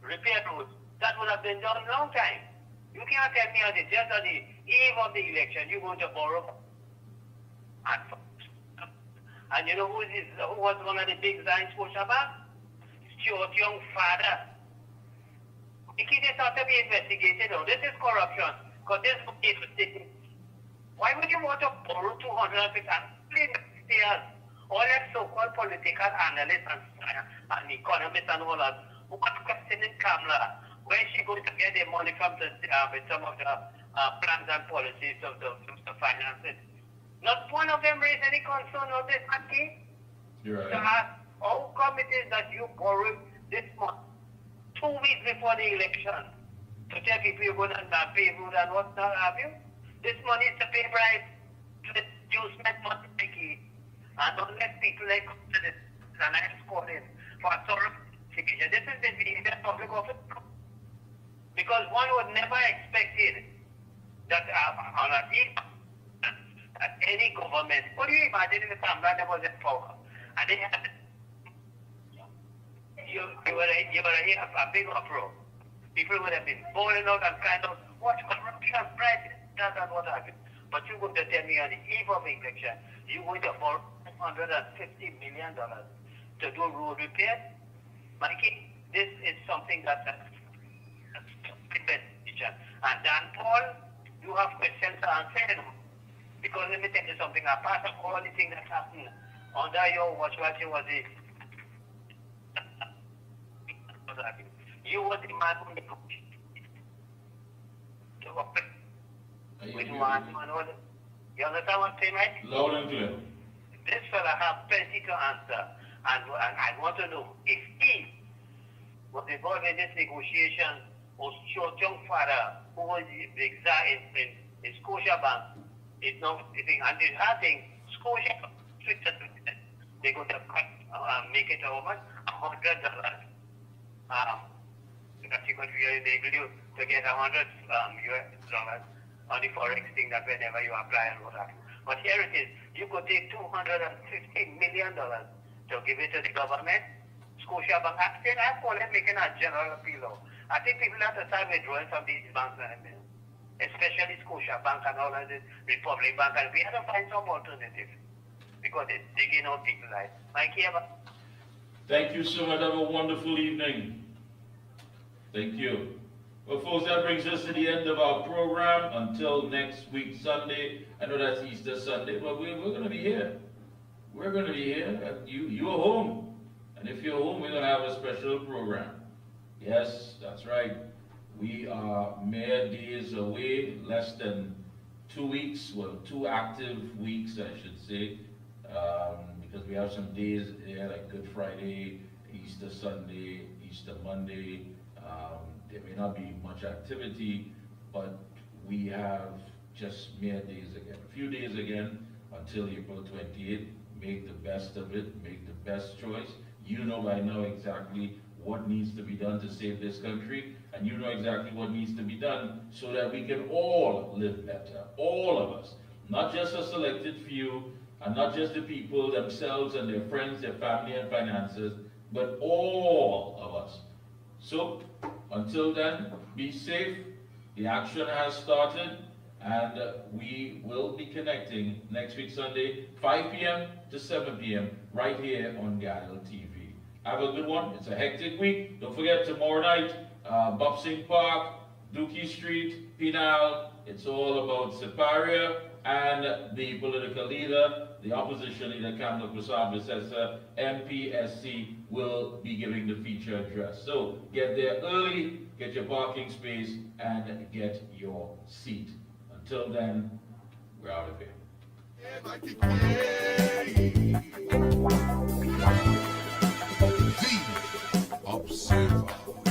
repair roads, that would have been done a long time. You can't tell me just on the eve of the election, you're going to borrow. And you know who was one of the big guys in Scotiabank? Stuart Young's father. Mickie, this ought to be investigated. Now, this is corruption. Because this money is taken. Why would you want to borrow 250 years? All that so-called political analysts and economists and all that, who are questioning Kamala, where is she going to get the money from with some of the plans and policies of the finances? Not one of them raised any concern of this, Mickie. You're right. To ask, how come it is that you borrowed this month 2 weeks before the election to tell people you're going to pay road and what's not have you? This money is to pay bribes to the inducement money, Mickie. And unless people like this, and I'm calling for a thorough investigation, this is the behavior of public office. Because one would never expected that on a any government, what do you imagine if the Tamla was in power? And they had you were a big uproar. People would have been falling out and kind of, what corruption, bribe, that and what happened. But you're going to tell me on the eve of the election, you're going to borrow $150 million to do road repair? Mickie, this is something that's investigation. And Dan Paul, you have questions to answer. Because let me tell you something, apart from all the things that happened under your watch, what you was it? You was the man who negotiated. You understand what I'm saying, right? Loud and clear. This fella have plenty to answer. And I want to know if he was involved in this negotiation or Stuart Young's father, who was the exact in Scotiabank, is now sitting and they're having Scotiabank, they're going to make it over $100. That you could enable you to get $100 US on the forex thing that whenever you apply and what have you. But here it is, you could take $250 million to give it to the government. Scotiabank, I call it making a general appeal. I think people have to start withdrawing from these banks, especially Scotiabank and all of this Republic Bank, and we have to find some alternative because it's digging out people's lives. Mickie, Thank you so much. Have a wonderful evening. Thank you. Well, folks, that brings us to the end of our program. Until next week, Sunday. I know that's Easter Sunday, but we're going to be here. We're going to be here. You are home. And if you're home, we're going to have a special program. Yes, that's right. We are mere days away, less than 2 weeks, well, 2 active weeks, I should say, because we have some days there like Good Friday, Easter Sunday, Easter Monday. There may not be much activity, but we have just mere days again, a few days again until April 28th. Make the best of it, make the best choice. You know by now exactly what needs to be done to save this country, and you know exactly what needs to be done so that we can all live better, all of us, not just a selected few, and not just the people themselves and their friends, their family and finances, but all of us. So, until then, be safe. The action has started, and we will be connecting next week Sunday, 5 p.m. to 7 p.m. right here on Gadel TV. Have a good one. It's a hectic week. Don't forget, tomorrow night, Boxing Park, Dookie Street, Pinal. It's all about Siparia and the political leader, the opposition leader, Kamla Prasad, MPSC, will be giving the feature address. So get there early, get your parking space, and get your seat. Until then, we're out of here. The Observer.